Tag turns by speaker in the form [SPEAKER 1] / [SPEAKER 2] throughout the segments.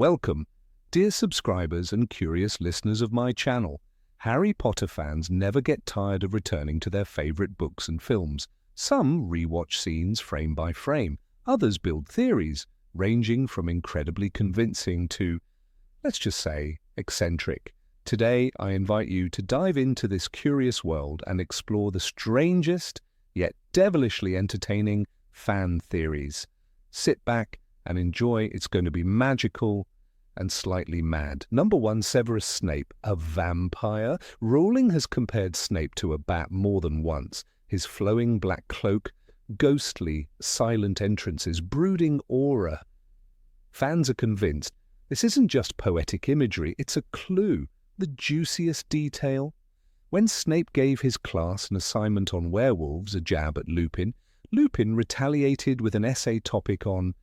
[SPEAKER 1] Welcome, dear subscribers and curious listeners of my channel. Harry Potter fans never get tired of returning to their favorite books and films. Some rewatch scenes frame by frame, others build theories, ranging from incredibly convincing to, let's just say, eccentric. Today, I invite you to dive into this curious world and explore the strangest, yet devilishly entertaining fan theories. Sit back and enjoy. It's going to be magical and slightly mad. Number 1, Severus Snape, a vampire. Rowling has compared Snape to a bat more than once. His flowing black cloak, ghostly, silent entrances, brooding aura. Fans are convinced this isn't just poetic imagery, it's a clue, the juiciest detail. When Snape gave his class an assignment on werewolves, a jab at Lupin, Lupin retaliated with an essay topic on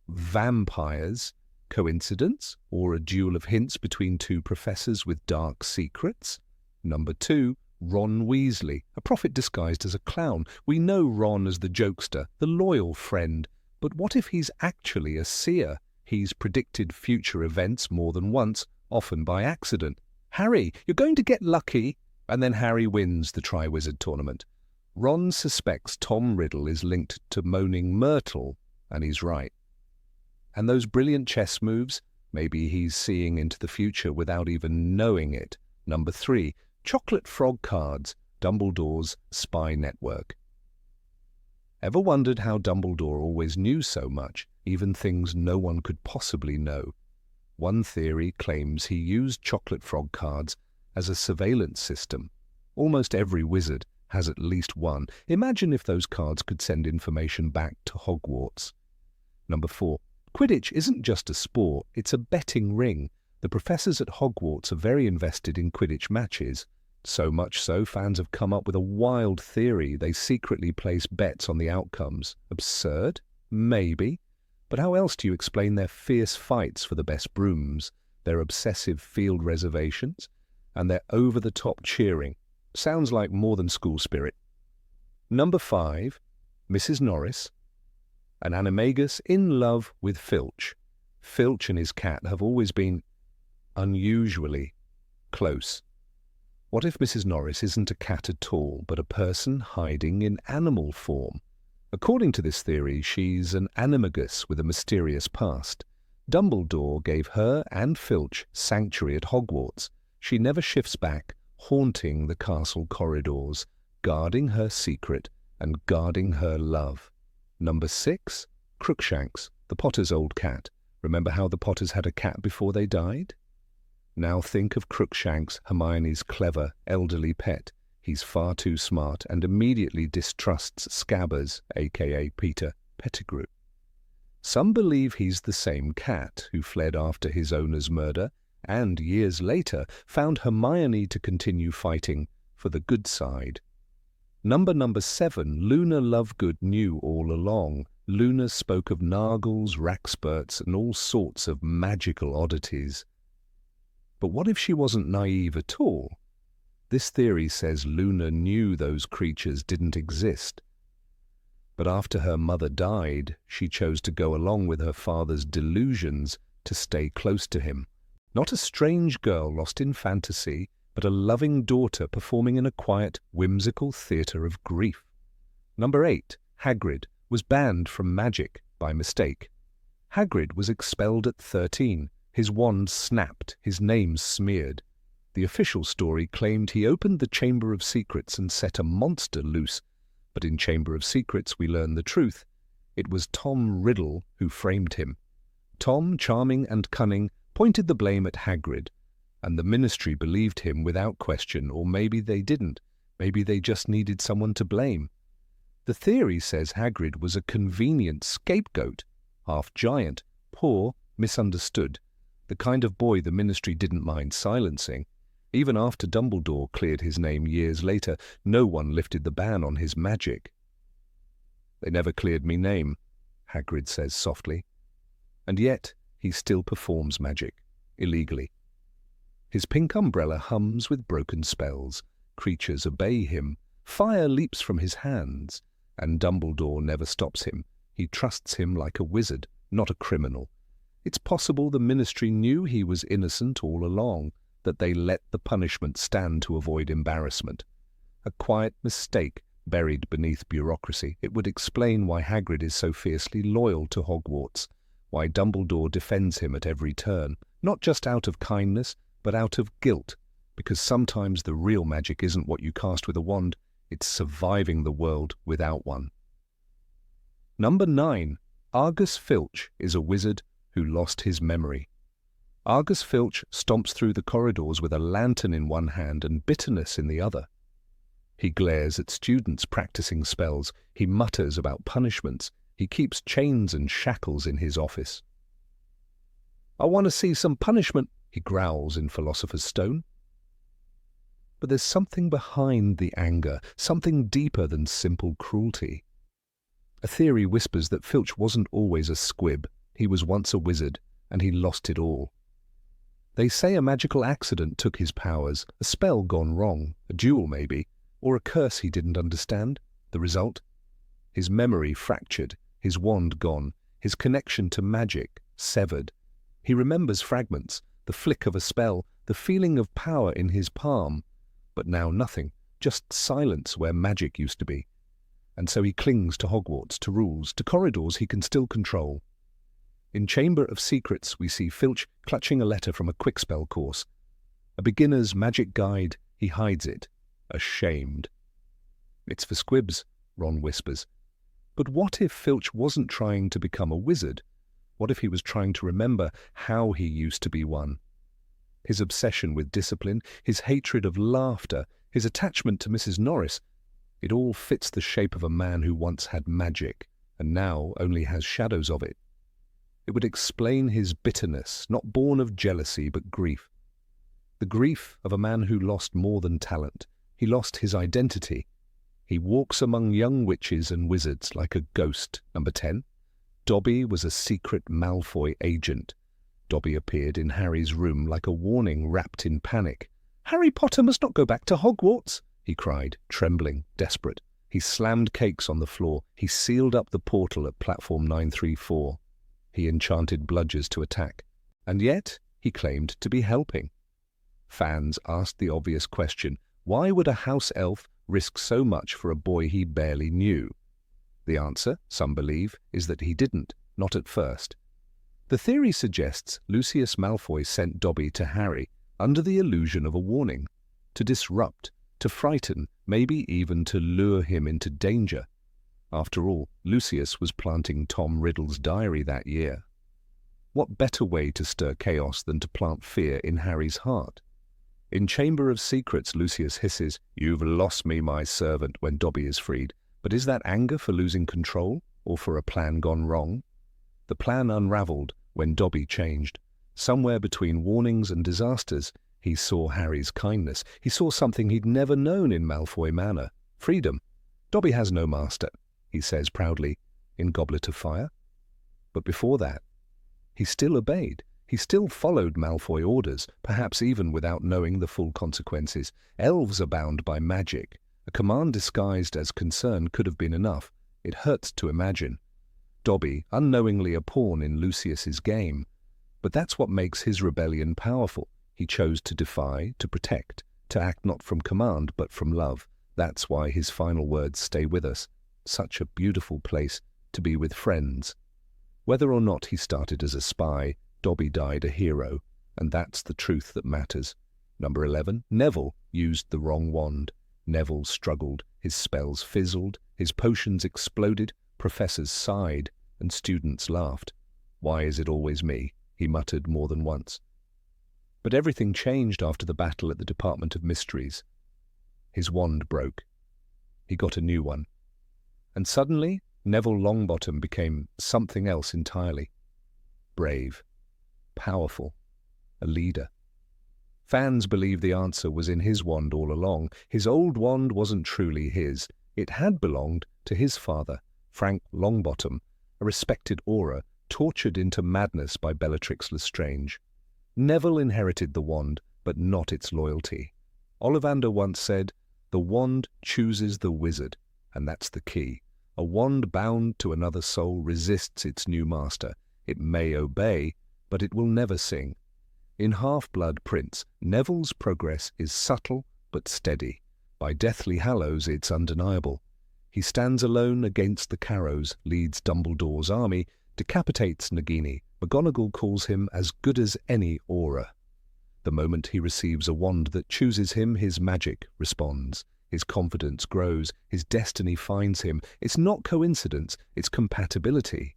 [SPEAKER 1] vampires. Coincidence, or a duel of hints between two professors with dark secrets? Number 2, Ron Weasley, a prophet disguised as a clown. We know Ron as the jokester, the loyal friend. But what if he's actually a seer? He's predicted future events more than once, often by accident. Harry, you're going to get lucky! And then Harry wins the Triwizard Tournament. Ron suspects Tom Riddle is linked to Moaning Myrtle, and he's right. And those brilliant chess moves, maybe he's seeing into the future without even knowing it. Number 3, Chocolate Frog Cards, Dumbledore's spy network. Ever wondered how Dumbledore always knew so much, even things no one could possibly know? One theory claims he used chocolate frog cards as a surveillance system. Almost every wizard has at least one. Imagine if those cards could send information back to Hogwarts. Number 4. Quidditch isn't just a sport, it's a betting ring. The professors at Hogwarts are very invested in Quidditch matches. So much so, fans have come up with a wild theory. They secretly place bets on the outcomes. Absurd? Maybe. But how else do you explain their fierce fights for the best brooms, their obsessive field reservations, and their over-the-top cheering? Sounds like more than school spirit. Number 5, Mrs. Norris, an animagus in love with Filch. Filch and his cat have always been unusually close. What if Mrs. Norris isn't a cat at all, but a person hiding in animal form? According to this theory, she's an animagus with a mysterious past. Dumbledore gave her and Filch sanctuary at Hogwarts. She never shifts back, haunting the castle corridors, guarding her secret and guarding her love. Number 6, Crookshanks, the Potter's old cat. Remember how the Potters had a cat before they died? Now think of Crookshanks, Hermione's clever, elderly pet. He's far too smart and immediately distrusts Scabbers, aka Peter Pettigrew. Some believe he's the same cat who fled after his owner's murder and, years later, found Hermione to continue fighting for the good side. Number 7, Luna Lovegood knew all along. Luna spoke of Nargles, Rackspurts, and all sorts of magical oddities. But what if she wasn't naive at all? This theory says Luna knew those creatures didn't exist. But after her mother died, she chose to go along with her father's delusions to stay close to him. Not a strange girl lost in fantasy, but a loving daughter performing in a quiet, whimsical theatre of grief. Number 8, Hagrid was banned from magic by mistake. Hagrid was expelled at 13. His wand snapped, his name smeared. The official story claimed he opened the Chamber of Secrets and set a monster loose. But in Chamber of Secrets we learn the truth. It was Tom Riddle who framed him. Tom, charming and cunning, pointed the blame at Hagrid, and the Ministry believed him without question, or maybe they didn't. Maybe they just needed someone to blame. The theory says Hagrid was a convenient scapegoat, half giant, poor, misunderstood, the kind of boy the Ministry didn't mind silencing. Even after Dumbledore cleared his name years later, no one lifted the ban on his magic. "They never cleared me name," Hagrid says softly. And yet he still performs magic, illegally. His pink umbrella hums with broken spells. Creatures obey him. Fire leaps from his hands. And Dumbledore never stops him. He trusts him like a wizard, not a criminal. It's possible the Ministry knew he was innocent all along, that they let the punishment stand to avoid embarrassment. A quiet mistake buried beneath bureaucracy. It would explain why Hagrid is so fiercely loyal to Hogwarts, why Dumbledore defends him at every turn, not just out of kindness, but out of guilt, because sometimes the real magic isn't what you cast with a wand, it's surviving the world without one. Number 9. Albus Filch is a wizard who lost his memory. Albus Filch stomps through the corridors with a lantern in one hand and bitterness in the other. He glares at students practicing spells, he mutters about punishments, he keeps chains and shackles in his office. "I want to see some punishment," he growls in Philosopher's Stone. But there's something behind the anger, something deeper than simple cruelty. A theory whispers that Filch wasn't always a squib. He was once a wizard, and he lost it all. They say a magical accident took his powers, a spell gone wrong, a duel maybe, or a curse he didn't understand. The result? His memory fractured, his wand gone, his connection to magic severed. He remembers fragments, the flick of a spell, the feeling of power in his palm, but now nothing, just silence where magic used to be. And so he clings to Hogwarts, to rules, to corridors he can still control. In Chamber of Secrets, we see Filch clutching a letter from a quickspell course. A beginner's magic guide, he hides it, ashamed. "It's for squibs," Ron whispers. But what if Filch wasn't trying to become a wizard? What if he was trying to remember how he used to be one? His obsession with discipline, his hatred of laughter, his attachment to Mrs. Norris, it all fits the shape of a man who once had magic, and now only has shadows of it. It would explain his bitterness, not born of jealousy but grief. The grief of a man who lost more than talent. He lost his identity. He walks among young witches and wizards like a ghost. Number 10. Dobby was a secret Malfoy agent. Dobby appeared in Harry's room like a warning wrapped in panic. "Harry Potter must not go back to Hogwarts," he cried, trembling, desperate. He slammed cakes on the floor. He sealed up the portal at platform 934. He enchanted bludgers to attack. And yet, he claimed to be helping. Fans asked the obvious question, why would a house elf risk so much for a boy he barely knew? The answer, some believe, is that he didn't, not at first. The theory suggests Lucius Malfoy sent Dobby to Harry under the illusion of a warning, to disrupt, to frighten, maybe even to lure him into danger. After all, Lucius was planting Tom Riddle's diary that year. What better way to stir chaos than to plant fear in Harry's heart? In Chamber of Secrets, Lucius hisses, "You've lost me, my servant," when Dobby is freed. But is that anger for losing control, or for a plan gone wrong? The plan unraveled when Dobby changed. Somewhere between warnings and disasters, he saw Harry's kindness. He saw something he'd never known in Malfoy Manor. Freedom. "Dobby has no master," he says proudly, in Goblet of Fire. But before that, he still obeyed. He still followed Malfoy orders, perhaps even without knowing the full consequences. Elves are bound by magic. A command disguised as concern could have been enough. It hurts to imagine. Dobby, unknowingly a pawn in Lucius's game. But that's what makes his rebellion powerful. He chose to defy, to protect, to act not from command but from love. That's why his final words stay with us. Such a beautiful place to be with friends. Whether or not he started as a spy, Dobby died a hero, and that's the truth that matters. Number 11. Neville used the wrong wand. Neville struggled, his spells fizzled, his potions exploded, professors sighed, and students laughed. "Why is it always me?" he muttered more than once. But everything changed after the battle at the Department of Mysteries. His wand broke. He got a new one. And suddenly, Neville Longbottom became something else entirely. Brave. Powerful. A leader. Fans believe the answer was in his wand all along. His old wand wasn't truly his. It had belonged to his father, Frank Longbottom, a respected auror, tortured into madness by Bellatrix Lestrange. Neville inherited the wand, but not its loyalty. Ollivander once said, "The wand chooses the wizard," and that's the key. A wand bound to another soul resists its new master. It may obey, but it will never sing. In Half-Blood Prince, Neville's progress is subtle but steady. By Deathly Hallows, it's undeniable. He stands alone against the Carrows, leads Dumbledore's army, decapitates Nagini. McGonagall calls him as good as any aura. The moment he receives a wand that chooses him, his magic responds. His confidence grows, his destiny finds him. It's not coincidence, it's compatibility.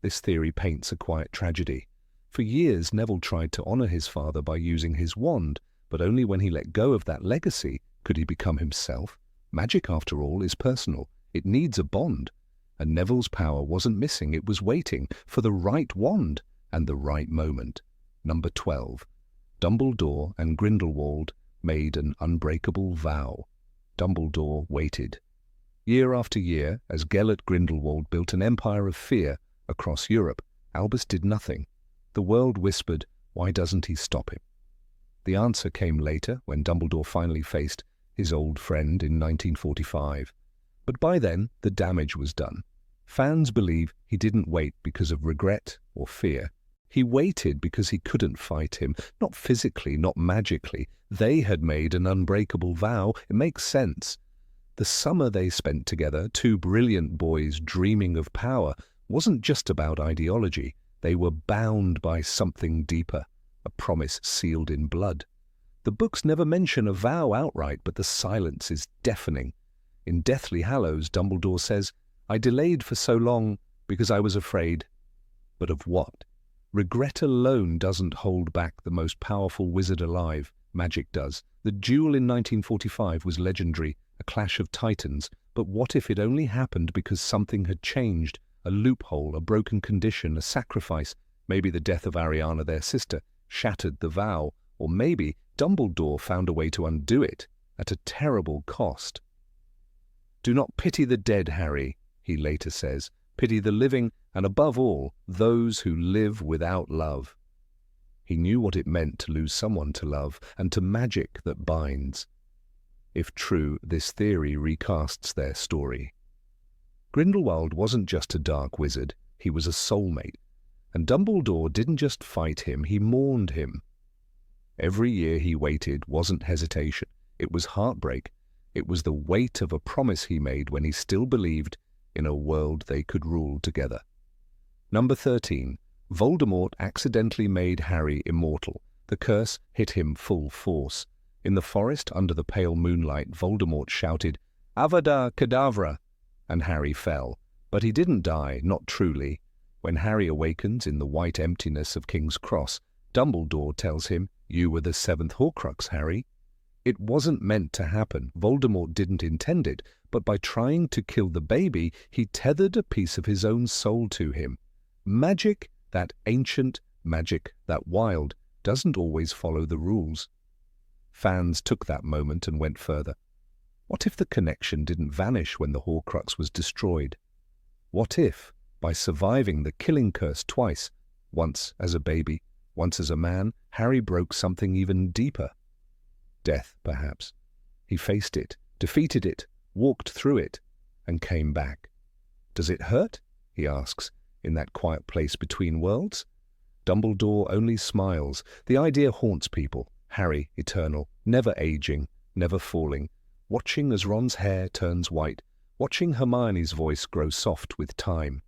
[SPEAKER 1] This theory paints a quiet tragedy. For years, Neville tried to honor his father by using his wand, but only when he let go of that legacy could he become himself. Magic, after all, is personal. It needs a bond. And Neville's power wasn't missing, it was waiting for the right wand and the right moment. Number 12. Dumbledore and Grindelwald made an unbreakable vow. Dumbledore waited. Year after year, as Gellert Grindelwald built an empire of fear across Europe, Albus did nothing. The world whispered, why doesn't he stop him? The answer came later, when Dumbledore finally faced his old friend in 1945. But by then, the damage was done. Fans believe he didn't wait because of regret or fear. He waited because he couldn't fight him, not physically, not magically. They had made an unbreakable vow. It makes sense. The summer they spent together, two brilliant boys dreaming of power, wasn't just about ideology. They were bound by something deeper, a promise sealed in blood. The books never mention a vow outright, but the silence is deafening. In Deathly Hallows, Dumbledore says, I delayed for so long because I was afraid. But of what? Regret alone doesn't hold back the most powerful wizard alive. Magic does. The duel in 1945 was legendary, a clash of titans. But what if it only happened because something had changed? A loophole, a broken condition, a sacrifice. Maybe the death of Ariana, their sister, shattered the vow. Or maybe Dumbledore found a way to undo it, at a terrible cost. Do not pity the dead, Harry, he later says. Pity the living, and above all, those who live without love. He knew what it meant to lose someone to love, and to magic that binds. If true, this theory recasts their story. Grindelwald wasn't just a dark wizard, he was a soulmate. And Dumbledore didn't just fight him, he mourned him. Every year he waited wasn't hesitation, it was heartbreak. It was the weight of a promise he made when he still believed in a world they could rule together. Number 13. Voldemort accidentally made Harry immortal. The curse hit him full force. In the forest under the pale moonlight, Voldemort shouted, Avada Kedavra, and Harry fell. But he didn't die, not truly. When Harry awakens in the white emptiness of King's Cross, Dumbledore tells him, you were the seventh Horcrux, Harry. It wasn't meant to happen. Voldemort didn't intend it, but by trying to kill the baby, he tethered a piece of his own soul to him. Magic, that ancient magic, that wild, doesn't always follow the rules. Fans took that moment and went further. What if the connection didn't vanish when the Horcrux was destroyed? What if, by surviving the killing curse twice, once as a baby, once as a man, Harry broke something even deeper? Death, perhaps. He faced it, defeated it, walked through it, and came back. Does it hurt? He asks, in that quiet place between worlds. Dumbledore only smiles. The idea haunts people. Harry, eternal, never aging, never falling, watching as Ron's hair turns white, watching Hermione's voice grow soft with time.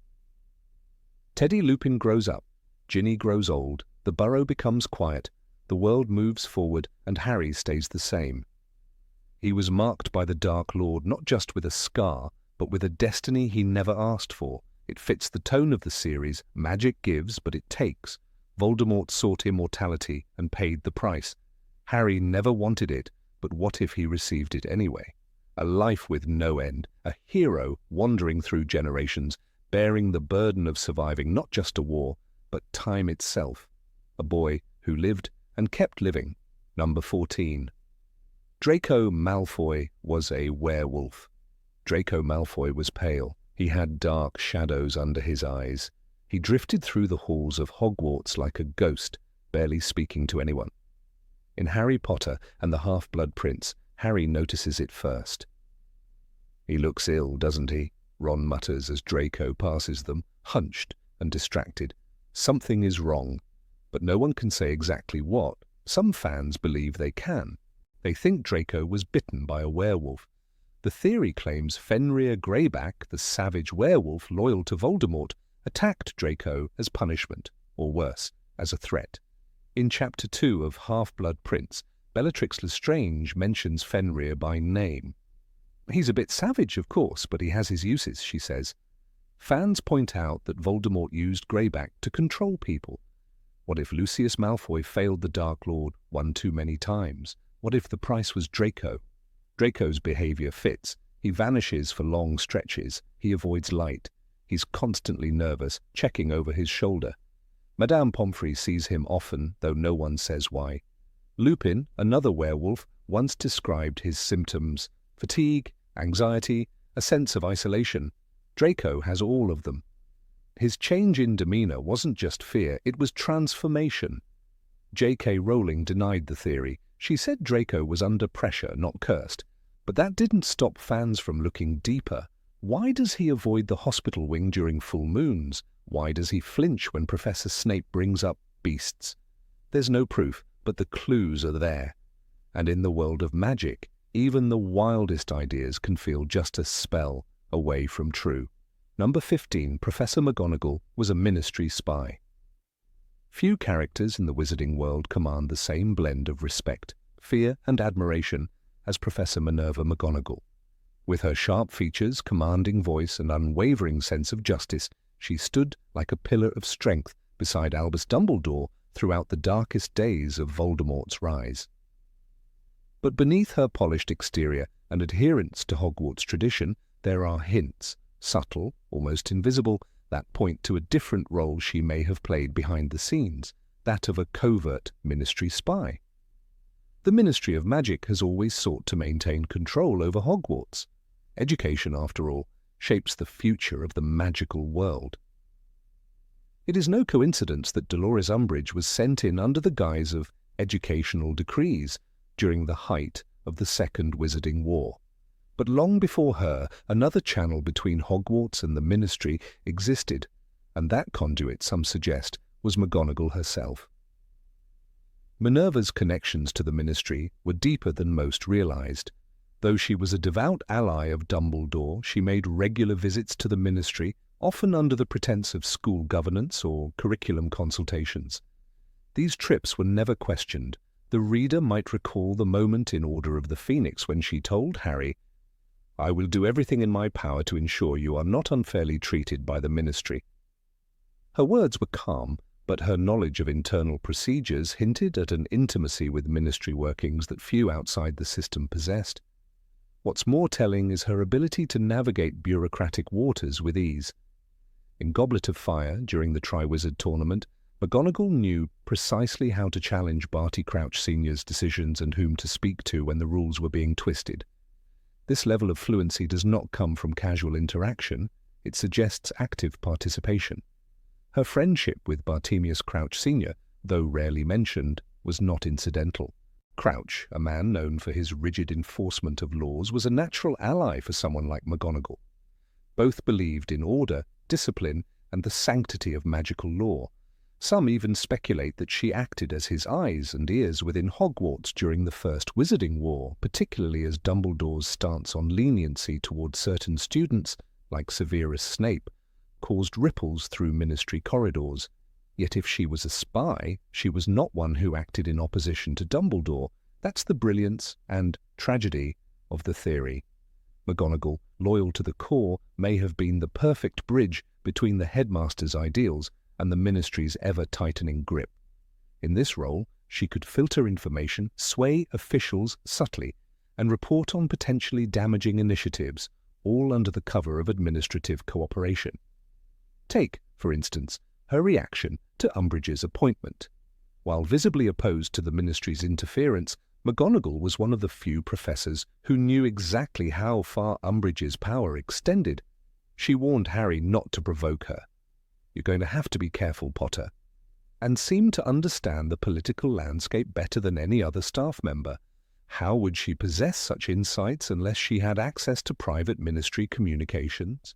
[SPEAKER 1] Teddy Lupin grows up. Ginny grows old. The burrow becomes quiet. The world moves forward, and Harry stays the same. He was marked by the Dark Lord not just with a scar, but with a destiny he never asked for. It fits the tone of the series. Magic gives, but it takes. Voldemort sought immortality and paid the price. Harry never wanted it, but what if he received it anyway? A life with no end, a hero wandering through generations, bearing the burden of surviving not just a war, but time itself. A boy who lived and kept living. Number 14. Draco Malfoy was a werewolf. Draco Malfoy was pale. He had dark shadows under his eyes. He drifted through the halls of Hogwarts like a ghost, barely speaking to anyone. In Harry Potter and the Half-Blood Prince, Harry notices it first. He looks ill, doesn't he? Ron mutters as Draco passes them, hunched and distracted. Something is wrong. but no one can say exactly what. Some fans believe they can. They think Draco was bitten by a werewolf. The theory claims Fenrir Greyback, the savage werewolf loyal to Voldemort, attacked Draco as punishment, or worse, as a threat. In Chapter 2 of Half-Blood Prince, Bellatrix Lestrange mentions Fenrir by name. He's a bit savage, of course, but he has his uses, she says. Fans point out that Voldemort used Greyback to control people. What if Lucius Malfoy failed the Dark Lord one too many times? What if the price was Draco? Draco's behavior fits. He vanishes for long stretches. He avoids light. He's constantly nervous, checking over his shoulder. Madame Pomfrey sees him often, though no one says why. Lupin, another werewolf, once described his symptoms: fatigue, anxiety, a sense of isolation. Draco has all of them. His change in demeanor wasn't just fear, it was transformation. J.K. Rowling denied the theory. She said Draco was under pressure, not cursed. But that didn't stop fans from looking deeper. Why does he avoid the hospital wing during full moons? Why does he flinch when Professor Snape brings up beasts? There's no proof, but the clues are there. And in the world of magic, even the wildest ideas can feel just a spell away from true. Number 15, Professor McGonagall was a Ministry spy. Few characters in the wizarding world command the same blend of respect, fear, and admiration as Professor Minerva McGonagall. With her sharp features, commanding voice, and unwavering sense of justice, she stood like a pillar of strength beside Albus Dumbledore throughout the darkest days of Voldemort's rise. But beneath her polished exterior and adherence to Hogwarts tradition, there are hints, subtle, almost invisible, that point to a different role she may have played behind the scenes, that of a covert Ministry spy. The Ministry of Magic has always sought to maintain control over Hogwarts. Education, after all, shapes the future of the magical world. It is no coincidence that Dolores Umbridge was sent in under the guise of educational decrees during the height of the Second Wizarding War. But long before her, another channel between Hogwarts and the Ministry existed, and that conduit, some suggest, was McGonagall herself. Minerva's connections to the Ministry were deeper than most realized. Though she was a devout ally of Dumbledore, she made regular visits to the Ministry, often under the pretense of school governance or curriculum consultations. These trips were never questioned. The reader might recall the moment in Order of the Phoenix when she told Harry, "I will do everything in my power to ensure you are not unfairly treated by the Ministry." Her words were calm, but her knowledge of internal procedures hinted at an intimacy with Ministry workings that few outside the system possessed. What's more telling is her ability to navigate bureaucratic waters with ease. In Goblet of Fire, during the Triwizard Tournament, McGonagall knew precisely how to challenge Barty Crouch Sr.'s decisions and whom to speak to when the rules were being twisted. This level of fluency does not come from casual interaction, it suggests active participation. Her friendship with Bartemius Crouch Sr., though rarely mentioned, was not incidental. Crouch, a man known for his rigid enforcement of laws, was a natural ally for someone like McGonagall. Both believed in order, discipline, and the sanctity of magical law. Some even speculate that she acted as his eyes and ears within Hogwarts during the First Wizarding War, particularly as Dumbledore's stance on leniency towards certain students, like Severus Snape, caused ripples through Ministry corridors. Yet if she was a spy, she was not one who acted in opposition to Dumbledore. That's the brilliance and tragedy of the theory. McGonagall, loyal to the core, may have been the perfect bridge between the headmaster's ideals and the Ministry's ever-tightening grip. In this role, she could filter information, sway officials subtly, and report on potentially damaging initiatives, all under the cover of administrative cooperation. Take, for instance, her reaction to Umbridge's appointment. While visibly opposed to the Ministry's interference, McGonagall was one of the few professors who knew exactly how far Umbridge's power extended. She warned Harry not to provoke her. "You're going to have to be careful, Potter," and seemed to understand the political landscape better than any other staff member. How would she possess such insights unless she had access to private Ministry communications?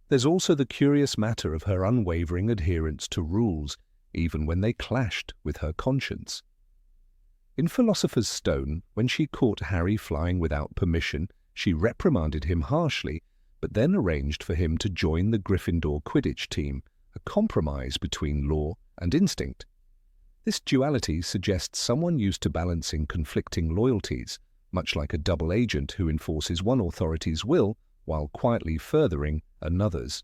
[SPEAKER 1] There's also the curious matter of her unwavering adherence to rules. even when they clashed with her conscience. In Philosopher's Stone, when she caught Harry flying without permission, she reprimanded him harshly, but then arranged for him to join the Gryffindor Quidditch team, a compromise between law and instinct. This duality suggests someone used to balancing conflicting loyalties, much like a double agent who enforces one authority's will while quietly furthering another's.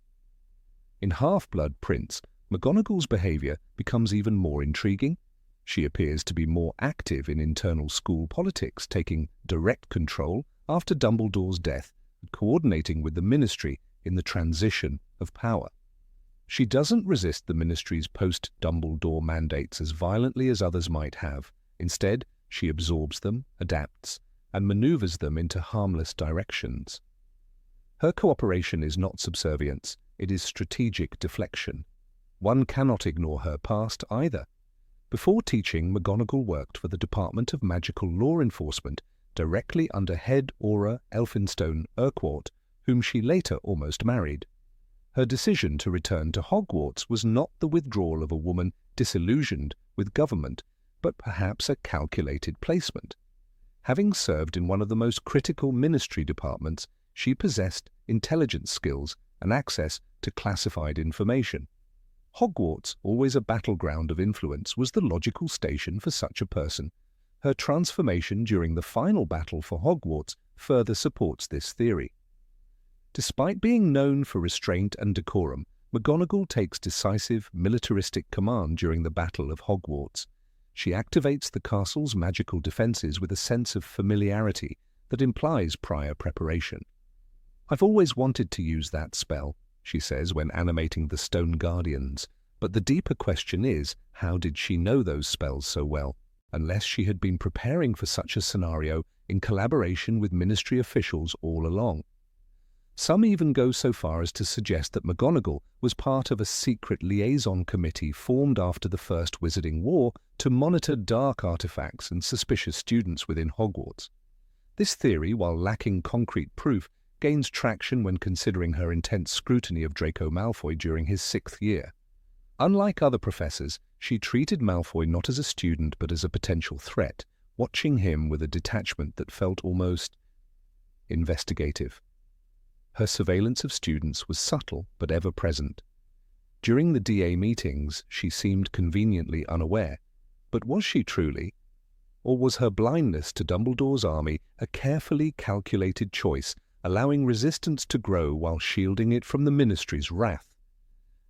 [SPEAKER 1] In Half-Blood Prince, McGonagall's behavior becomes even more intriguing. She appears to be more active in internal school politics, taking direct control after Dumbledore's death and coordinating with the Ministry in the transition of power. She doesn't resist the Ministry's post-Dumbledore mandates as violently as others might have. Instead, she absorbs them, adapts, and maneuvers them into harmless directions. Her cooperation is not subservience, it is strategic deflection. One cannot ignore her past either. Before teaching, McGonagall worked for the Department of Magical Law Enforcement, directly under head Aura Elphinstone Urquhart, whom she later almost married. Her decision to return to Hogwarts was not the withdrawal of a woman disillusioned with government, but perhaps a calculated placement. Having served in one of the most critical ministry departments, she possessed intelligence skills and access to classified information. Hogwarts, always a battleground of influence, was the logical station for such a person. Her transformation during the final battle for Hogwarts further supports this theory. Despite being known for restraint and decorum, McGonagall takes decisive, militaristic command during the Battle of Hogwarts. She activates the castle's magical defenses with a sense of familiarity that implies prior preparation. "I've always wanted to use that spell," she says when animating the Stone Guardians, but the deeper question is, how did she know those spells so well, unless she had been preparing for such a scenario in collaboration with ministry officials all along? Some even go so far as to suggest that McGonagall was part of a secret liaison committee formed after the First Wizarding War to monitor dark artifacts and suspicious students within Hogwarts. This theory, while lacking concrete proof, gains traction when considering her intense scrutiny of Draco Malfoy during his 6th year. Unlike other professors, she treated Malfoy not as a student but as a potential threat, watching him with a detachment that felt almost investigative. Her surveillance of students was subtle but ever-present. During the DA meetings, she seemed conveniently unaware. But was she truly? Or was her blindness to Dumbledore's army a carefully calculated choice, allowing resistance to grow while shielding it from the Ministry's wrath?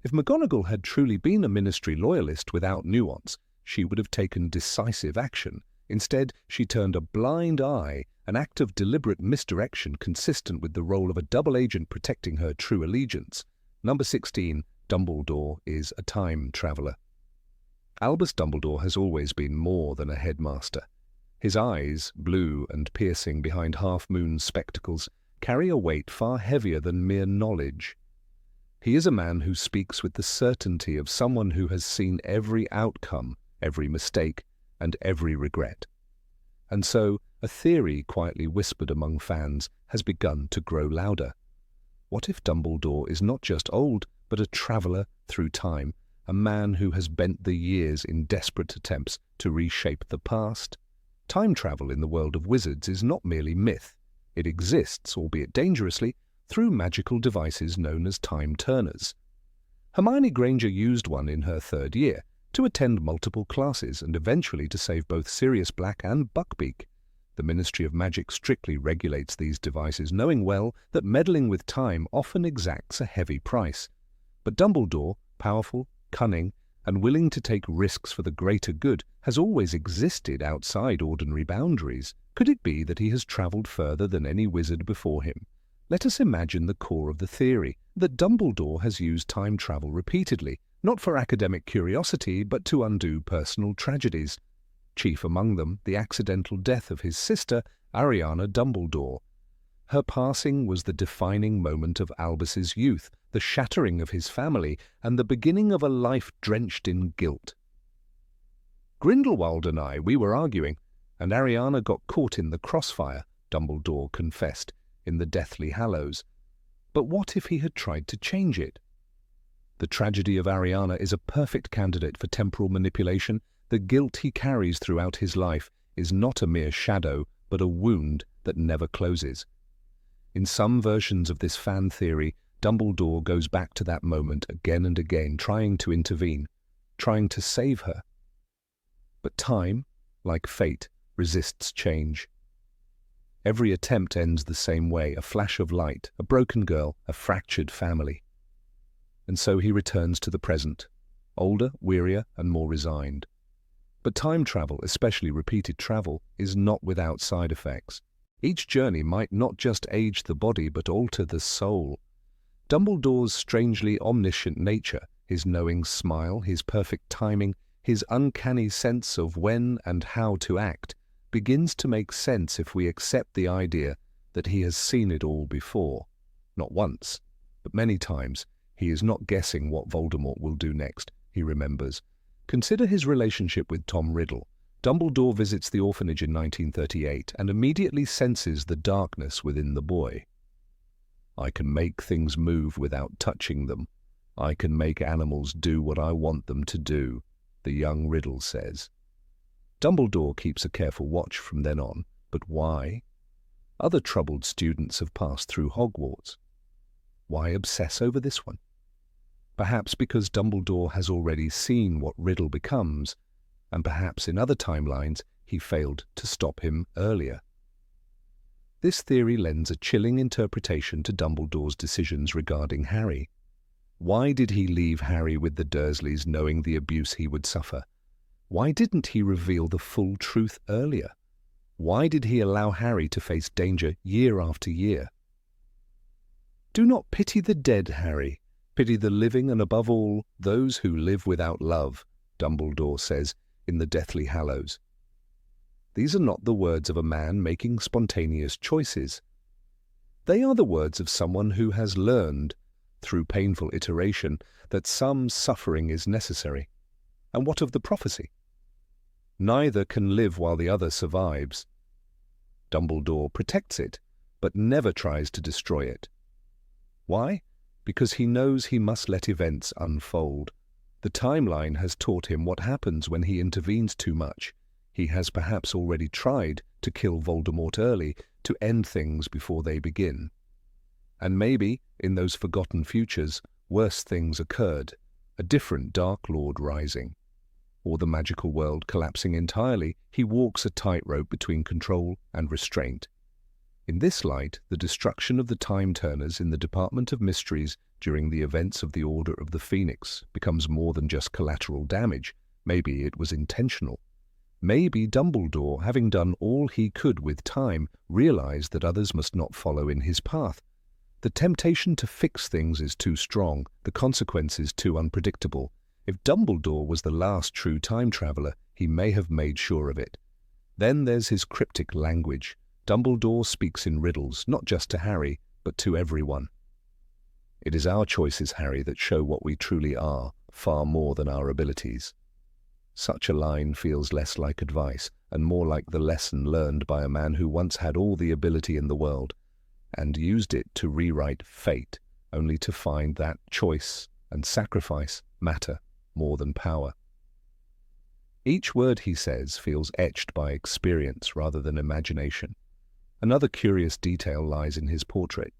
[SPEAKER 1] If McGonagall had truly been a Ministry loyalist without nuance, she would have taken decisive action. Instead, she turned a blind eye, an act of deliberate misdirection consistent with the role of a double agent protecting her true allegiance. Number 16. Dumbledore is a time traveller. Albus Dumbledore has always been more than a headmaster. His eyes, blue and piercing behind half-moon spectacles, carry a weight far heavier than mere knowledge. He is a man who speaks with the certainty of someone who has seen every outcome, every mistake, and every regret. And so, a theory quietly whispered among fans has begun to grow louder. What if Dumbledore is not just old, but a traveller through time, a man who has bent the years in desperate attempts to reshape the past? Time travel in the world of wizards is not merely myth. It exists, albeit dangerously, through magical devices known as time turners. Hermione Granger used one in her 3rd year, to attend multiple classes and eventually to save both Sirius Black and Buckbeak. The Ministry of Magic strictly regulates these devices, knowing well that meddling with time often exacts a heavy price. But Dumbledore, powerful, cunning, and willing to take risks for the greater good, has always existed outside ordinary boundaries. Could it be that he has travelled further than any wizard before him? Let us imagine the core of the theory, that Dumbledore has used time travel repeatedly, not for academic curiosity, but to undo personal tragedies. Chief among them, the accidental death of his sister, Ariana Dumbledore. Her passing was the defining moment of Albus's youth, the shattering of his family, and the beginning of a life drenched in guilt. "Grindelwald and we were arguing, and Ariana got caught in the crossfire," Dumbledore confessed, in the Deathly Hallows. But what if he had tried to change it? The tragedy of Ariana is a perfect candidate for temporal manipulation. The guilt he carries throughout his life is not a mere shadow, but a wound that never closes. In some versions of this fan theory, Dumbledore goes back to that moment again and again, trying to intervene, trying to save her. But time, like fate, resists change. Every attempt ends the same way: a flash of light, a broken girl, a fractured family. And so he returns to the present, older, wearier, and more resigned. But time travel, especially repeated travel, is not without side effects. Each journey might not just age the body but alter the soul. Dumbledore's strangely omniscient nature, his knowing smile, his perfect timing, his uncanny sense of when and how to act, begins to make sense if we accept the idea that he has seen it all before. Not once, but many times. He is not guessing what Voldemort will do next, he remembers. Consider his relationship with Tom Riddle. Dumbledore visits the orphanage in 1938 and immediately senses the darkness within the boy. "I can make things move without touching them. I can make animals do what I want them to do," the young Riddle says. Dumbledore keeps a careful watch from then on, but why? Other troubled students have passed through Hogwarts. Why obsess over this one? Perhaps because Dumbledore has already seen what Riddle becomes, and perhaps in other timelines he failed to stop him earlier. This theory lends a chilling interpretation to Dumbledore's decisions regarding Harry. Why did he leave Harry with the Dursleys knowing the abuse he would suffer? Why didn't he reveal the full truth earlier? Why did he allow Harry to face danger year after year? "Do not pity the dead, Harry. Pity the living, and above all, those who live without love," Dumbledore says in the Deathly Hallows. These are not the words of a man making spontaneous choices. They are the words of someone who has learned, through painful iteration, that some suffering is necessary. And what of the prophecy? Neither can live while the other survives. Dumbledore protects it, but never tries to destroy it. Why? Because he knows he must let events unfold. The timeline has taught him what happens when he intervenes too much. He has perhaps already tried to kill Voldemort early, to end things before they begin. And maybe, in those forgotten futures, worse things occurred, a different Dark Lord rising. Or the magical world collapsing entirely, he walks a tightrope between control and restraint. In this light, the destruction of the time-turners in the Department of Mysteries during the events of the Order of the Phoenix becomes more than just collateral damage. Maybe it was intentional. Maybe Dumbledore, having done all he could with time, realized that others must not follow in his path. The temptation to fix things is too strong, the consequences too unpredictable. If Dumbledore was the last true time traveler, he may have made sure of it. Then there's his cryptic language. Dumbledore speaks in riddles, not just to Harry, but to everyone. "It is our choices, Harry, that show what we truly are, far more than our abilities." Such a line feels less like advice and more like the lesson learned by a man who once had all the ability in the world and used it to rewrite fate, only to find that choice and sacrifice matter more than power. Each word he says feels etched by experience rather than imagination. Another curious detail lies in his portrait.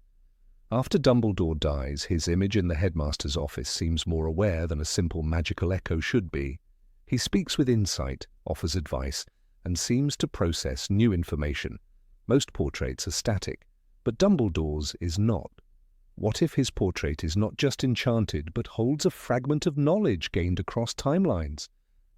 [SPEAKER 1] After Dumbledore dies, his image in the headmaster's office seems more aware than a simple magical echo should be. He speaks with insight, offers advice, and seems to process new information. Most portraits are static, but Dumbledore's is not. What if his portrait is not just enchanted, but holds a fragment of knowledge gained across timelines?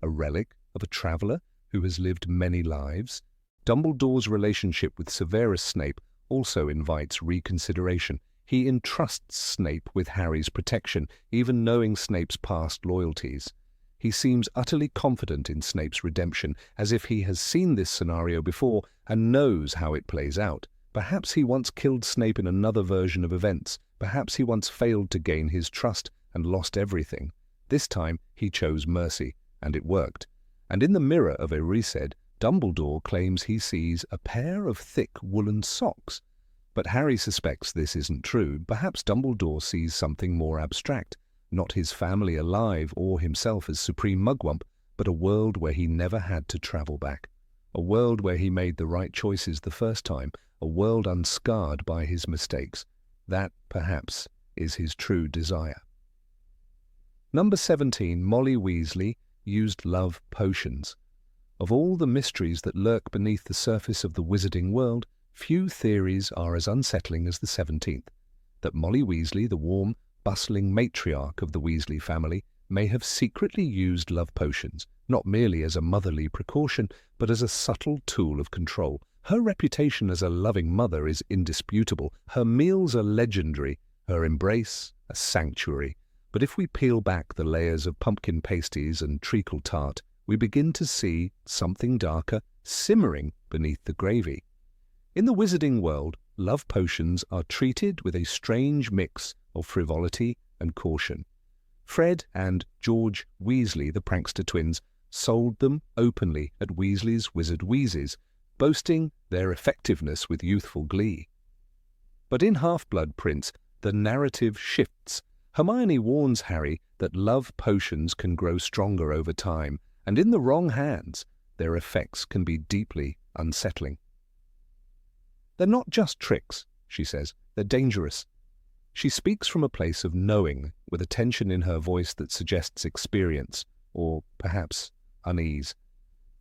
[SPEAKER 1] A relic of a traveller who has lived many lives? Dumbledore's relationship with Severus Snape also invites reconsideration. He entrusts Snape with Harry's protection, even knowing Snape's past loyalties. He seems utterly confident in Snape's redemption, as if he has seen this scenario before and knows how it plays out. Perhaps he once killed Snape in another version of events. Perhaps he once failed to gain his trust and lost everything. This time he chose mercy, and it worked. And in the mirror of Erised, Dumbledore claims he sees a pair of thick woolen socks. But Harry suspects this isn't true. Perhaps Dumbledore sees something more abstract, Not his family alive or himself as supreme mugwump, but a world where he never had to travel back. A world where he made the right choices the first time, a world unscarred by his mistakes. That, perhaps, is his true desire. Number 17, Molly Weasley used love potions. Of all the mysteries that lurk beneath the surface of the wizarding world, few theories are as unsettling as the 17th, that Molly Weasley, the warm, bustling matriarch of the Weasley family, may have secretly used love potions, not merely as a motherly precaution, but as a subtle tool of control. Her reputation as a loving mother is indisputable. Her meals are legendary, her embrace a sanctuary. But if we peel back the layers of pumpkin pasties and treacle tart, we begin to see something darker simmering beneath the gravy. In the wizarding world, love potions are treated with a strange mix of frivolity and caution. Fred and George Weasley, the prankster twins, sold them openly at Weasley's Wizard Wheezes, boasting their effectiveness with youthful glee. But in Half-Blood Prince, the narrative shifts. Hermione warns Harry that love potions can grow stronger over time, and in the wrong hands, their effects can be deeply unsettling. "They're not just tricks," she says. "They're dangerous." She speaks from a place of knowing, with a tension in her voice that suggests experience, or perhaps unease.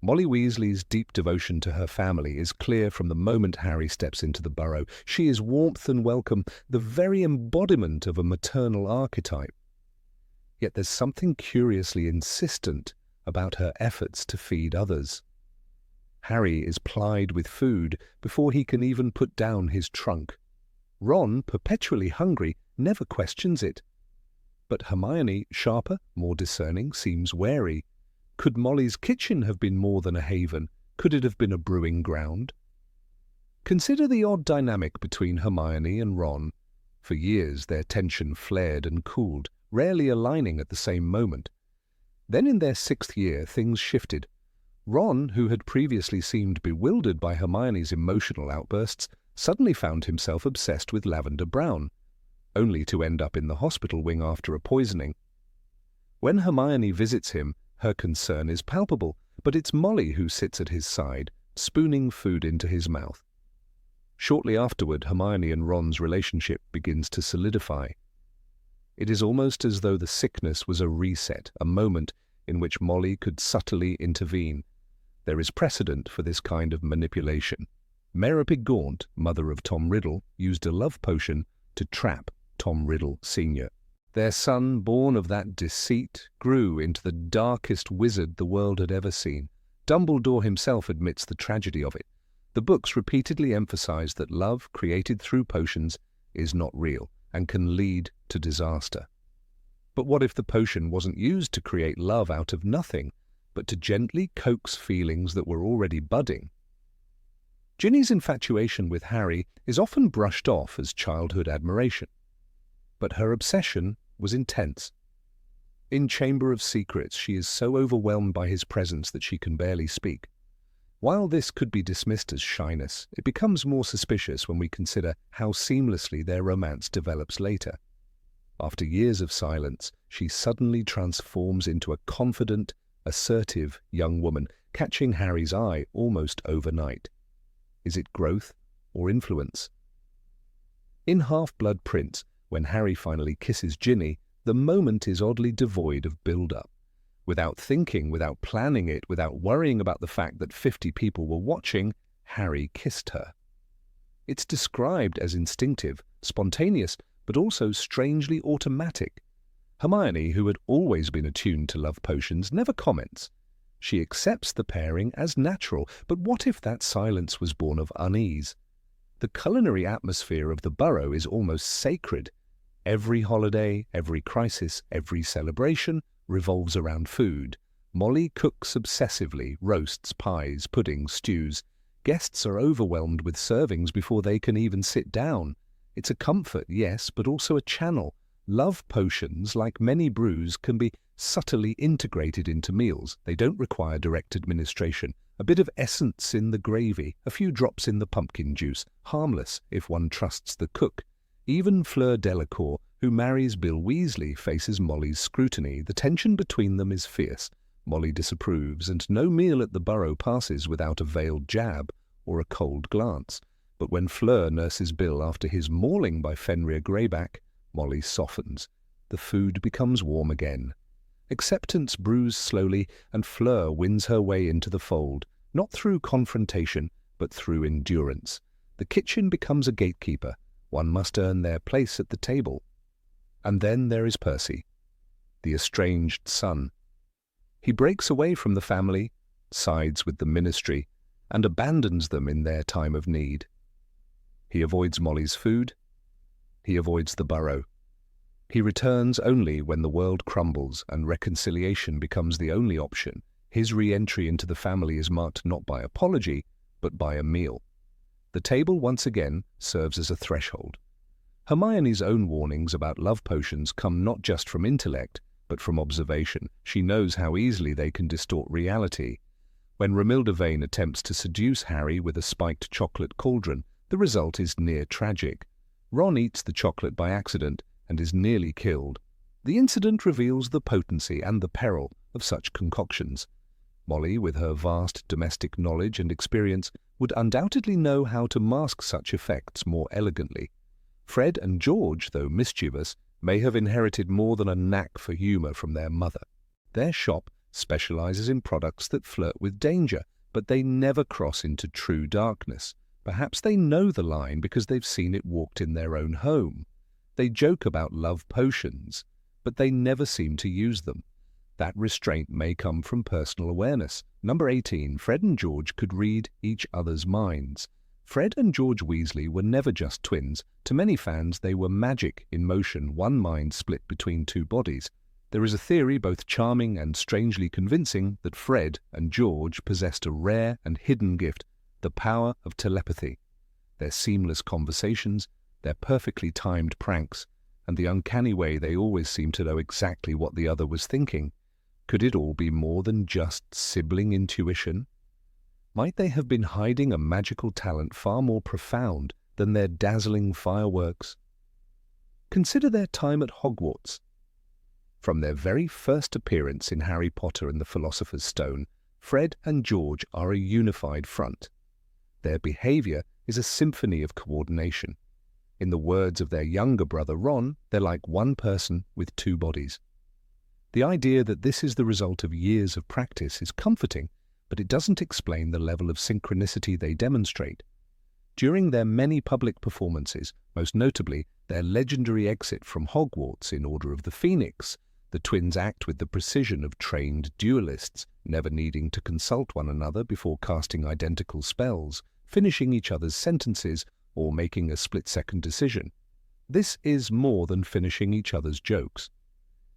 [SPEAKER 1] Molly Weasley's deep devotion to her family is clear from the moment Harry steps into the burrow. She is warmth and welcome, the very embodiment of a maternal archetype. Yet there's something curiously insistent about her efforts to feed others. Harry is plied with food before he can even put down his trunk. Ron, perpetually hungry, never questions it. But Hermione, sharper, more discerning, seems wary. Could Molly's kitchen have been more than a haven? Could it have been a brewing ground? Consider the odd dynamic between Hermione and Ron. For years their tension flared and cooled, rarely aligning at the same moment. Then in their 6th year things shifted. Ron, who had previously seemed bewildered by Hermione's emotional outbursts, suddenly found himself obsessed with lavender brown, only to end up in the hospital wing after a poisoning. When Hermione visits him, her concern is palpable, but it's Molly who sits at his side, spooning food into his mouth. Shortly afterward, Hermione and Ron's relationship begins to solidify. It is almost as though the sickness was a reset, a moment in which Molly could subtly intervene. There is precedent for this kind of manipulation. Merope Gaunt, mother of Tom Riddle, used a love potion to trap Tom Riddle Sr. Their son, born of that deceit, grew into the darkest wizard the world had ever seen. Dumbledore himself admits the tragedy of it. The books repeatedly emphasize that love created through potions is not real and can lead to disaster. But what if the potion wasn't used to create love out of nothing, but to gently coax feelings that were already budding? Ginny's infatuation with Harry is often brushed off as childhood admiration. But her obsession was intense. In Chamber of Secrets, she is so overwhelmed by his presence that she can barely speak. While this could be dismissed as shyness, it becomes more suspicious when we consider how seamlessly their romance develops later. After years of silence, she suddenly transforms into a confident, assertive young woman, catching Harry's eye almost overnight. Is it growth or influence? In Half-Blood Prince, when Harry finally kisses Ginny, the moment is oddly devoid of build-up. Without thinking, without planning it, without worrying about the fact that 50 people were watching, Harry kissed her. It's described as instinctive, spontaneous, but also strangely automatic. Hermione, who had always been attuned to love potions, never comments. She accepts the pairing as natural, but what if that silence was born of unease? The culinary atmosphere of the Burrow is almost sacred. Every holiday, every crisis, every celebration revolves around food. Molly cooks obsessively, roasts, pies, puddings, stews. Guests are overwhelmed with servings before they can even sit down. It's a comfort, yes, but also a channel. Love potions, like many brews, can be subtly integrated into meals. They don't require direct administration. A bit of essence in the gravy, a few drops in the pumpkin juice, harmless if one trusts the cook. Even Fleur Delacour, who marries Bill Weasley, faces Molly's scrutiny. The tension between them is fierce. Molly disapproves, and no meal at the Burrow passes without a veiled jab or a cold glance. But when Fleur nurses Bill after his mauling by Fenrir Greyback, Molly softens. The food becomes warm again. Acceptance brews slowly, and Fleur wins her way into the fold, not through confrontation, but through endurance. The kitchen becomes a gatekeeper. One must earn their place at the table. And then there is Percy, the estranged son. He breaks away from the family, sides with the ministry, and abandons them in their time of need. He avoids Molly's food. He avoids the Burrow. He returns only when the world crumbles and reconciliation becomes the only option. His re-entry into the family is marked not by apology, but by a meal. The table once again serves as a threshold. Hermione's own warnings about love potions come not just from intellect, but from observation. She knows how easily they can distort reality. When Romilda Vane attempts to seduce Harry with a spiked chocolate cauldron, the result is near tragic. Ron eats the chocolate by accident and is nearly killed. The incident reveals the potency and the peril of such concoctions. Molly, with her vast domestic knowledge and experience, would undoubtedly know how to mask such effects more elegantly. Fred and George, though mischievous, may have inherited more than a knack for humour from their mother. Their shop specialises in products that flirt with danger, but they never cross into true darkness. Perhaps they know the line because they've seen it walked in their own home. They joke about love potions, but they never seem to use them. That restraint may come from personal awareness. Number 18, Fred and George could read each other's minds. Fred and George Weasley were never just twins. To many fans, they were magic in motion, one mind split between two bodies. There is a theory, both charming and strangely convincing, that Fred and George possessed a rare and hidden gift, the power of telepathy. Their seamless conversations, their perfectly timed pranks, and the uncanny way they always seemed to know exactly what the other was thinking. Could it all be more than just sibling intuition? Might they have been hiding a magical talent far more profound than their dazzling fireworks? Consider their time at Hogwarts. From their very first appearance in Harry Potter and the Philosopher's Stone, Fred and George are a unified front. Their behaviour is a symphony of coordination. In the words of their younger brother Ron, they're like one person with two bodies. The idea that this is the result of years of practice is comforting, but it doesn't explain the level of synchronicity they demonstrate. During their many public performances, most notably their legendary exit from Hogwarts in Order of the Phoenix, the twins act with the precision of trained duelists, never needing to consult one another before casting identical spells, finishing each other's sentences, or making a split-second decision. This is more than finishing each other's jokes.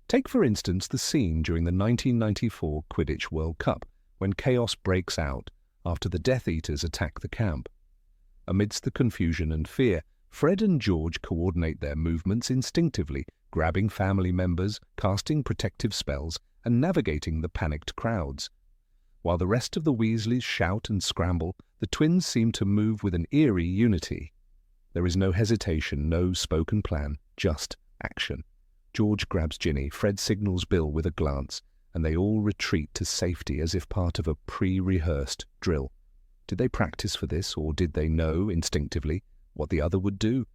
[SPEAKER 1] Take, for instance, the scene during the 1994 Quidditch World Cup, when chaos breaks out after the Death Eaters attack the camp. Amidst the confusion and fear, Fred and George coordinate their movements instinctively, grabbing family members, casting protective spells, and navigating the panicked crowds. While the rest of the Weasleys shout and scramble, the twins seem to move with an eerie unity. There is no hesitation, no spoken plan, just action. George grabs Ginny, Fred signals Bill with a glance, and they all retreat to safety as if part of a pre-rehearsed drill. Did they practice for this, or did they know, instinctively, what the other would do?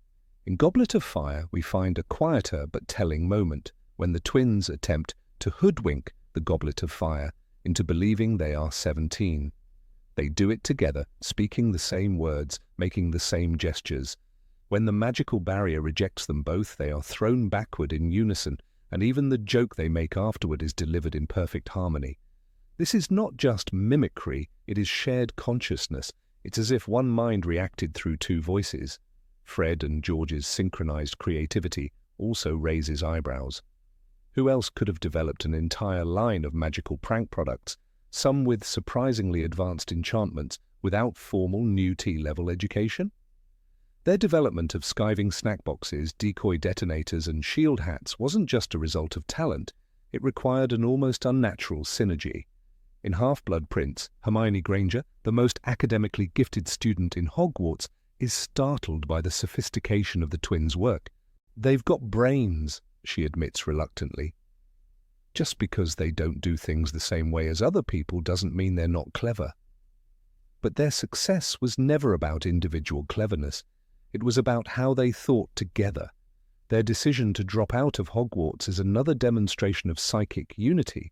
[SPEAKER 1] In Goblet of Fire, we find a quieter but telling moment, when the twins attempt to hoodwink the Goblet of Fire into believing they are 17. They do it together, speaking the same words, making the same gestures. When the magical barrier rejects them both, they are thrown backward in unison, and even the joke they make afterward is delivered in perfect harmony. This is not just mimicry, it is shared consciousness. It's as if one mind reacted through two voices. Fred and George's synchronized creativity also raises eyebrows. Who else could have developed an entire line of magical prank products, some with surprisingly advanced enchantments, without formal new T-level education? Their development of skiving snack boxes, decoy detonators, and shield hats wasn't just a result of talent, it required an almost unnatural synergy. In Half-Blood Prince, Hermione Granger, the most academically gifted student in Hogwarts, is startled by the sophistication of the twins' work. They've got brains, she admits reluctantly. Just because they don't do things the same way as other people doesn't mean they're not clever. But their success was never about individual cleverness. It was about how they thought together. Their decision to drop out of Hogwarts is another demonstration of psychic unity.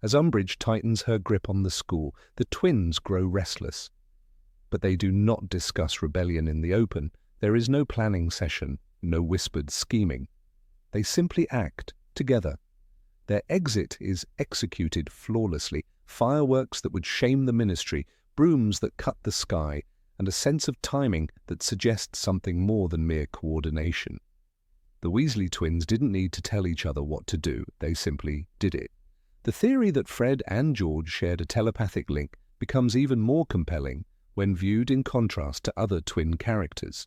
[SPEAKER 1] As Umbridge tightens her grip on the school, the twins grow restless. But they do not discuss rebellion in the open. There is no planning session, no whispered scheming. They simply act together. Their exit is executed flawlessly. Fireworks that would shame the ministry, brooms that cut the sky, and a sense of timing that suggests something more than mere coordination. The Weasley twins didn't need to tell each other what to do, they simply did it. The theory that Fred and George shared a telepathic link becomes even more compelling when viewed in contrast to other twin characters.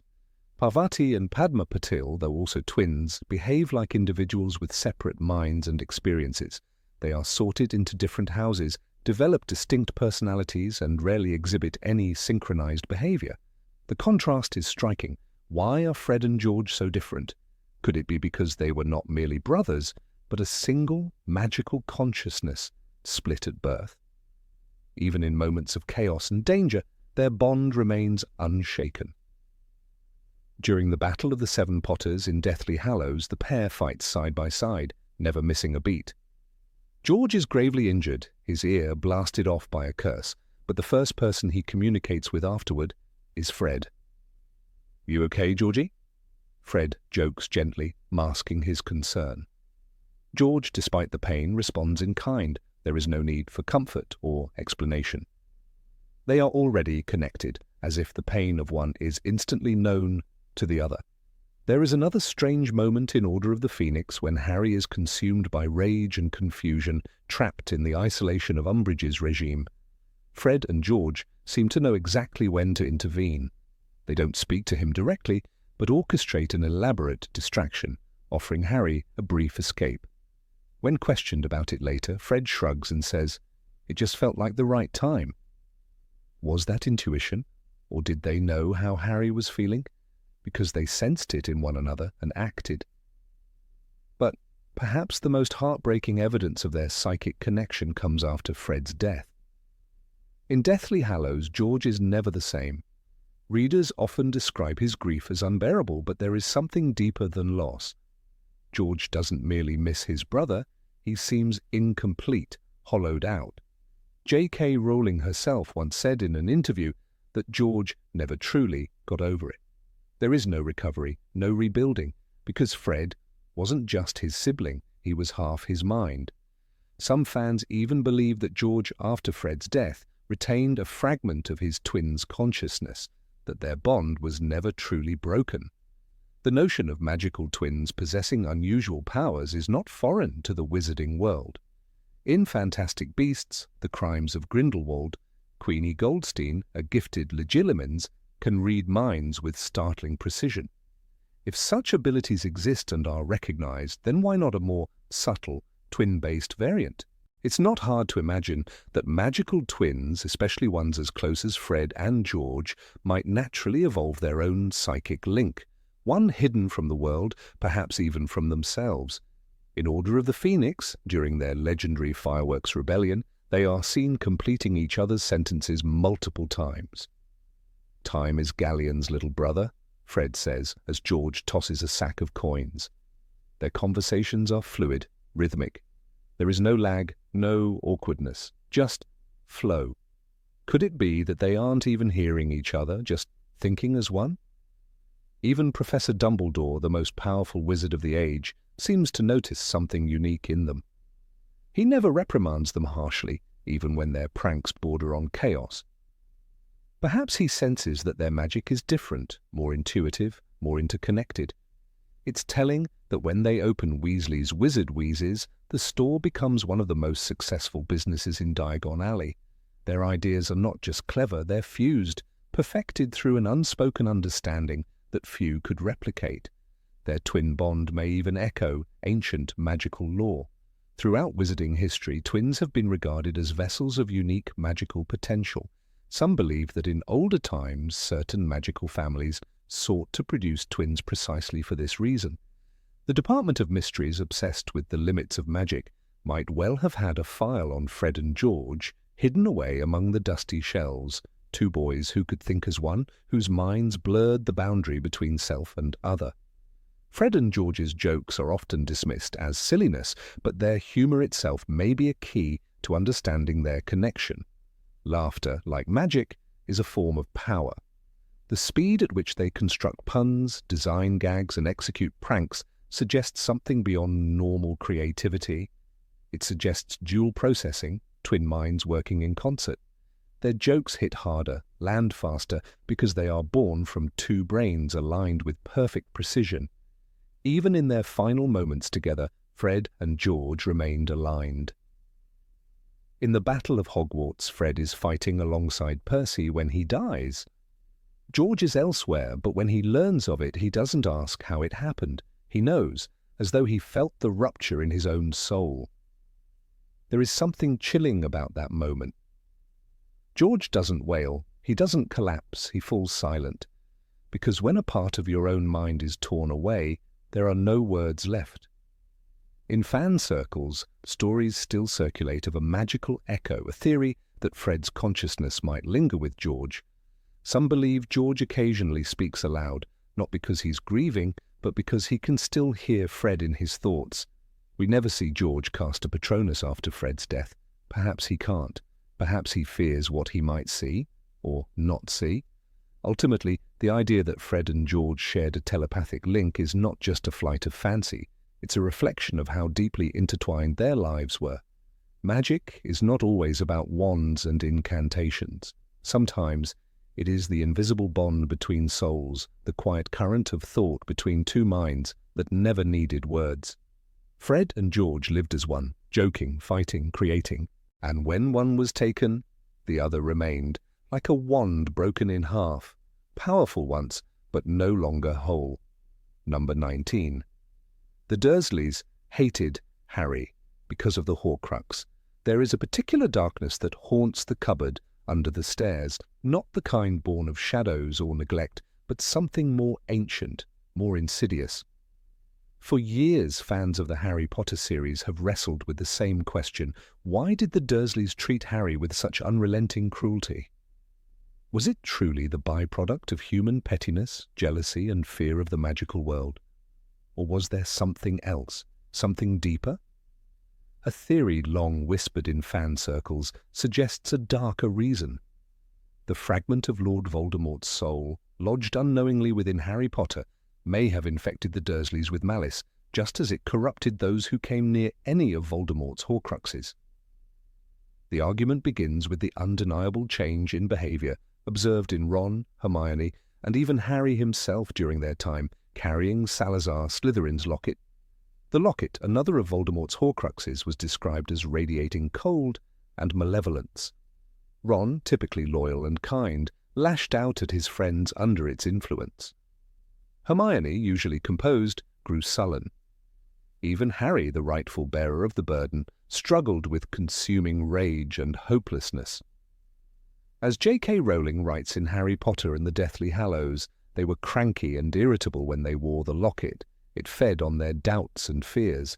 [SPEAKER 1] Parvati and Padma Patil, though also twins, behave like individuals with separate minds and experiences. They are sorted into different houses, develop distinct personalities, and rarely exhibit any synchronized behavior. The contrast is striking. Why are Fred and George so different? Could it be because they were not merely brothers, but a single magical consciousness split at birth? Even in moments of chaos and danger, their bond remains unshaken. During the Battle of the Seven Potters in Deathly Hallows, the pair fights side by side, never missing a beat. George is gravely injured, his ear blasted off by a curse, but the first person he communicates with afterward is Fred. "You okay, Georgie?" Fred jokes gently, masking his concern. George, despite the pain, responds in kind. There is no need for comfort or explanation. They are already connected, as if the pain of one is instantly known to the other. There is another strange moment in Order of the Phoenix when Harry is consumed by rage and confusion, trapped in the isolation of Umbridge's regime. Fred and George seem to know exactly when to intervene. They don't speak to him directly, but orchestrate an elaborate distraction, offering Harry a brief escape. When questioned about it later, Fred shrugs and says, "It just felt like the right time." Was that intuition, or did they know how Harry was feeling? Because they sensed it in one another and acted. But perhaps the most heartbreaking evidence of their psychic connection comes after Fred's death. In Deathly Hallows, George is never the same. Readers often describe his grief as unbearable, but there is something deeper than loss. George doesn't merely miss his brother, he seems incomplete, hollowed out. J.K. Rowling herself once said in an interview that George never truly got over it. There is no recovery, no rebuilding, because Fred wasn't just his sibling, he was half his mind. Some fans even believe that George, after Fred's death, retained a fragment of his twins' consciousness, that their bond was never truly broken. The notion of magical twins possessing unusual powers is not foreign to the wizarding world. In Fantastic Beasts, The Crimes of Grindelwald, Queenie Goldstein, a gifted legilimens, can read minds with startling precision. If such abilities exist and are recognized, then why not a more subtle, twin-based variant? It's not hard to imagine that magical twins, especially ones as close as Fred and George, might naturally evolve their own psychic link, one hidden from the world, perhaps even from themselves. In Order of the Phoenix, during their legendary fireworks rebellion, they are seen completing each other's sentences multiple times. "Time is Galleon's little brother," Fred says as George tosses a sack of coins. Their conversations are fluid, rhythmic. There is no lag, no awkwardness, just flow. Could it be that they aren't even hearing each other, just thinking as one? Even Professor Dumbledore, the most powerful wizard of the age, seems to notice something unique in them. He never reprimands them harshly, even when their pranks border on chaos. Perhaps he senses that their magic is different, more intuitive, more interconnected. It's telling that when they open Weasley's Wizard Wheezes, the store becomes one of the most successful businesses in Diagon Alley. Their ideas are not just clever, they're fused, perfected through an unspoken understanding that few could replicate. Their twin bond may even echo ancient magical lore. Throughout wizarding history, twins have been regarded as vessels of unique magical potential. Some believe that in older times, certain magical families sought to produce twins precisely for this reason. The Department of Mysteries, obsessed with the limits of magic, might well have had a file on Fred and George hidden away among the dusty shelves, two boys who could think as one, whose minds blurred the boundary between self and other. Fred and George's jokes are often dismissed as silliness, but their humour itself may be a key to understanding their connection. Laughter, like magic, is a form of power. The speed at which they construct puns, design gags, and execute pranks suggests something beyond normal creativity. It suggests dual processing, twin minds working in concert. Their jokes hit harder, land faster, because they are born from two brains aligned with perfect precision. Even in their final moments together, Fred and George remained aligned. In the Battle of Hogwarts, Fred is fighting alongside Percy when he dies. George is elsewhere, but when he learns of it, he doesn't ask how it happened. He knows, as though he felt the rupture in his own soul. There is something chilling about that moment. George doesn't wail, he doesn't collapse, he falls silent. Because when a part of your own mind is torn away, there are no words left. In fan circles, stories still circulate of a magical echo, a theory that Fred's consciousness might linger with George. Some believe George occasionally speaks aloud, not because he's grieving, but because he can still hear Fred in his thoughts. We never see George cast a Patronus after Fred's death. Perhaps he can't. Perhaps he fears what he might see, or not see. Ultimately, the idea that Fred and George shared a telepathic link is not just a flight of fancy. It's a reflection of how deeply intertwined their lives were. Magic is not always about wands and incantations. Sometimes it is the invisible bond between souls, the quiet current of thought between two minds that never needed words. Fred and George lived as one, joking, fighting, creating, and when one was taken, the other remained, like a wand broken in half, powerful once, but no longer whole. Number 19. The Dursleys hated Harry because of the Horcrux. There is a particular darkness that haunts the cupboard under the stairs, not the kind born of shadows or neglect, but something more ancient, more insidious. For years, fans of the Harry Potter series have wrestled with the same question: why did the Dursleys treat Harry with such unrelenting cruelty? Was it truly the byproduct of human pettiness, jealousy, and fear of the magical world? Or was there something else, something deeper? A theory long whispered in fan circles suggests a darker reason. The fragment of Lord Voldemort's soul, lodged unknowingly within Harry Potter, may have infected the Dursleys with malice, just as it corrupted those who came near any of Voldemort's Horcruxes. The argument begins with the undeniable change in behaviour observed in Ron, Hermione, and even Harry himself during their time, carrying Salazar Slytherin's locket. The locket, another of Voldemort's Horcruxes, was described as radiating cold and malevolence. Ron, typically loyal and kind, lashed out at his friends under its influence. Hermione, usually composed, grew sullen. Even Harry, the rightful bearer of the burden, struggled with consuming rage and hopelessness. As J.K. Rowling writes in Harry Potter and the Deathly Hallows, they were cranky and irritable when they wore the locket. It fed on their doubts and fears.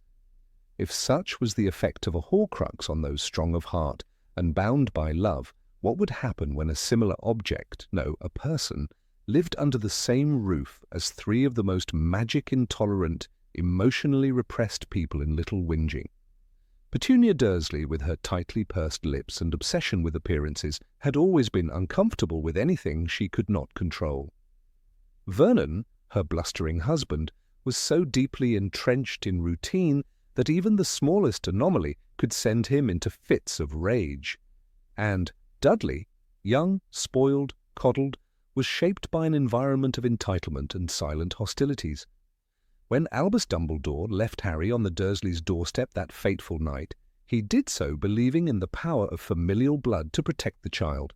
[SPEAKER 1] If such was the effect of a Horcrux on those strong of heart and bound by love, what would happen when a similar object, no, a person, lived under the same roof as three of the most magic-intolerant, emotionally repressed people in Little Whinging? Petunia Dursley, with her tightly pursed lips and obsession with appearances, had always been uncomfortable with anything she could not control. Vernon, her blustering husband, was so deeply entrenched in routine that even the smallest anomaly could send him into fits of rage. And Dudley, young, spoiled, coddled, was shaped by an environment of entitlement and silent hostilities. When Albus Dumbledore left Harry on the Dursleys' doorstep that fateful night, he did so believing in the power of familial blood to protect the child.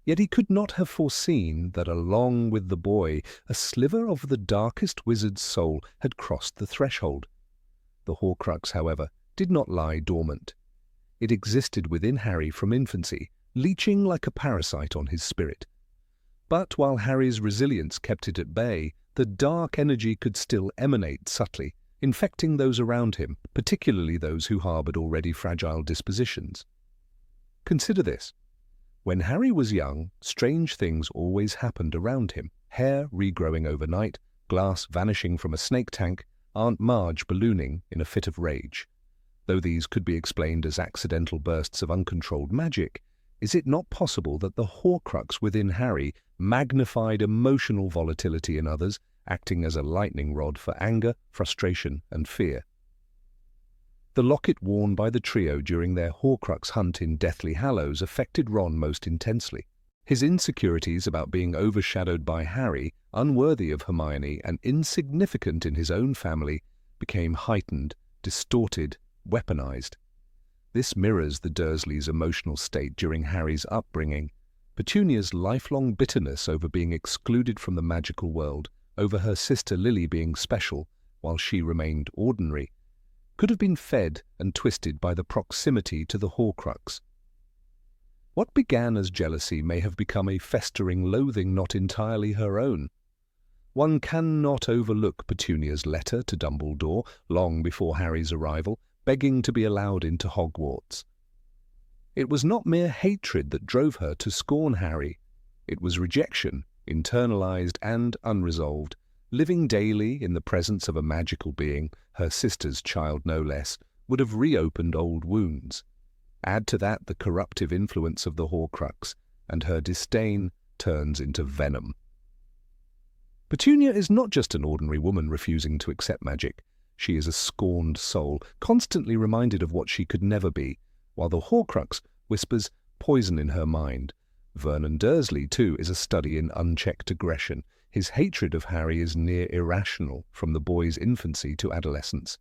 [SPEAKER 1] Yet he could not have foreseen that along with the boy, a sliver of the darkest wizard's soul had crossed the threshold. The Horcrux, however, did not lie dormant. It existed within Harry from infancy, leeching like a parasite on his spirit. But while Harry's resilience kept it at bay, the dark energy could still emanate subtly, infecting those around him, particularly those who harbored already fragile dispositions. Consider this. When Harry was young, strange things always happened around him. Hair regrowing overnight, glass vanishing from a snake tank, Aunt Marge ballooning in a fit of rage. Though these could be explained as accidental bursts of uncontrolled magic, is it not possible that the Horcrux within Harry magnified emotional volatility in others, acting as a lightning rod for anger, frustration, and fear? The locket worn by the trio during their Horcrux hunt in Deathly Hallows affected Ron most intensely. His insecurities about being overshadowed by Harry, unworthy of Hermione and insignificant in his own family, became heightened, distorted, weaponized. This mirrors the Dursleys' emotional state during Harry's upbringing. Petunia's lifelong bitterness over being excluded from the magical world, over her sister Lily being special while she remained ordinary, could have been fed and twisted by the proximity to the Horcrux. What began as jealousy may have become a festering loathing not entirely her own. One cannot overlook Petunia's letter to Dumbledore long before Harry's arrival, begging to be allowed into Hogwarts. It was not mere hatred that drove her to scorn Harry. It was rejection, internalized and unresolved, living daily in the presence of a magical being, her sister's child no less, would have reopened old wounds. Add to that the corruptive influence of the Horcrux, and her disdain turns into venom. Petunia is not just an ordinary woman refusing to accept magic. She is a scorned soul, constantly reminded of what she could never be, while the Horcrux whispers poison in her mind. Vernon Dursley, too, is a study in unchecked aggression. His hatred of Harry is near irrational from the boy's infancy to adolescence.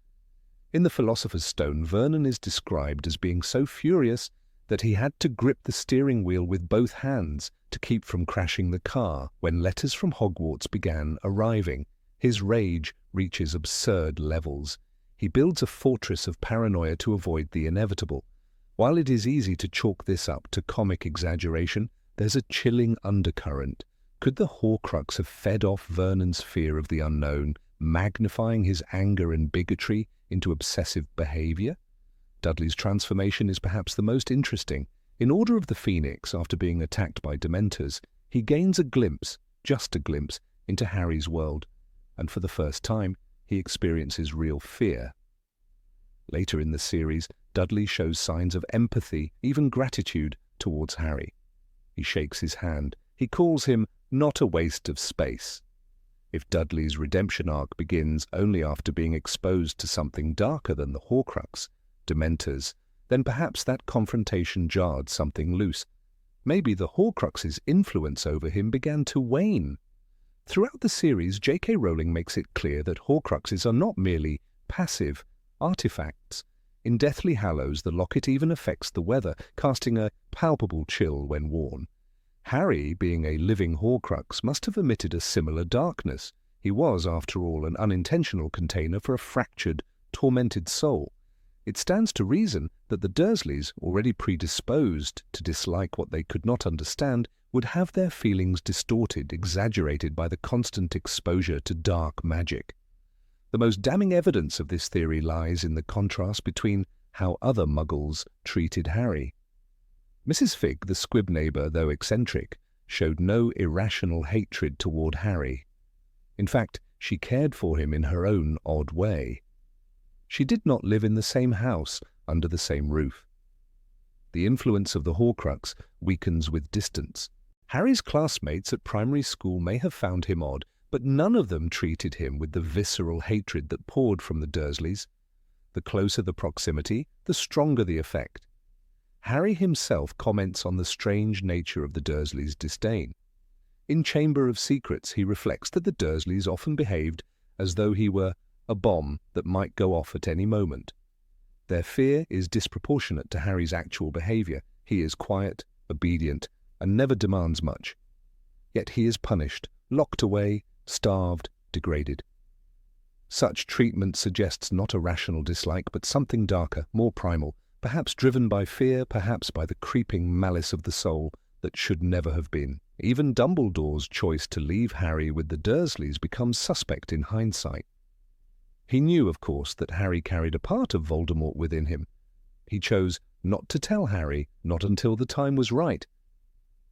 [SPEAKER 1] In the Philosopher's Stone, Vernon is described as being so furious that he had to grip the steering wheel with both hands to keep from crashing the car when letters from Hogwarts began arriving. His rage reaches absurd levels. He builds a fortress of paranoia to avoid the inevitable. While it is easy to chalk this up to comic exaggeration, there's a chilling undercurrent. Could the Horcrux have fed off Vernon's fear of the unknown, magnifying his anger and bigotry into obsessive behavior? Dudley's transformation is perhaps the most interesting. In Order of the Phoenix, after being attacked by Dementors, he gains a glimpse, just a glimpse, into Harry's world, and for the first time, he experiences real fear. Later in the series, Dudley shows signs of empathy, even gratitude, towards Harry. He shakes his hand. He calls him not a waste of space. If Dudley's redemption arc begins only after being exposed to something darker than the Horcrux, Dementors, then perhaps that confrontation jarred something loose. Maybe the Horcrux's influence over him began to wane. Throughout the series, J.K. Rowling makes it clear that Horcruxes are not merely passive artifacts. In Deathly Hallows, the locket even affects the weather, casting a palpable chill when worn. Harry, being a living Horcrux, must have emitted a similar darkness. He was, after all, an unintentional container for a fractured, tormented soul. It stands to reason that the Dursleys, already predisposed to dislike what they could not understand, would have their feelings distorted, exaggerated by the constant exposure to dark magic. The most damning evidence of this theory lies in the contrast between how other Muggles treated Harry. Mrs. Figg, the squib neighbour, though eccentric, showed no irrational hatred toward Harry. In fact, she cared for him in her own odd way. She did not live in the same house, under the same roof. The influence of the Horcrux weakens with distance. Harry's classmates at primary school may have found him odd, but none of them treated him with the visceral hatred that poured from the Dursleys. The closer the proximity, the stronger the effect. Harry himself comments on the strange nature of the Dursleys' disdain. In Chamber of Secrets, he reflects that the Dursleys often behaved as though he were a bomb that might go off at any moment. Their fear is disproportionate to Harry's actual behavior. He is quiet, obedient, and never demands much. Yet he is punished, locked away, starved, degraded. Such treatment suggests not a rational dislike, but something darker, more primal, perhaps driven by fear, perhaps by the creeping malice of the soul, that should never have been. Even Dumbledore's choice to leave Harry with the Dursleys becomes suspect in hindsight. He knew, of course, that Harry carried a part of Voldemort within him. He chose not to tell Harry, not until the time was right.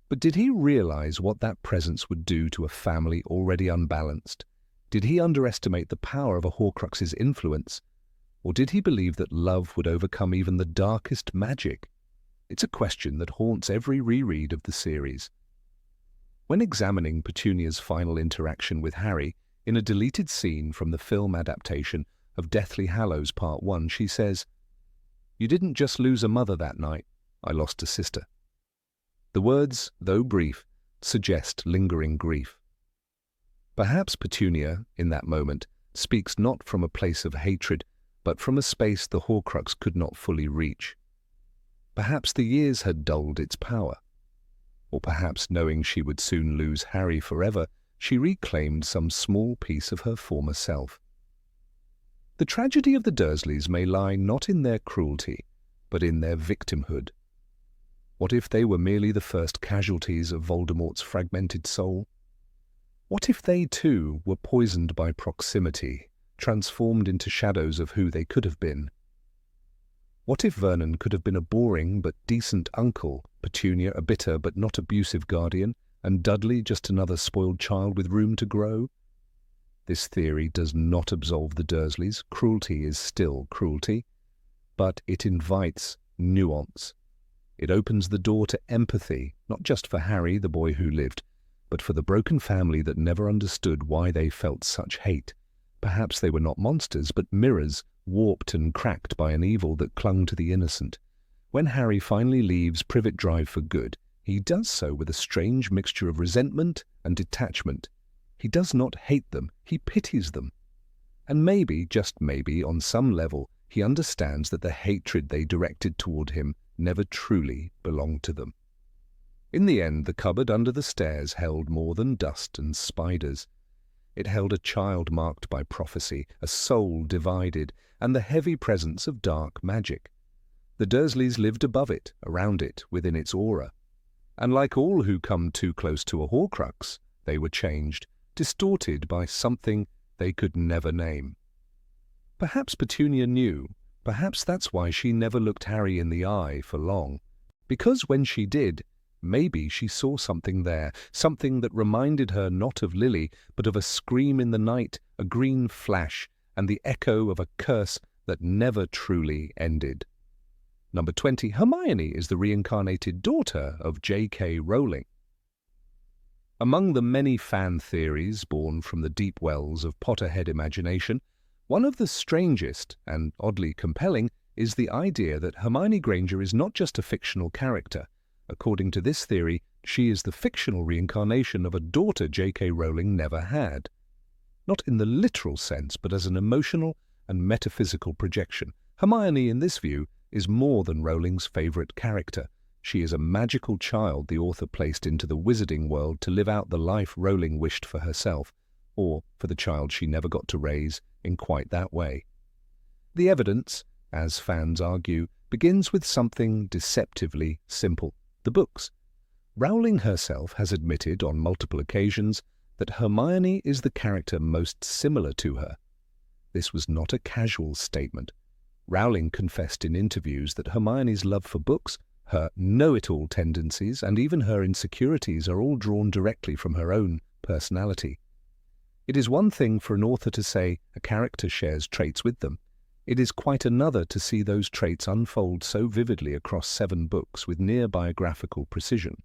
[SPEAKER 1] But did he realize what that presence would do to a family already unbalanced? Did he underestimate the power of a Horcrux's influence? Or did he believe that love would overcome even the darkest magic? It's a question that haunts every reread of the series. When examining Petunia's final interaction with Harry, in a deleted scene from the film adaptation of Deathly Hallows Part 1, she says, "You didn't just lose a mother that night, I lost a sister." The words, though brief, suggest lingering grief. Perhaps Petunia, in that moment, speaks not from a place of hatred, but from a space the Horcrux could not fully reach. Perhaps the years had dulled its power. Or perhaps, knowing she would soon lose Harry forever, she reclaimed some small piece of her former self. The tragedy of the Dursleys may lie not in their cruelty, but in their victimhood. What if they were merely the first casualties of Voldemort's fragmented soul? What if they too were poisoned by proximity, transformed into shadows of who they could have been? What if Vernon could have been a boring but decent uncle, Petunia a bitter but not abusive guardian, and Dudley just another spoiled child with room to grow? This theory does not absolve the Dursleys. Cruelty is still cruelty, but it invites nuance. It opens the door to empathy, not just for Harry, the boy who lived, but for the broken family that never understood why they felt such hate. Perhaps they were not monsters, but mirrors, warped and cracked by an evil that clung to the innocent. When Harry finally leaves Privet Drive for good, he does so with a strange mixture of resentment and detachment. He does not hate them, he pities them. And maybe, just maybe, on some level, he understands that the hatred they directed toward him never truly belonged to them. In the end, the cupboard under the stairs held more than dust and spiders. It held a child marked by prophecy, a soul divided, and the heavy presence of dark magic. The Dursleys lived above it, around it, within its aura. And like all who come too close to a Horcrux, they were changed, distorted by something they could never name. Perhaps Petunia knew. Perhaps that's why she never looked Harry in the eye for long. Because when she did, maybe she saw something there, something that reminded her not of Lily, but of a scream in the night, a green flash, and the echo of a curse that never truly ended. Number 20. Hermione is the reincarnated daughter of J.K. Rowling. Among the many fan theories born from the deep wells of Potterhead imagination, one of the strangest and oddly compelling is the idea that Hermione Granger is not just a fictional character. According to this theory, she is the fictional reincarnation of a daughter J.K. Rowling never had. Not in the literal sense, but as an emotional and metaphysical projection. Hermione, in this view, is more than Rowling's favourite character. She is a magical child the author placed into the wizarding world to live out the life Rowling wished for herself, or for the child she never got to raise in quite that way. The evidence, as fans argue, begins with something deceptively simple: the books. Rowling herself has admitted on multiple occasions that Hermione is the character most similar to her. This was not a casual statement. Rowling confessed in interviews that Hermione's love for books, her know-it-all tendencies, and even her insecurities are all drawn directly from her own personality. It is one thing for an author to say a character shares traits with them. It is quite another to see those traits unfold so vividly across 7 books with near biographical precision.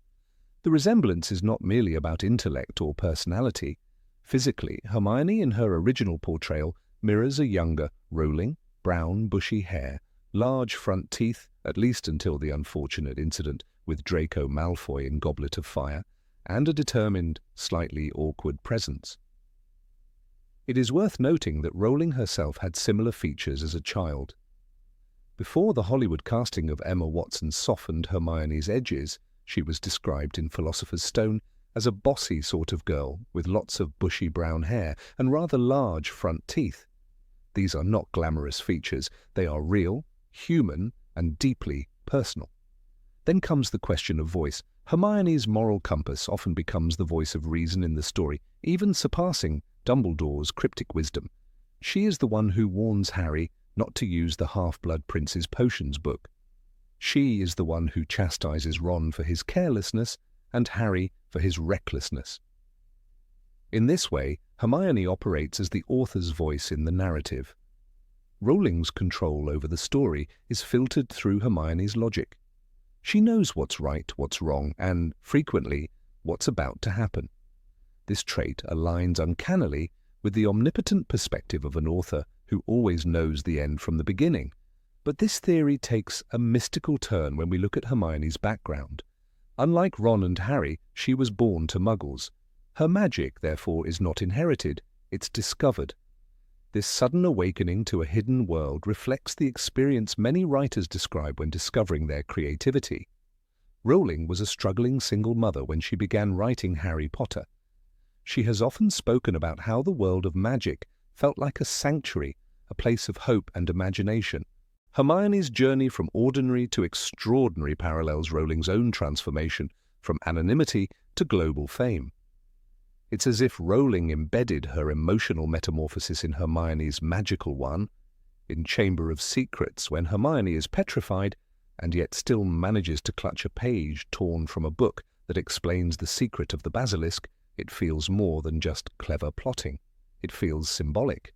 [SPEAKER 1] The resemblance is not merely about intellect or personality. Physically, Hermione in her original portrayal mirrors a younger Rowling, brown, bushy hair, large front teeth, at least until the unfortunate incident with Draco Malfoy in Goblet of Fire, and a determined, slightly awkward presence. It is worth noting that Rowling herself had similar features as a child. Before the Hollywood casting of Emma Watson softened Hermione's edges, she was described in Philosopher's Stone as a bossy sort of girl with lots of bushy brown hair and rather large front teeth. These are not glamorous features. They are real, human, and deeply personal. Then comes the question of voice. Hermione's moral compass often becomes the voice of reason in the story, even surpassing Dumbledore's cryptic wisdom. She is the one who warns Harry not to use the Half-Blood Prince's potions book. She is the one who chastises Ron for his carelessness and Harry for his recklessness. In this way, Hermione operates as the author's voice in the narrative. Rowling's control over the story is filtered through Hermione's logic. She knows what's right, what's wrong, and, frequently, what's about to happen. This trait aligns uncannily with the omnipotent perspective of an author who always knows the end from the beginning. But this theory takes a mystical turn when we look at Hermione's background. Unlike Ron and Harry, she was born to Muggles. Her magic, therefore, is not inherited, it's discovered. This sudden awakening to a hidden world reflects the experience many writers describe when discovering their creativity. Rowling was a struggling single mother when she began writing Harry Potter. She has often spoken about how the world of magic felt like a sanctuary, a place of hope and imagination. Hermione's journey from ordinary to extraordinary parallels Rowling's own transformation from anonymity to global fame. It's as if Rowling embedded her emotional metamorphosis in Hermione's magical one, in Chamber of Secrets when Hermione is petrified and yet still manages to clutch a page torn from a book that explains the secret of the basilisk. It feels more than just clever plotting. It feels symbolic.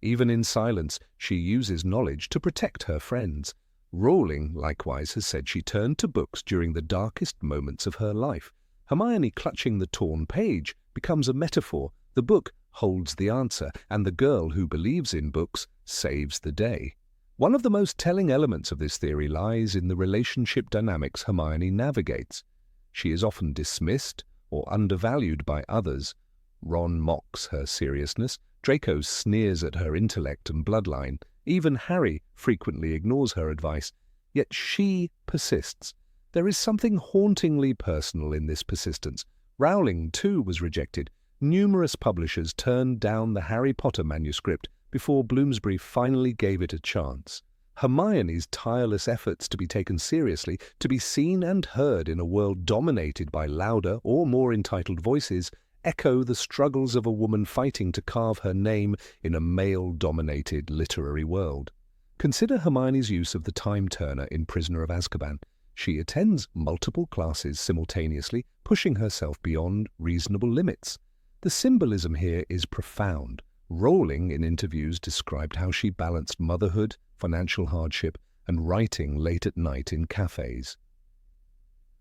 [SPEAKER 1] Even in silence, she uses knowledge to protect her friends. Rowling, likewise, has said she turned to books during the darkest moments of her life. Hermione clutching the torn page becomes a metaphor. The book holds the answer, and the girl who believes in books saves the day. One of the most telling elements of this theory lies in the relationship dynamics Hermione navigates. She is often dismissed or undervalued by others. Ron mocks her seriousness, Draco sneers at her intellect and bloodline, even Harry frequently ignores her advice, yet she persists. There is something hauntingly personal in this persistence. Rowling, too, was rejected. Numerous publishers turned down the Harry Potter manuscript before Bloomsbury finally gave it a chance. Hermione's tireless efforts to be taken seriously, to be seen and heard in a world dominated by louder or more entitled voices, echo the struggles of a woman fighting to carve her name in a male-dominated literary world. Consider Hermione's use of the time turner in Prisoner of Azkaban. She attends multiple classes simultaneously, pushing herself beyond reasonable limits. The symbolism here is profound. Rowling, in interviews, described how she balanced motherhood, financial hardship, and writing late at night in cafes.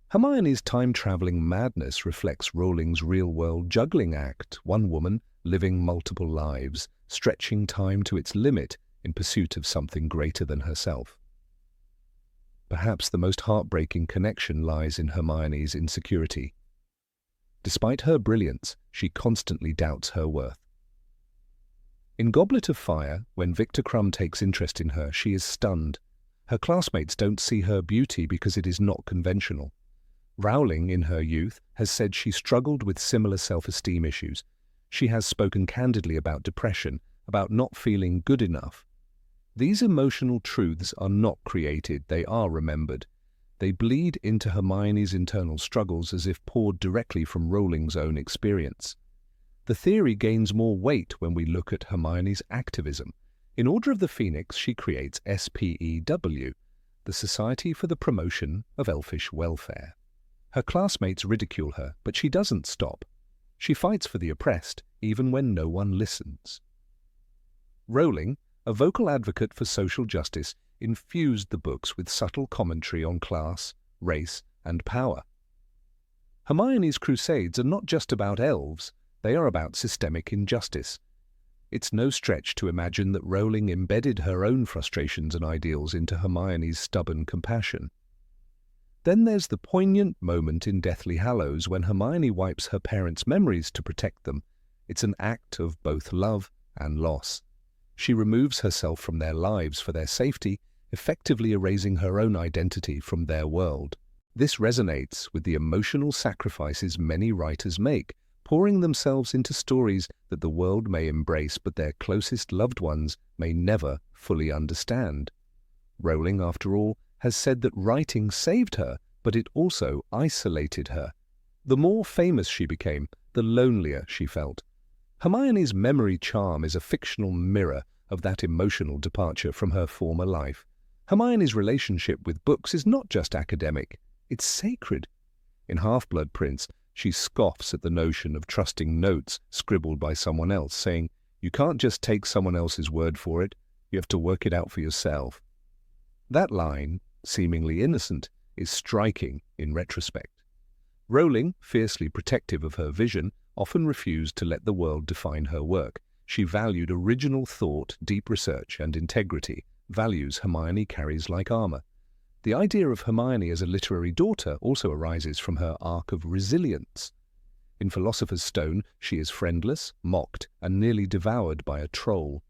[SPEAKER 1] Hermione's time-traveling madness reflects Rowling's real-world juggling act, one woman living multiple lives, stretching time to its limit in pursuit of something greater than herself. Perhaps the most heartbreaking connection lies in Hermione's insecurity. Despite her brilliance, she constantly doubts her worth. In Goblet of Fire, when Victor Crumb takes interest in her, she is stunned. Her classmates don't see her beauty because it is not conventional. Rowling, in her youth, has said she struggled with similar self-esteem issues. She has spoken candidly about depression, about not feeling good enough. These emotional truths are not created, they are remembered. They bleed into Hermione's internal struggles as if poured directly from Rowling's own experience. The theory gains more weight when we look at Hermione's activism. In Order of the Phoenix, she creates SPEW, the Society for the Promotion of Elfish Welfare. Her classmates ridicule her, but she doesn't stop. She fights for the oppressed, even when no one listens. Rowling, a vocal advocate for social justice, infused the books with subtle commentary on class, race, and power. Hermione's crusades are not just about elves, they are about systemic injustice. It's no stretch to imagine that Rowling embedded her own frustrations and ideals into Hermione's stubborn compassion. Then there's the poignant moment in Deathly Hallows when Hermione wipes her parents' memories to protect them. It's an act of both love and loss. She removes herself from their lives for their safety, effectively erasing her own identity from their world. This resonates with the emotional sacrifices many writers make, pouring themselves into stories that the world may embrace but their closest loved ones may never fully understand. Rowling, after all, has said that writing saved her, but it also isolated her. The more famous she became, the lonelier she felt. Hermione's memory charm is a fictional mirror of that emotional departure from her former life. Hermione's relationship with books is not just academic, it's sacred. In Half-Blood Prince, she scoffs at the notion of trusting notes scribbled by someone else, saying, "You can't just take someone else's word for it, you have to work it out for yourself." That line, seemingly innocent, is striking in retrospect. Rowling, fiercely protective of her vision, often refused to let the world define her work. She valued original thought, deep research, and integrity, values Hermione carries like armor. The idea of Hermione as a literary daughter also arises from her arc of resilience. In Philosopher's Stone, she is friendless, mocked, and nearly devoured by a troll.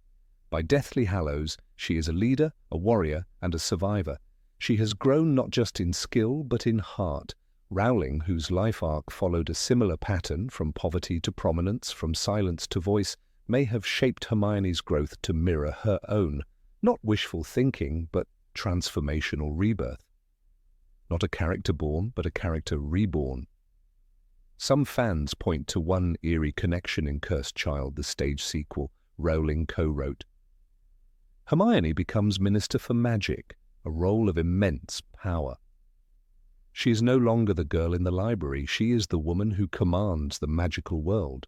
[SPEAKER 1] By Deathly Hallows, she is a leader, a warrior, and a survivor. She has grown not just in skill, but in heart. Rowling, whose life arc followed a similar pattern from poverty to prominence, from silence to voice, may have shaped Hermione's growth to mirror her own. Not wishful thinking, but transformational rebirth. Not a character born, but a character reborn. Some fans point to one eerie connection in Cursed Child, the stage sequel Rowling co-wrote. Hermione becomes Minister for Magic, a role of immense power. She is no longer the girl in the library, she is the woman who commands the magical world.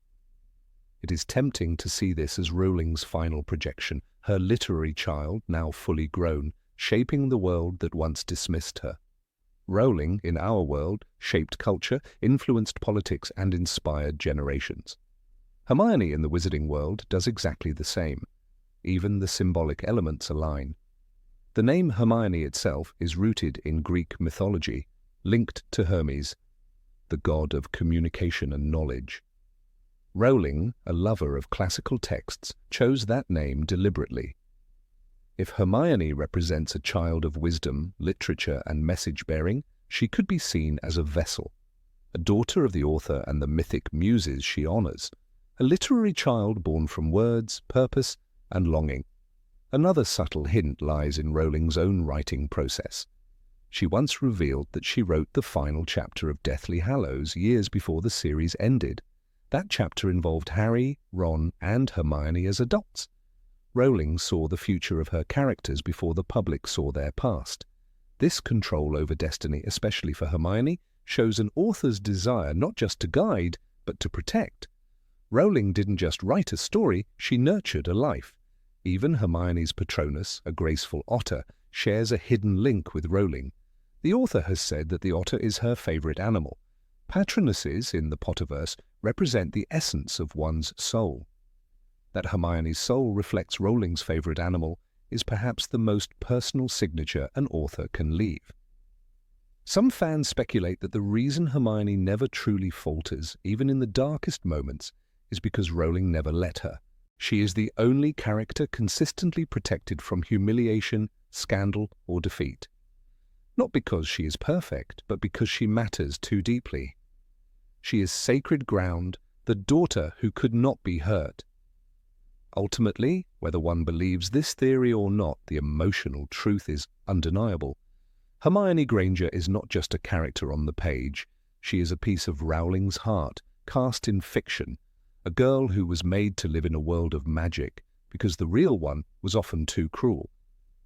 [SPEAKER 1] It is tempting to see this as Rowling's final projection, her literary child, now fully grown, shaping the world that once dismissed her. Rowling, in our world, shaped culture, influenced politics, and inspired generations. Hermione in the Wizarding world does exactly the same. Even the symbolic elements align. The name Hermione itself is rooted in Greek mythology, linked to Hermes, the god of communication and knowledge. Rowling, a lover of classical texts, chose that name deliberately. If Hermione represents a child of wisdom, literature, and message-bearing, she could be seen as a vessel, a daughter of the author and the mythic muses she honors, a literary child born from words, purpose, and longing. Another subtle hint lies in Rowling's own writing process. She once revealed that she wrote the final chapter of Deathly Hallows years before the series ended. That chapter involved Harry, Ron, and Hermione as adults. Rowling saw the future of her characters before the public saw their past. This control over destiny, especially for Hermione, shows an author's desire not just to guide, but to protect. Rowling didn't just write a story, she nurtured a life. Even Hermione's Patronus, a graceful otter, shares a hidden link with Rowling. The author has said that the otter is her favorite animal. Patronuses in the Potterverse represent the essence of one's soul. That Hermione's soul reflects Rowling's favorite animal is perhaps the most personal signature an author can leave. Some fans speculate that the reason Hermione never truly falters, even in the darkest moments, is because Rowling never let her. She is the only character consistently protected from humiliation, scandal, or defeat. Not because she is perfect, but because she matters too deeply. She is sacred ground, the daughter who could not be hurt. Ultimately, whether one believes this theory or not, the emotional truth is undeniable. Hermione Granger is not just a character on the page. She is a piece of Rowling's heart, cast in fiction, a girl who was made to live in a world of magic, because the real one was often too cruel.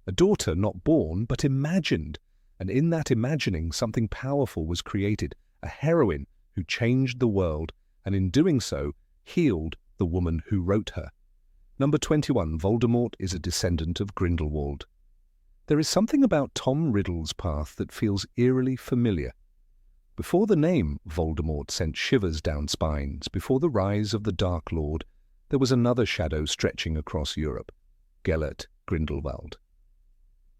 [SPEAKER 1] A daughter not born, but imagined, and in that imagining something powerful was created, a heroine who changed the world, and in doing so, healed the woman who wrote her. Number 21, Voldemort is a descendant of Grindelwald. There is something about Tom Riddle's path that feels eerily familiar. Before the name Voldemort sent shivers down spines, before the rise of the Dark Lord, there was another shadow stretching across Europe, Gellert Grindelwald.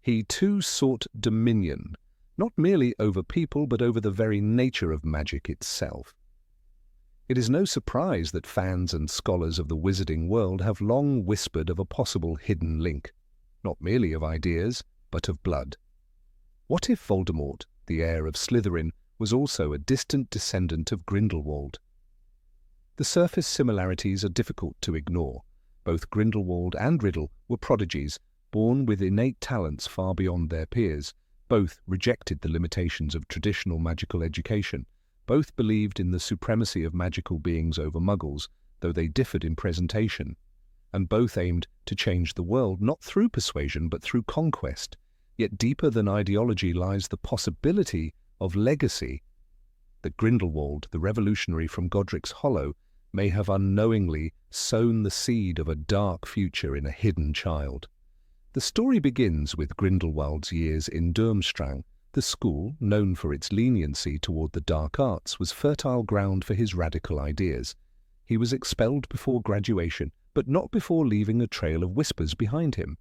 [SPEAKER 1] He too sought dominion, not merely over people but over the very nature of magic itself. It is no surprise that fans and scholars of the wizarding world have long whispered of a possible hidden link, not merely of ideas, but of blood. What if Voldemort, the heir of Slytherin, was also a distant descendant of Grindelwald? The surface similarities are difficult to ignore. Both Grindelwald and Riddle were prodigies, born with innate talents far beyond their peers, Both rejected the limitations of traditional magical education. Both believed in the supremacy of magical beings over muggles, though they differed in presentation. And both aimed to change the world not through persuasion but through conquest. Yet deeper than ideology lies the possibility of legacy. That Grindelwald, the revolutionary from Godric's Hollow, may have unknowingly sown the seed of a dark future in a hidden child. The story begins with Grindelwald's years in Durmstrang. The school, known for its leniency toward the dark arts, was fertile ground for his radical ideas. He was expelled before graduation, but not before leaving a trail of whispers behind him.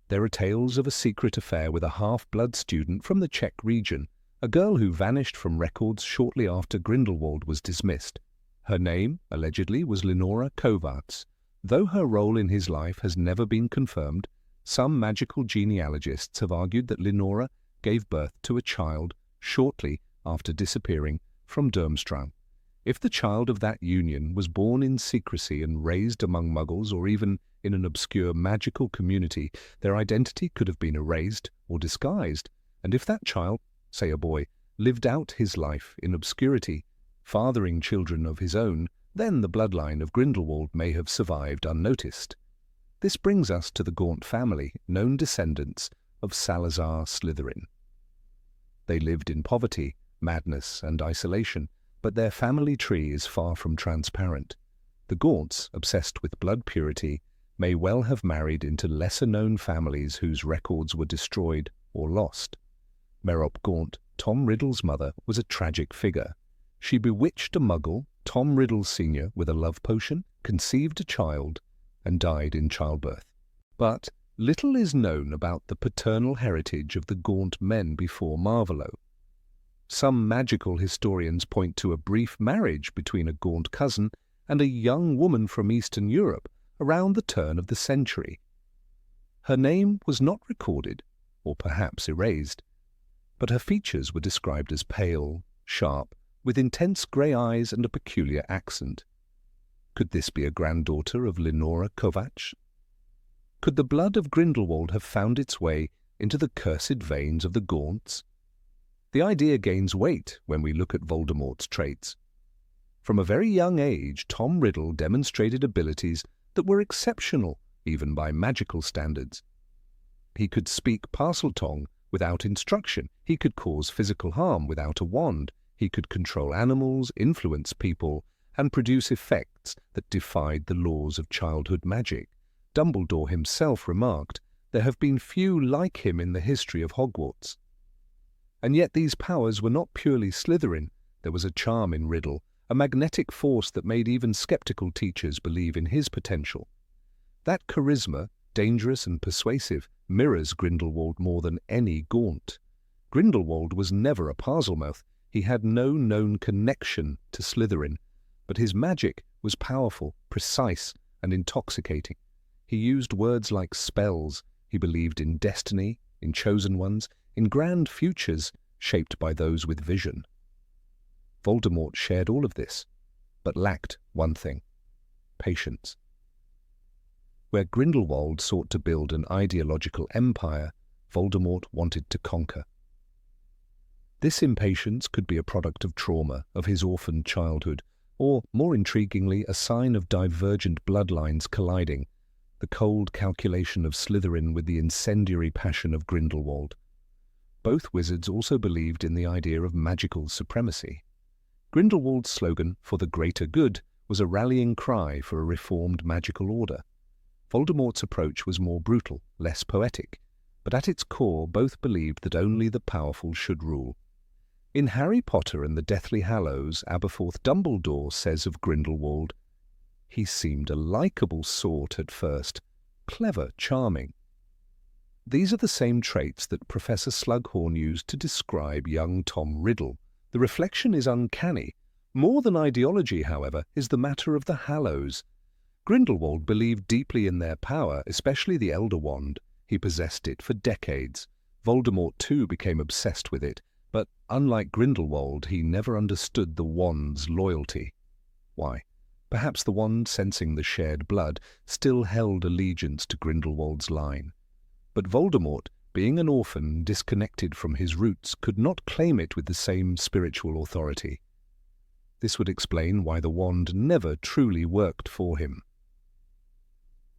[SPEAKER 1] There are tales of a secret affair with a half-blood student from the Czech region, a girl who vanished from records shortly after Grindelwald was dismissed. Her name, allegedly, was Lenora Kovacs. Though her role in his life has never been confirmed, some magical genealogists have argued that Lenora gave birth to a child shortly after disappearing from Durmstrang. If the child of that union was born in secrecy and raised among muggles or even in an obscure magical community, their identity could have been erased or disguised. And if that child, say a boy, lived out his life in obscurity, fathering children of his own, then the bloodline of Grindelwald may have survived unnoticed. This brings us to the Gaunt family, known descendants of Salazar Slytherin. They lived in poverty, madness, and isolation, but their family tree is far from transparent. The Gaunts, obsessed with blood purity, may well have married into lesser-known families whose records were destroyed or lost. Merop Gaunt, Tom Riddle's mother, was a tragic figure. She bewitched a muggle, Tom Riddle Sr., with a love potion, conceived a child, and died in childbirth. But little is known about the paternal heritage of the Gaunt men before Marvolo. Some magical historians point to a brief marriage between a Gaunt cousin and a young woman from Eastern Europe around the turn of the century. Her name was not recorded, or perhaps erased, but her features were described as pale, sharp, with intense grey eyes and a peculiar accent. Could this be a granddaughter of Lenora Kovacs? Could the blood of Grindelwald have found its way into the cursed veins of the Gaunts? The idea gains weight when we look at Voldemort's traits. From a very young age, Tom Riddle demonstrated abilities that were exceptional, even by magical standards. He could speak Parseltongue without instruction. He could cause physical harm without a wand. He could control animals, influence people, and produce effects that defied the laws of childhood magic. Dumbledore himself remarked, "There have been few like him in the history of Hogwarts." And yet these powers were not purely Slytherin. There was a charm in Riddle, a magnetic force that made even skeptical teachers believe in his potential. That charisma, dangerous and persuasive, mirrors Grindelwald more than any Gaunt. Grindelwald was never a Parselmouth. He had no known connection to Slytherin, but his magic was powerful, precise, and intoxicating. He used words like spells. He believed in destiny, in chosen ones, in grand futures shaped by those with vision. Voldemort shared all of this, but lacked one thing: patience. Where Grindelwald sought to build an ideological empire, Voldemort wanted to conquer. This impatience could be a product of trauma, of his orphaned childhood, or, more intriguingly, a sign of divergent bloodlines colliding, the cold calculation of Slytherin with the incendiary passion of Grindelwald. Both wizards also believed in the idea of magical supremacy. Grindelwald's slogan, "For the greater good," was a rallying cry for a reformed magical order. Voldemort's approach was more brutal, less poetic, but at its core both believed that only the powerful should rule. In Harry Potter and the Deathly Hallows, Aberforth Dumbledore says of Grindelwald, "He seemed a likeable sort at first, clever, charming." These are the same traits that Professor Slughorn used to describe young Tom Riddle. The reflection is uncanny. More than ideology, however, is the matter of the Hallows. Grindelwald believed deeply in their power, especially the Elder Wand. He possessed it for decades. Voldemort too became obsessed with it, but unlike Grindelwald, he never understood the wand's loyalty. Why? Perhaps the wand, sensing the shared blood, still held allegiance to Grindelwald's line. But Voldemort being an orphan disconnected from his roots, could not claim it with the same spiritual authority. This would explain why the wand never truly worked for him.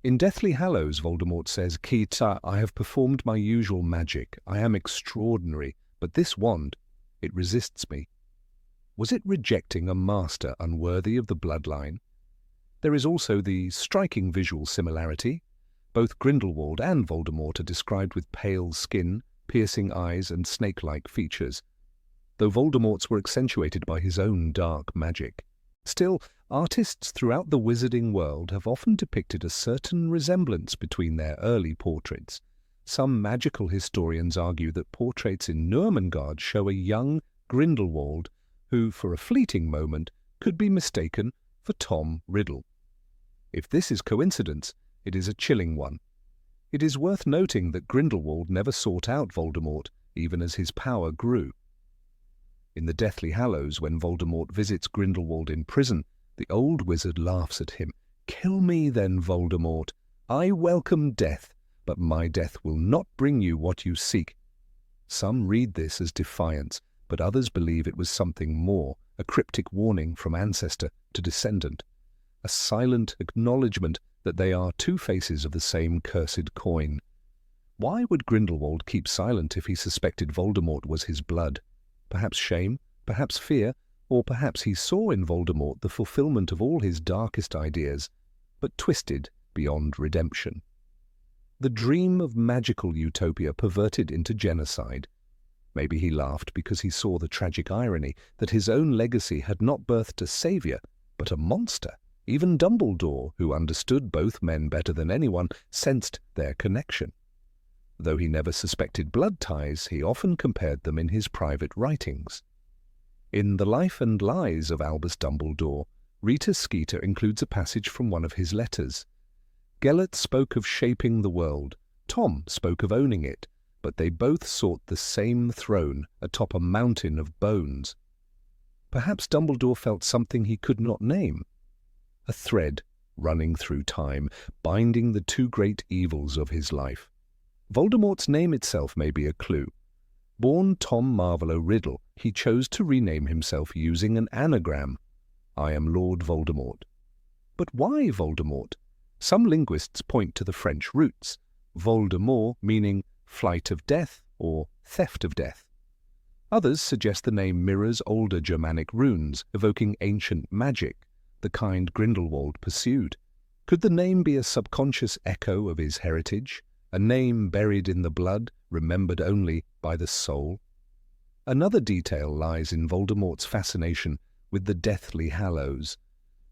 [SPEAKER 1] In Deathly Hallows, Voldemort says, "Kita, I have performed my usual magic. I am extraordinary, but this wand, it resists me." Was it rejecting a master unworthy of the bloodline? There is also the striking visual similarity. Both Grindelwald and Voldemort are described with pale skin, piercing eyes, and snake-like features, though Voldemort's were accentuated by his own dark magic. Still, artists throughout the wizarding world have often depicted a certain resemblance between their early portraits. Some magical historians argue that portraits in Nurmengard show a young Grindelwald who, for a fleeting moment, could be mistaken for Tom Riddle. If this is coincidence, it is a chilling one. It is worth noting that Grindelwald never sought out Voldemort, even as his power grew. In the Deathly Hallows, when Voldemort visits Grindelwald in prison, the old wizard laughs at him. "Kill me then, Voldemort. I welcome death, but my death will not bring you what you seek." Some read this as defiance, but others believe it was something more, a cryptic warning from ancestor to descendant, a silent acknowledgement that they are two faces of the same cursed coin. Why would Grindelwald keep silent if he suspected Voldemort was his blood? Perhaps shame, perhaps fear, or perhaps he saw in Voldemort the fulfillment of all his darkest ideas, but twisted beyond redemption. The dream of magical utopia perverted into genocide. Maybe he laughed because he saw the tragic irony that his own legacy had not birthed a savior, but a monster. Even Dumbledore, who understood both men better than anyone, sensed their connection. Though he never suspected blood ties, he often compared them in his private writings. In The Life and Lies of Albus Dumbledore, Rita Skeeter includes a passage from one of his letters. "Gellert spoke of shaping the world. Tom spoke of owning it, but they both sought the same throne atop a mountain of bones." Perhaps Dumbledore felt something he could not name. A thread running through time, binding the two great evils of his life. Voldemort's name itself may be a clue. Born Tom Marvolo Riddle, he chose to rename himself using an anagram. "I am Lord Voldemort." But why Voldemort? Some linguists point to the French roots, Voldemort meaning flight of death or theft of death. Others suggest the name mirrors older Germanic runes, evoking ancient magic, the kind Grindelwald pursued. Could the name be a subconscious echo of his heritage? A name buried in the blood, remembered only by the soul? Another detail lies in Voldemort's fascination with the Deathly Hallows.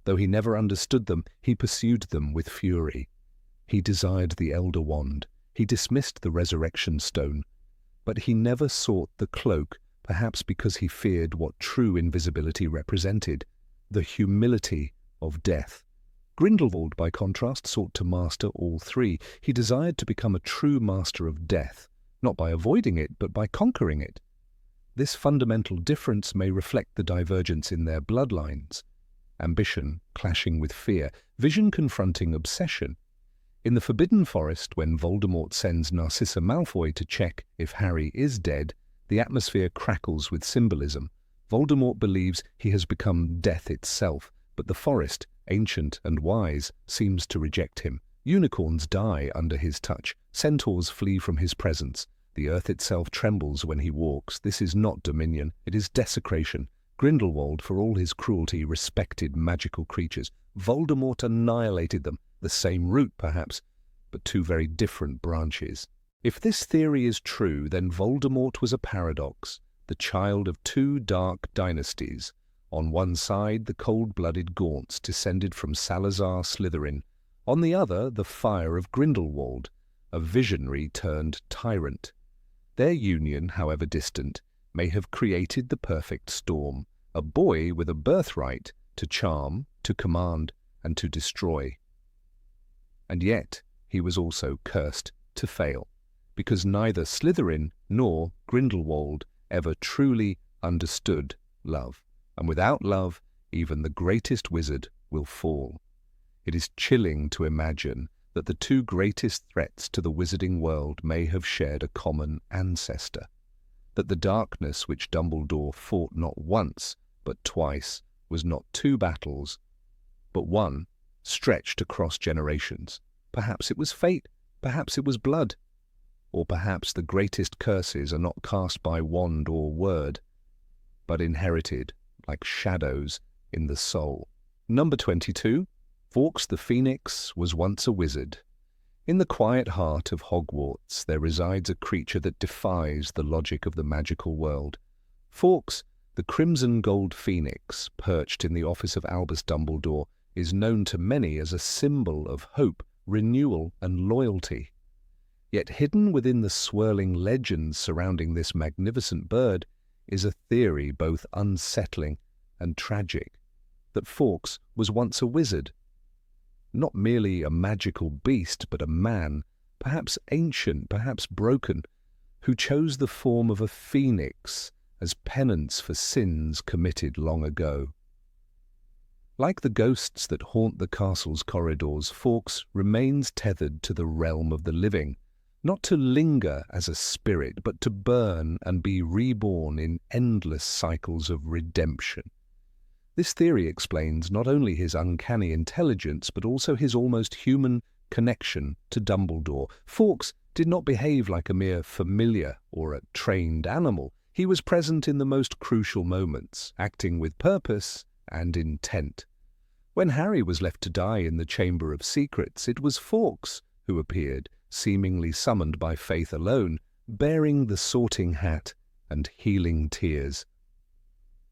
[SPEAKER 1] Though he never understood them, he pursued them with fury. He desired the Elder Wand. He dismissed the Resurrection Stone. But he never sought the cloak, perhaps because he feared what true invisibility represented, the humility of death. Grindelwald, by contrast, sought to master all three. He desired to become a true master of death, not by avoiding it, but by conquering it. This fundamental difference may reflect the divergence in their bloodlines. Ambition clashing with fear, vision confronting obsession. In the Forbidden Forest, when Voldemort sends Narcissa Malfoy to check if Harry is dead, the atmosphere crackles with symbolism. Voldemort believes he has become death itself, but the forest, ancient and wise, seems to reject him. Unicorns die under his touch. Centaurs flee from his presence. The earth itself trembles when he walks. This is not dominion, it is desecration. Grindelwald, for all his cruelty, respected magical creatures. Voldemort annihilated them. The same root, perhaps, but two very different branches. If this theory is true, then Voldemort was a paradox, the child of two dark dynasties. On one side, the cold-blooded Gaunts descended from Salazar Slytherin. On the other, the fire of Grindelwald, a visionary turned tyrant. Their union, however distant, may have created the perfect storm, a boy with a birthright to charm, to command, and to destroy. And yet, he was also cursed to fail, because neither Slytherin nor Grindelwald ever truly understood love. And without love, even the greatest wizard will fall. It is chilling to imagine that the two greatest threats to the wizarding world may have shared a common ancestor, that the darkness which Dumbledore fought not once, but twice, was not two battles, but one, stretched across generations. Perhaps it was fate, perhaps it was blood, or perhaps the greatest curses are not cast by wand or word, but inherited, like shadows, in the soul. Number 22. Fawkes the Phoenix was once a wizard. In the quiet heart of Hogwarts there resides a creature that defies the logic of the magical world. Fawkes, the crimson gold phoenix, perched in the office of Albus Dumbledore, is known to many as a symbol of hope, renewal, and loyalty. Yet hidden within the swirling legends surrounding this magnificent bird is a theory both unsettling and tragic, that Fawkes was once a wizard. Not merely a magical beast, but a man, perhaps ancient, perhaps broken, who chose the form of a phoenix as penance for sins committed long ago. Like the ghosts that haunt the castle's corridors, Fawkes remains tethered to the realm of the living, not to linger as a spirit, but to burn and be reborn in endless cycles of redemption. This theory explains not only his uncanny intelligence, but also his almost human connection to Dumbledore. Fawkes did not behave like a mere familiar or a trained animal. He was present in the most crucial moments, acting with purpose and intent. When Harry was left to die in the Chamber of Secrets, it was Fawkes who appeared, seemingly summoned by faith alone, bearing the sorting hat and healing tears.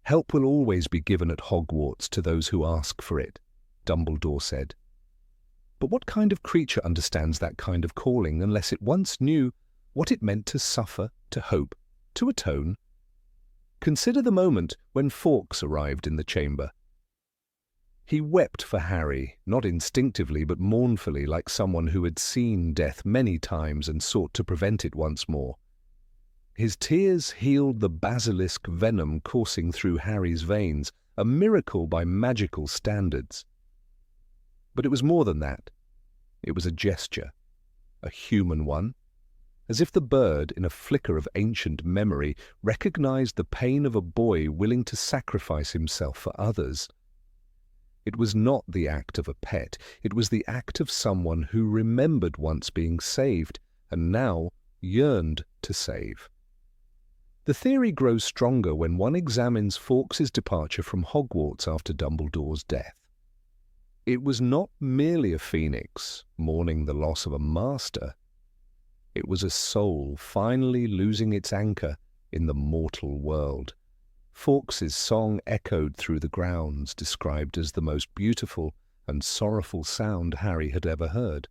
[SPEAKER 1] "Help will always be given at Hogwarts to those who ask for it," Dumbledore said. But what kind of creature understands that kind of calling unless it once knew what it meant to suffer, to hope, to atone? Consider the moment when Fawkes arrived in the chamber. He wept for Harry, not instinctively but mournfully, like someone who had seen death many times and sought to prevent it once more. His tears healed the basilisk venom coursing through Harry's veins, a miracle by magical standards. But it was more than that. It was a gesture, a human one, as if the bird, in a flicker of ancient memory, recognized the pain of a boy willing to sacrifice himself for others. It was not the act of a pet, it was the act of someone who remembered once being saved and now yearned to save. The theory grows stronger when one examines Fawkes' departure from Hogwarts after Dumbledore's death. It was not merely a phoenix mourning the loss of a master. It was a soul finally losing its anchor in the mortal world. Fawkes' song echoed through the grounds, described as the most beautiful and sorrowful sound Harry had ever heard.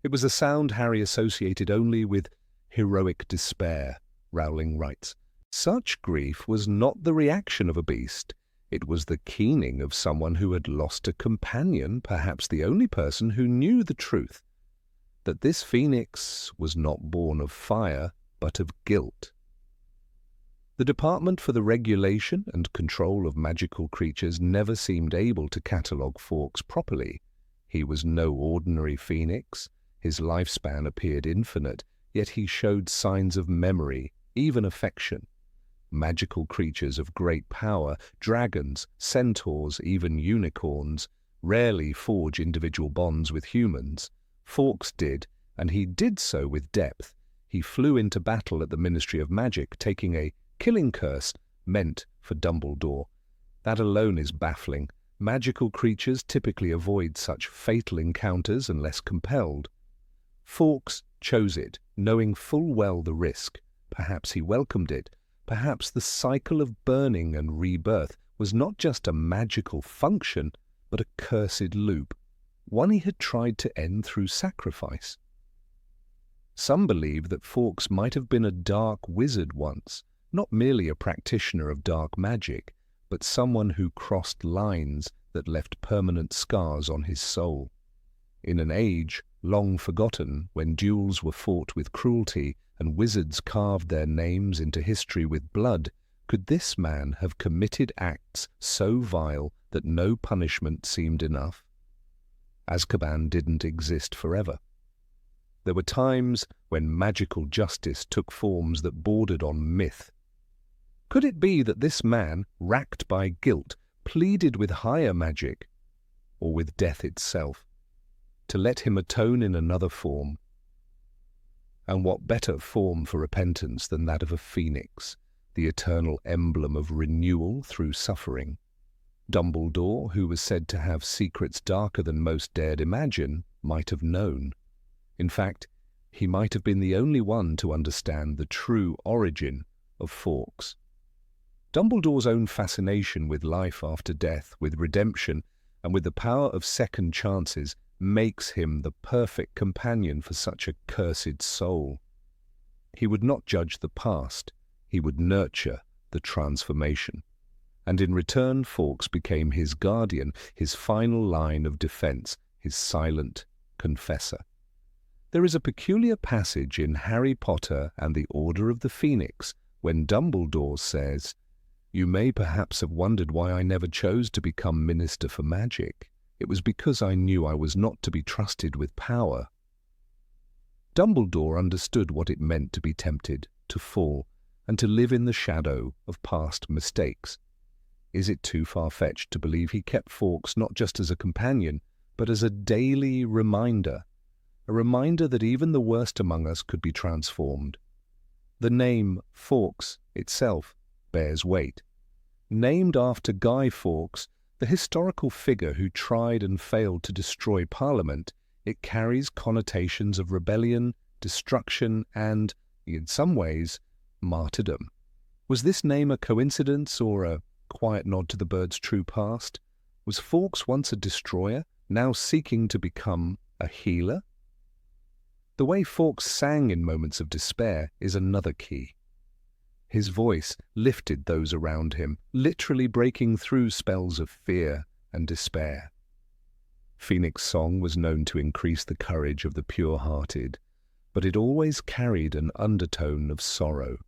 [SPEAKER 1] It was a sound Harry associated only with heroic despair, Rowling writes. Such grief was not the reaction of a beast. It was the keening of someone who had lost a companion, perhaps the only person who knew the truth, that this phoenix was not born of fire, but of guilt. The Department for the Regulation and Control of Magical Creatures never seemed able to catalogue Fawkes properly. He was no ordinary phoenix. His lifespan appeared infinite, yet he showed signs of memory, even affection. Magical creatures of great power, dragons, centaurs, even unicorns, rarely forge individual bonds with humans. Fawkes did, and he did so with depth. He flew into battle at the Ministry of Magic, taking a killing curse meant for Dumbledore. That alone is baffling. Magical creatures typically avoid such fatal encounters unless compelled. Fawkes chose it, knowing full well the risk. Perhaps he welcomed it. Perhaps the cycle of burning and rebirth was not just a magical function, but a cursed loop, one he had tried to end through sacrifice. Some believe that Fawkes might have been a dark wizard once, not merely a practitioner of dark magic, but someone who crossed lines that left permanent scars on his soul. In an age long forgotten, when duels were fought with cruelty and wizards carved their names into history with blood, could this man have committed acts so vile that no punishment seemed enough? Azkaban didn't exist forever. There were times when magical justice took forms that bordered on myth. Could it be that this man, racked by guilt, pleaded with higher magic, or with death itself, to let him atone in another form? And what better form for repentance than that of a phoenix, the eternal emblem of renewal through suffering? Dumbledore, who was said to have secrets darker than most dared imagine, might have known. In fact, he might have been the only one to understand the true origin of Fawkes. Dumbledore's own fascination with life after death, with redemption, and with the power of second chances makes him the perfect companion for such a cursed soul. He would not judge the past, he would nurture the transformation. And in return, Fawkes became his guardian, his final line of defense, his silent confessor. There is a peculiar passage in Harry Potter and the Order of the Phoenix when Dumbledore says, "You may perhaps have wondered why I never chose to become Minister for Magic. It was because I knew I was not to be trusted with power." Dumbledore understood what it meant to be tempted, to fall, and to live in the shadow of past mistakes. Is it too far-fetched to believe he kept Fawkes not just as a companion, but as a daily reminder? A reminder that even the worst among us could be transformed. The name Fawkes itself bears weight. Named after Guy Fawkes, the historical figure who tried and failed to destroy Parliament, it carries connotations of rebellion, destruction, and, in some ways, martyrdom. Was this name a coincidence or a quiet nod to the bird's true past? Was Fawkes once a destroyer, now seeking to become a healer? The way Fawkes sang in moments of despair is another key. His voice lifted those around him, literally breaking through spells of fear and despair. Phoenix song was known to increase the courage of the pure-hearted, but it always carried an undertone of sorrow,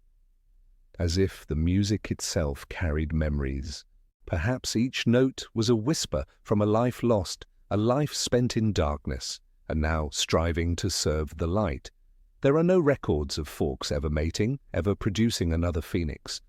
[SPEAKER 1] as if the music itself carried memories. Perhaps each note was a whisper from a life lost, a life spent in darkness, and now striving to serve the light. There are no records of Fawkes ever mating, ever producing another phoenix.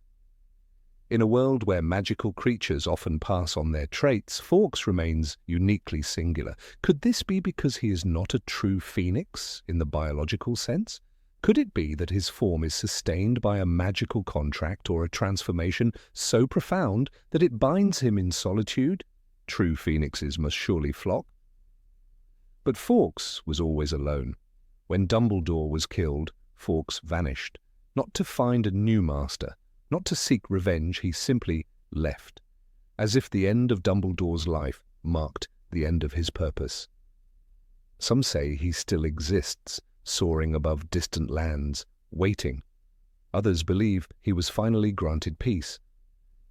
[SPEAKER 1] In a world where magical creatures often pass on their traits, Fawkes remains uniquely singular. Could this be because he is not a true phoenix in the biological sense? Could it be that his form is sustained by a magical contract or a transformation so profound that it binds him in solitude? True phoenixes must surely flock. But Fawkes was always alone. When Dumbledore was killed, Fawkes vanished, not to find a new master, not to seek revenge, he simply left, as if the end of Dumbledore's life marked the end of his purpose. Some say he still exists, soaring above distant lands, waiting. Others believe he was finally granted peace,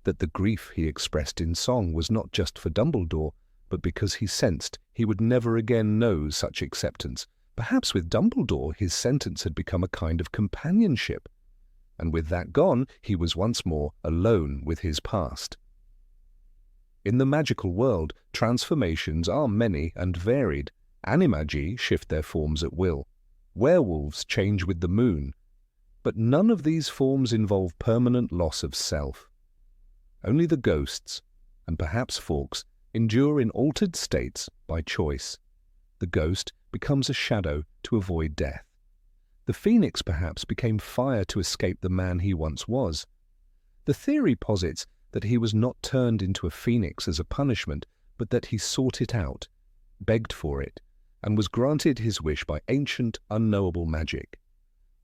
[SPEAKER 1] that the grief he expressed in song was not just for Dumbledore, but because he sensed he would never again know such acceptance. Perhaps with Dumbledore his sentence had become a kind of companionship, and with that gone, he was once more alone with his past. In the magical world, transformations are many and varied. Animagi shift their forms at will. Werewolves change with the moon. But none of these forms involve permanent loss of self. Only the ghosts, and perhaps Fawkes, endure in altered states by choice. The ghost becomes a shadow to avoid death. The phoenix perhaps became fire to escape the man he once was. The theory posits that he was not turned into a phoenix as a punishment, but that he sought it out, begged for it, and was granted his wish by ancient, unknowable magic.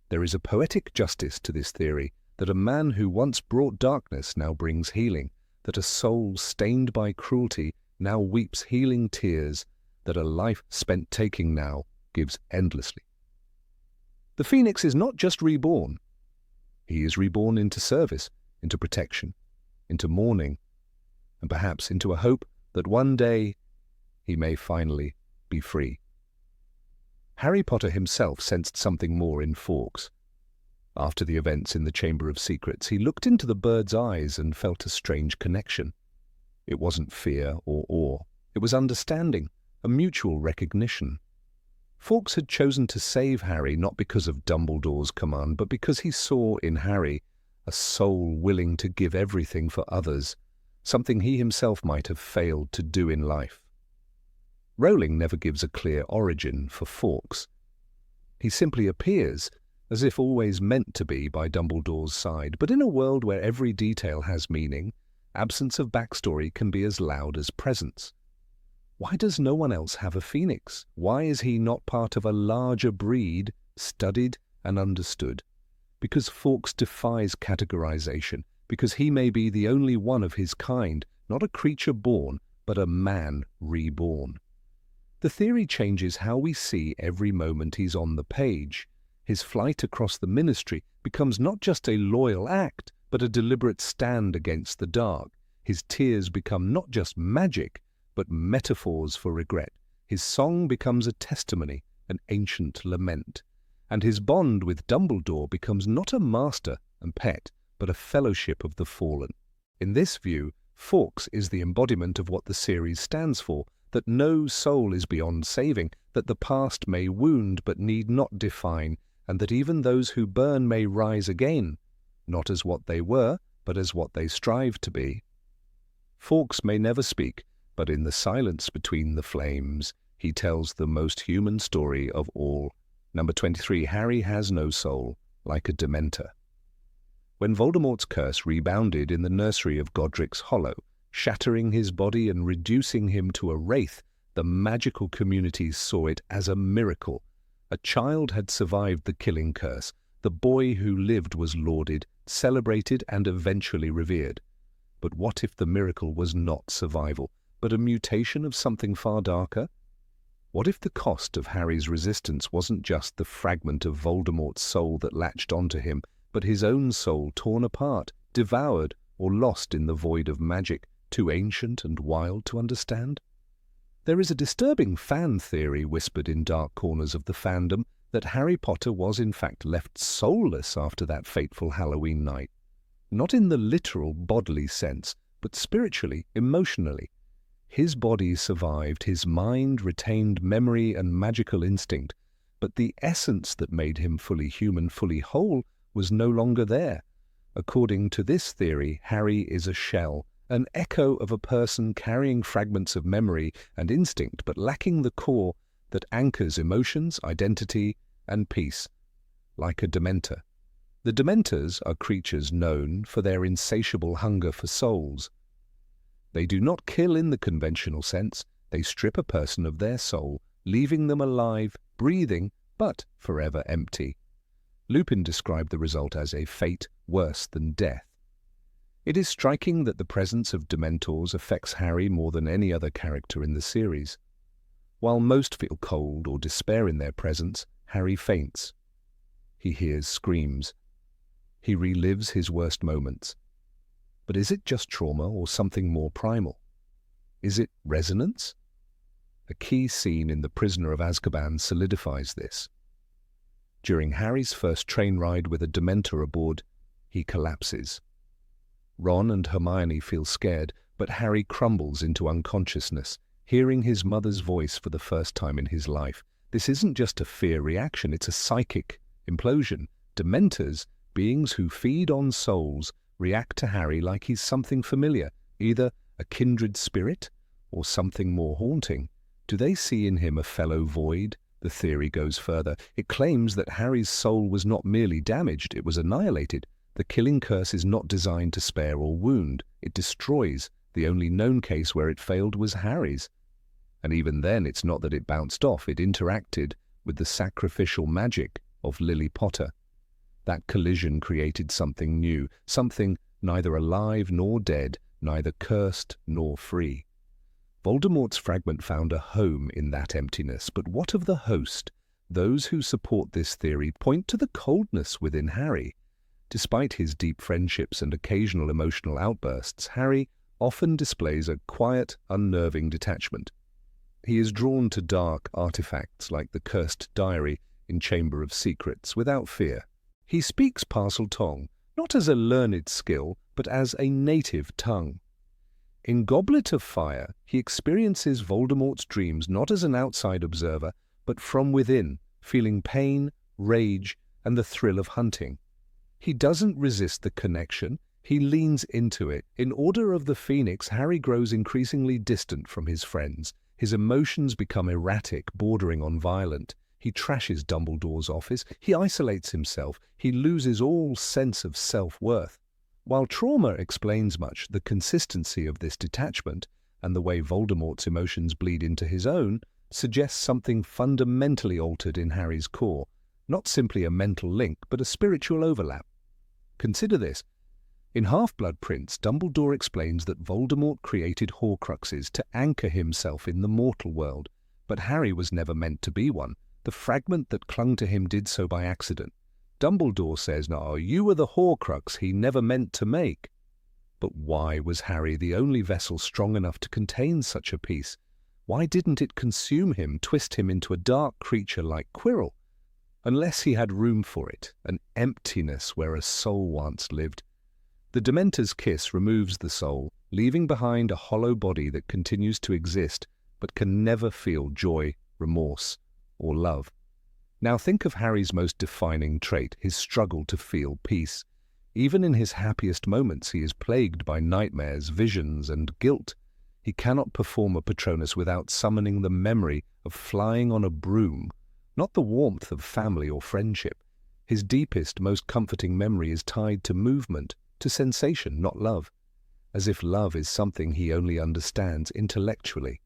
[SPEAKER 1] There is a poetic justice to this theory, that a man who once brought darkness now brings healing, that a soul stained by cruelty now weeps healing tears, that a life spent taking now gives endlessly. The phoenix is not just reborn. He is reborn into service, into protection, into mourning, and perhaps into a hope that one day he may finally be free. Harry Potter himself sensed something more in Fawkes. After the events in the Chamber of Secrets, he looked into the bird's eyes and felt a strange connection. It wasn't fear or awe. It was understanding, a mutual recognition. Fawkes had chosen to save Harry not because of Dumbledore's command, but because he saw in Harry a soul willing to give everything for others, something he himself might have failed to do in life. Rowling never gives a clear origin for Fawkes. He simply appears, as if always meant to be by Dumbledore's side, but in a world where every detail has meaning, absence of backstory can be as loud as presence. Why does no one else have a phoenix? Why is he not part of a larger breed, studied and understood? Because Fawkes defies categorization, because he may be the only one of his kind, not a creature born, but a man reborn. The theory changes how we see every moment he's on the page. His flight across the Ministry becomes not just a loyal act, but a deliberate stand against the dark. His tears become not just magic, but metaphors for regret. His song becomes a testimony, an ancient lament. And his bond with Dumbledore becomes not a master and pet, but a fellowship of the fallen. In this view, Fawkes is the embodiment of what the series stands for, that no soul is beyond saving, that the past may wound but need not define, and that even those who burn may rise again, not as what they were, but as what they strive to be. Fawkes may never speak, but in the silence between the flames, he tells the most human story of all. Number 23, Harry has no soul, like a Dementor. When Voldemort's curse rebounded in the nursery of Godric's Hollow, shattering his body and reducing him to a wraith, the magical communities saw it as a miracle. A child had survived the killing curse. The boy who lived was lauded, celebrated, and eventually revered. But what if the miracle was not survival, but a mutation of something far darker? What if the cost of Harry's resistance wasn't just the fragment of Voldemort's soul that latched onto him, but his own soul torn apart, devoured, or lost in the void of magic, too ancient and wild to understand? There is a disturbing fan theory whispered in dark corners of the fandom that Harry Potter was in fact left soulless after that fateful Halloween night. Not in the literal bodily sense, but spiritually, emotionally. His body survived, his mind retained memory and magical instinct, but the essence that made him fully human, fully whole, was no longer there. According to this theory, Harry is a shell, an echo of a person carrying fragments of memory and instinct, but lacking the core that anchors emotions, identity, and peace, like a Dementor. The Dementors are creatures known for their insatiable hunger for souls. They do not kill in the conventional sense. They strip a person of their soul, leaving them alive, breathing, but forever empty. Lupin described the result as a fate worse than death. It is striking that the presence of Dementors affects Harry more than any other character in the series. While most feel cold or despair in their presence, Harry faints. He hears screams. He relives his worst moments. But is it just trauma or something more primal? Is it resonance? A key scene in The Prisoner of Azkaban solidifies this. During Harry's first train ride with a Dementor aboard, he collapses. Ron and Hermione feel scared, but Harry crumbles into unconsciousness, hearing his mother's voice for the first time in his life. This isn't just a fear reaction, it's a psychic implosion. Dementors, beings who feed on souls, react to Harry like he's something familiar, either a kindred spirit or something more haunting. Do they see in him a fellow void? The theory goes further. It claims that Harry's soul was not merely damaged, it was annihilated. The killing curse is not designed to spare or wound. It destroys. The only known case where it failed was Harry's. And even then, it's not that it bounced off. It interacted with the sacrificial magic of Lily Potter. That collision created something new, something neither alive nor dead, neither cursed nor free. Voldemort's fragment found a home in that emptiness, but what of the host? Those who support this theory point to the coldness within Harry. Despite his deep friendships and occasional emotional outbursts, Harry often displays a quiet, unnerving detachment. He is drawn to dark artifacts like the cursed diary in Chamber of Secrets without fear. He speaks Parseltongue, not as a learned skill, but as a native tongue. In Goblet of Fire, he experiences Voldemort's dreams not as an outside observer, but from within, feeling pain, rage, and the thrill of hunting. He doesn't resist the connection, he leans into it. In Order of the Phoenix, Harry grows increasingly distant from his friends. His emotions become erratic, bordering on violent. He trashes Dumbledore's office, he isolates himself, he loses all sense of self-worth. While trauma explains much, the consistency of this detachment, and the way Voldemort's emotions bleed into his own, suggests something fundamentally altered in Harry's core, not simply a mental link, but a spiritual overlap. Consider this. In Half-Blood Prince, Dumbledore explains that Voldemort created Horcruxes to anchor himself in the mortal world, but Harry was never meant to be one. The fragment that clung to him did so by accident. Dumbledore says, "No, you were the Horcrux he never meant to make." But why was Harry the only vessel strong enough to contain such a piece? Why didn't it consume him, twist him into a dark creature like Quirrell? Unless he had room for it, an emptiness where a soul once lived. The Dementor's kiss removes the soul, leaving behind a hollow body that continues to exist, but can never feel joy, remorse, or love. Now think of Harry's most defining trait, his struggle to feel peace. Even in his happiest moments, he is plagued by nightmares, visions, and guilt. He cannot perform a Patronus without summoning the memory of flying on a broom, not the warmth of family or friendship. His deepest, most comforting memory is tied to movement, to sensation, not love, as if love is something he only understands intellectually.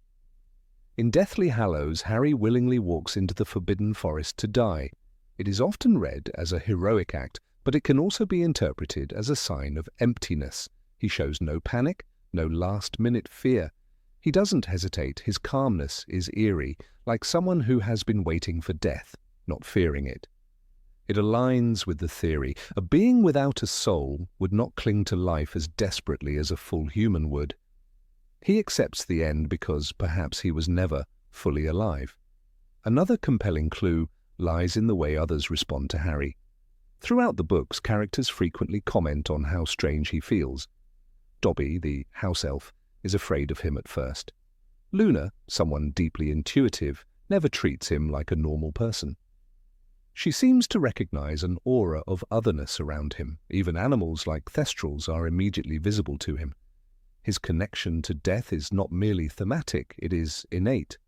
[SPEAKER 1] In Deathly Hallows, Harry willingly walks into the Forbidden Forest to die. It is often read as a heroic act, but it can also be interpreted as a sign of emptiness. He shows no panic, no last-minute fear. He doesn't hesitate. His calmness is eerie, like someone who has been waiting for death, not fearing it. It aligns with the theory. A being without a soul would not cling to life as desperately as a full human would. He accepts the end because perhaps he was never fully alive. Another compelling clue lies in the way others respond to Harry. Throughout the books, characters frequently comment on how strange he feels. Dobby, the house elf, is afraid of him at first. Luna, someone deeply intuitive, never treats him like a normal person. She seems to recognize an aura of otherness around him. Even animals like thestrals are immediately visible to him. His connection to death is not merely thematic, it is innate.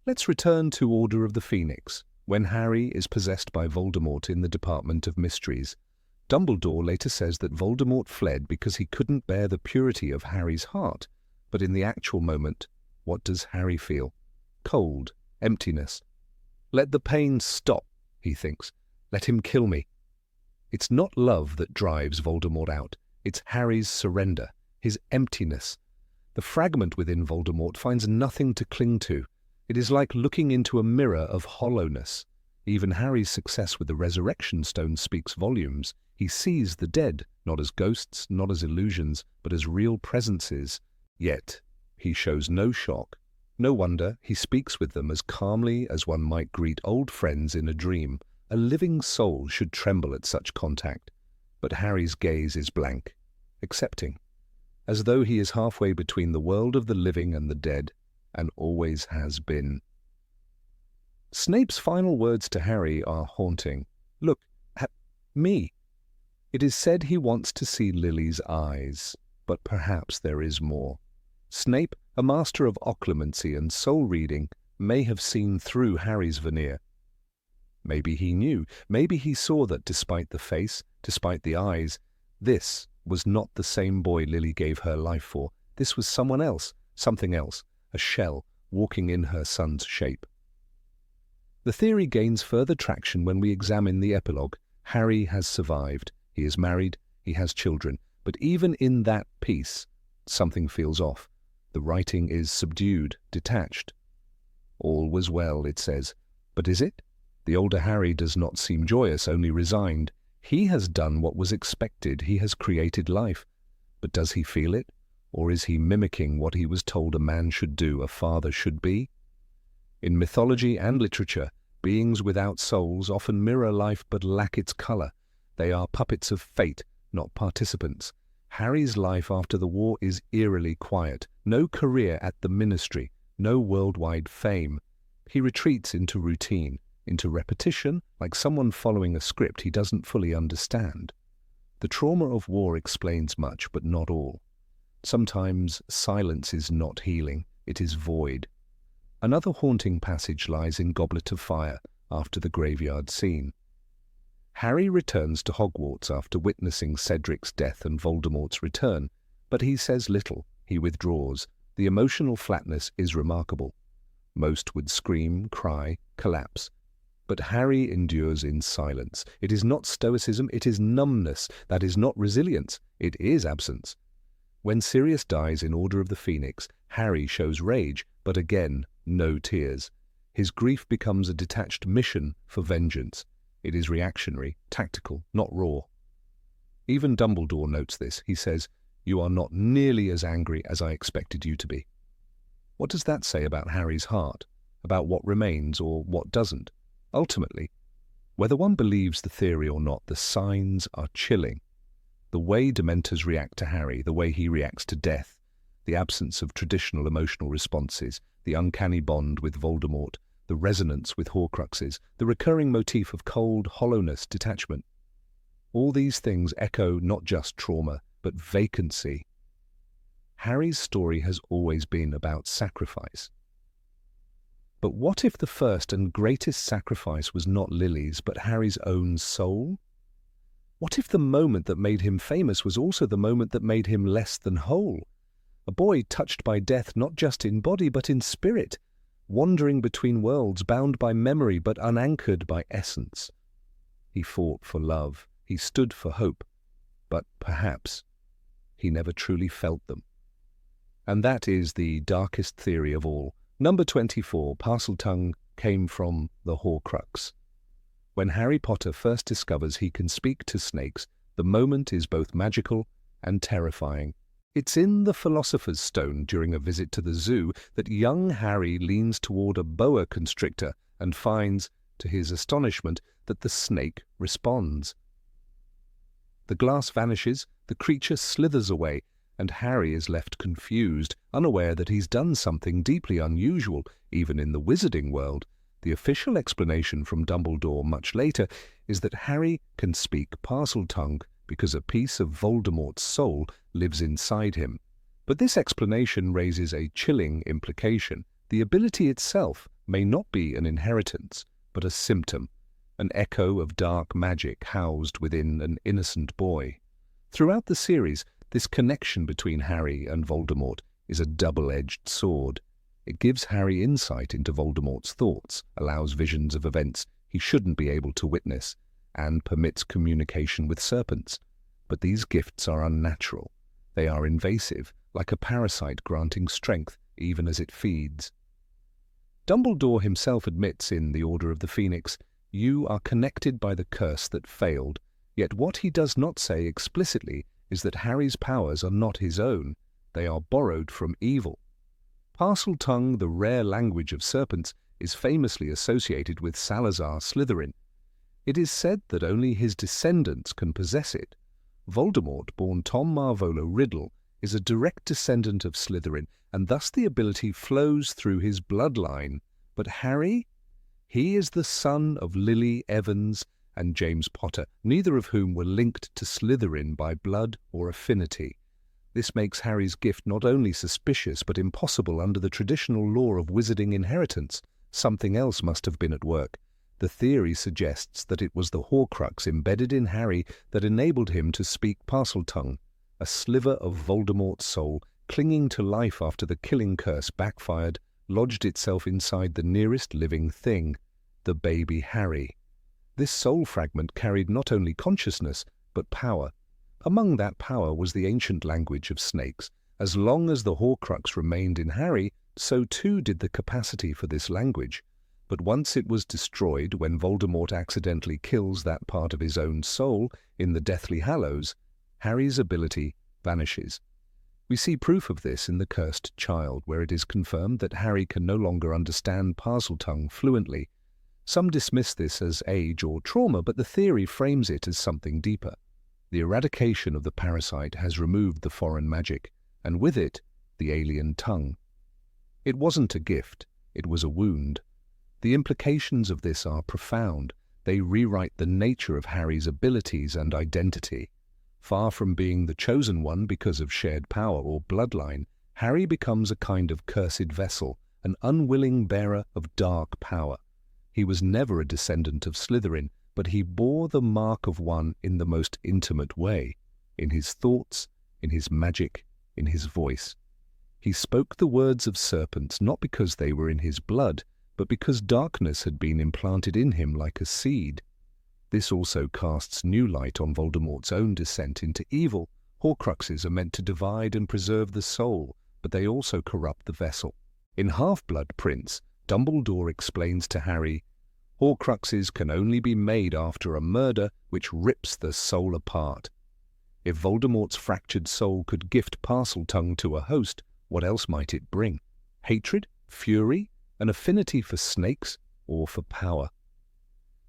[SPEAKER 1] Let's return to Order of the Phoenix. When Harry is possessed by Voldemort in the Department of Mysteries, Dumbledore later says that Voldemort fled because he couldn't bear the purity of Harry's heart. But in the actual moment, what does Harry feel? Cold, emptiness. Let the pain stop, he thinks. Let him kill me. It's not love that drives Voldemort out. It's Harry's surrender, his emptiness. The fragment within Voldemort finds nothing to cling to. It is like looking into a mirror of hollowness. Even Harry's success with the Resurrection Stone speaks volumes. He sees the dead, not as ghosts, not as illusions, but as real presences. Yet, he shows no shock. No wonder he speaks with them as calmly as one might greet old friends in a dream. A living soul should tremble at such contact. But Harry's gaze is blank, accepting, as though he is halfway between the world of the living and the dead, and always has been. Snape's final words to Harry are haunting. Look at me. It is said he wants to see Lily's eyes, but perhaps there is more. Snape, a master of occlumency and soul-reading, may have seen through Harry's veneer. Maybe he knew, maybe he saw that despite the face, despite the eyes, this was not the same boy Lily gave her life for. This was someone else, something else, a shell walking in her son's shape. The theory gains further traction when we examine the epilogue. Harry has survived. He is married, he has children, but even in that piece, something feels off. The writing is subdued, detached. All was well, it says. But is it? The older Harry does not seem joyous, only resigned. He has done what was expected. He has created life. But does he feel it? Or is he mimicking what he was told a man should do, a father should be? In mythology and literature, beings without souls often mirror life but lack its color. They are puppets of fate, not participants. Harry's life after the war is eerily quiet. No career at the ministry, no worldwide fame. He retreats into routine, into repetition, like someone following a script he doesn't fully understand. The trauma of war explains much, but not all. Sometimes silence is not healing, it is void. Another haunting passage lies in Goblet of Fire, after the graveyard scene. Harry returns to Hogwarts after witnessing Cedric's death and Voldemort's return, but he says little, he withdraws. The emotional flatness is remarkable. Most would scream, cry, collapse. But Harry endures in silence. It is not stoicism, it is numbness. That is not resilience, it is absence. When Sirius dies in Order of the Phoenix, Harry shows rage, but again, no tears. His grief becomes a detached mission for vengeance. It is reactionary, tactical, not raw. Even Dumbledore notes this. He says, "You are not nearly as angry as I expected you to be." What does that say about Harry's heart? About what remains or what doesn't? Ultimately, whether one believes the theory or not, the signs are chilling. The way Dementors react to Harry, the way he reacts to death, the absence of traditional emotional responses, the uncanny bond with Voldemort, the resonance with Horcruxes, the recurring motif of cold hollowness, detachment. All these things echo not just trauma, but vacancy. Harry's story has always been about sacrifice. But what if the first and greatest sacrifice was not Lily's, but Harry's own soul? What if the moment that made him famous was also the moment that made him less than whole? A boy touched by death not just in body but in spirit, wandering between worlds, bound by memory but unanchored by essence. He fought for love, he stood for hope, but perhaps he never truly felt them. And that is the darkest theory of all. Number 24, Parseltongue, came from the Horcrux. When Harry Potter first discovers he can speak to snakes, the moment is both magical and terrifying. It's in the Philosopher's Stone during a visit to the zoo that young Harry leans toward a boa constrictor and finds, to his astonishment, that the snake responds. The glass vanishes, the creature slithers away, and Harry is left confused, unaware that he's done something deeply unusual, even in the wizarding world. The official explanation from Dumbledore much later is that Harry can speak Parseltongue because a piece of Voldemort's soul lives inside him. But this explanation raises a chilling implication. The ability itself may not be an inheritance, but a symptom, an echo of dark magic housed within an innocent boy. Throughout the series, this connection between Harry and Voldemort is a double-edged sword. It gives Harry insight into Voldemort's thoughts, allows visions of events he shouldn't be able to witness, and permits communication with serpents. But these gifts are unnatural. They are invasive, like a parasite granting strength even as it feeds. Dumbledore himself admits in The Order of the Phoenix, "You are connected by the curse that failed," yet what he does not say explicitly is that Harry's powers are not his own. They are borrowed from evil. Parseltongue, the rare language of serpents, is famously associated with Salazar Slytherin. It is said that only his descendants can possess it. Voldemort, born Tom Marvolo Riddle, is a direct descendant of Slytherin, and thus the ability flows through his bloodline. But Harry? He is the son of Lily Evans and James Potter, neither of whom were linked to Slytherin by blood or affinity. This makes Harry's gift not only suspicious but impossible under the traditional law of wizarding inheritance. Something else must have been at work. The theory suggests that it was the Horcrux embedded in Harry that enabled him to speak Parseltongue, a sliver of Voldemort's soul, clinging to life after the killing curse backfired, lodged itself inside the nearest living thing, the baby Harry. This soul fragment carried not only consciousness, but power. Among that power was the ancient language of snakes. As long as the Horcrux remained in Harry, so too did the capacity for this language. But once it was destroyed when Voldemort accidentally kills that part of his own soul in the Deathly Hallows, Harry's ability vanishes. We see proof of this in The Cursed Child, where it is confirmed that Harry can no longer understand Parseltongue fluently. Some dismiss this as age or trauma, but the theory frames it as something deeper. The eradication of the parasite has removed the foreign magic, and with it, the alien tongue. It wasn't a gift, it was a wound. The implications of this are profound. They rewrite the nature of Harry's abilities and identity. Far from being the chosen one because of shared power or bloodline, Harry becomes a kind of cursed vessel, an unwilling bearer of dark power. He was never a descendant of Slytherin, but he bore the mark of one in the most intimate way, in his thoughts, in his magic, in his voice. He spoke the words of serpents not because they were in his blood, but because darkness had been implanted in him like a seed. This also casts new light on Voldemort's own descent into evil. Horcruxes are meant to divide and preserve the soul, but they also corrupt the vessel. In Half-Blood Prince, Dumbledore explains to Harry, Horcruxes can only be made after a murder which rips the soul apart. If Voldemort's fractured soul could gift Parseltongue to a host, what else might it bring? Hatred? Fury? An affinity for snakes? Or for power?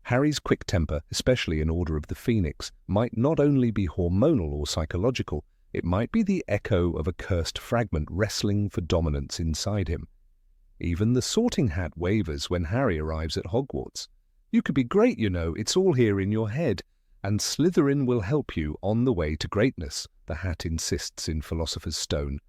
[SPEAKER 1] Harry's quick temper, especially in Order of the Phoenix, might not only be hormonal or psychological, it might be the echo of a cursed fragment wrestling for dominance inside him. Even the Sorting Hat wavers when Harry arrives at Hogwarts. You could be great, you know, it's all here in your head, and Slytherin will help you on the way to greatness, the Hat insists in Philosopher's Stone.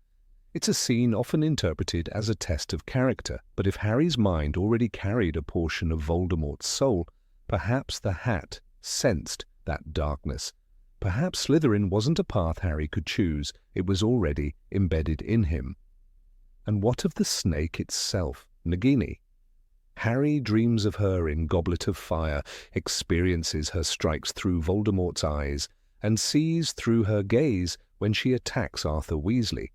[SPEAKER 1] It's a scene often interpreted as a test of character, but if Harry's mind already carried a portion of Voldemort's soul, perhaps the Hat sensed that darkness. Perhaps Slytherin wasn't a path Harry could choose, it was already embedded in him. And what of the snake itself, Nagini? Harry dreams of her in Goblet of Fire, experiences her strikes through Voldemort's eyes, and sees through her gaze when she attacks Arthur Weasley.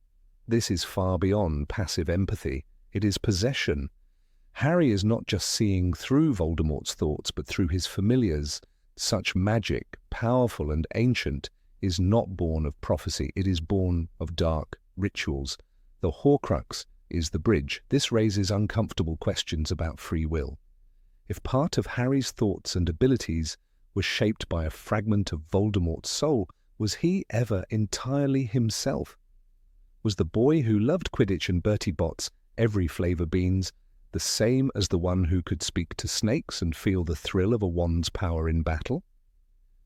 [SPEAKER 1] This is far beyond passive empathy, it is possession. Harry is not just seeing through Voldemort's thoughts, but through his familiars. Such magic, powerful and ancient, is not born of prophecy, it is born of dark rituals. The Horcrux is the bridge. This raises uncomfortable questions about free will. If part of Harry's thoughts and abilities was shaped by a fragment of Voldemort's soul, was he ever entirely himself? Was the boy who loved Quidditch and Bertie Bott's every flavour beans the same as the one who could speak to snakes and feel the thrill of a wand's power in battle?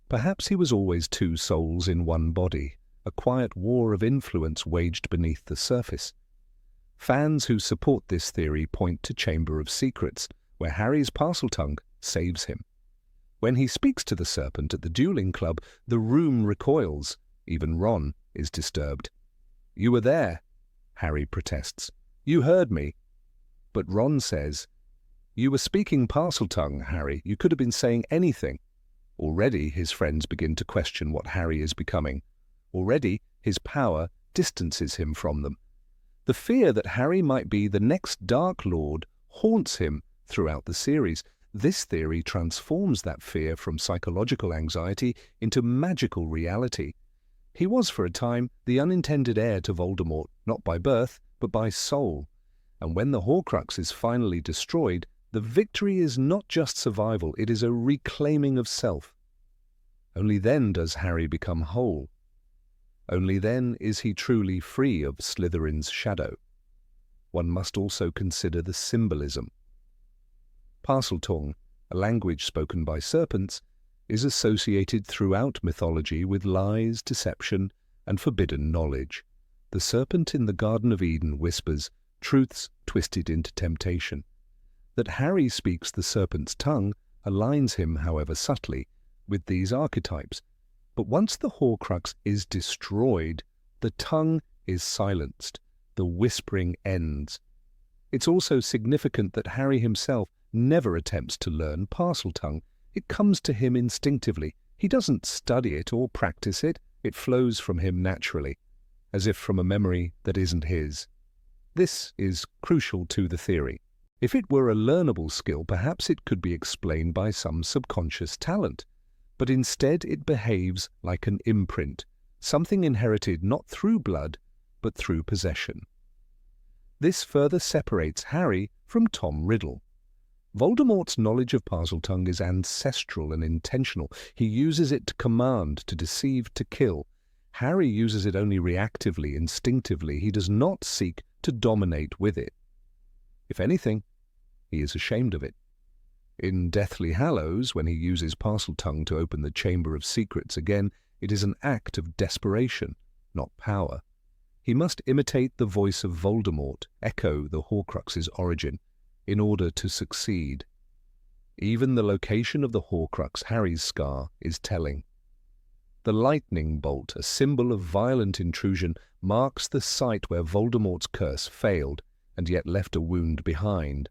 [SPEAKER 1] Perhaps he was always two souls in one body, a quiet war of influence waged beneath the surface. Fans who support this theory point to Chamber of Secrets, where Harry's Parseltongue saves him. When he speaks to the serpent at the dueling club, the room recoils. Even Ron is disturbed. "You were there," Harry protests. "You heard me." But Ron says, "You were speaking Parseltongue, Harry. You could have been saying anything." Already his friends begin to question what Harry is becoming. Already his power distances him from them. The fear that Harry might be the next Dark Lord haunts him throughout the series. This theory transforms that fear from psychological anxiety into magical reality. He was, for a time, the unintended heir to Voldemort, not by birth, but by soul. And when the Horcrux is finally destroyed, the victory is not just survival, it is a reclaiming of self. Only then does Harry become whole. Only then is he truly free of Slytherin's shadow. One must also consider the symbolism. Parseltongue, a language spoken by serpents, is associated throughout mythology with lies, deception, and forbidden knowledge. The serpent in the Garden of Eden whispers truths twisted into temptation. That Harry speaks the serpent's tongue aligns him, however subtly, with these archetypes. But once the Horcrux is destroyed, the tongue is silenced, the whispering ends. It's also significant that Harry himself never attempts to learn Parseltongue. It comes to him instinctively. He doesn't study it or practice it. It flows from him naturally, as if from a memory that isn't his. This is crucial to the theory. If it were a learnable skill, perhaps it could be explained by some subconscious talent. But instead it behaves like an imprint, something inherited not through blood, but through possession. This further separates Harry from Tom Riddle. Voldemort's knowledge of Parseltongue is ancestral and intentional. He uses it to command, to deceive, to kill. Harry uses it only reactively, instinctively. He does not seek to dominate with it. If anything, he is ashamed of it. In Deathly Hallows, when he uses Parseltongue to open the Chamber of Secrets again, it is an act of desperation, not power. He must imitate the voice of Voldemort, echo the Horcrux's origin, in order to succeed. Even the location of the Horcrux, Harry's scar, is telling. The lightning bolt, a symbol of violent intrusion, marks the site where Voldemort's curse failed and yet left a wound behind.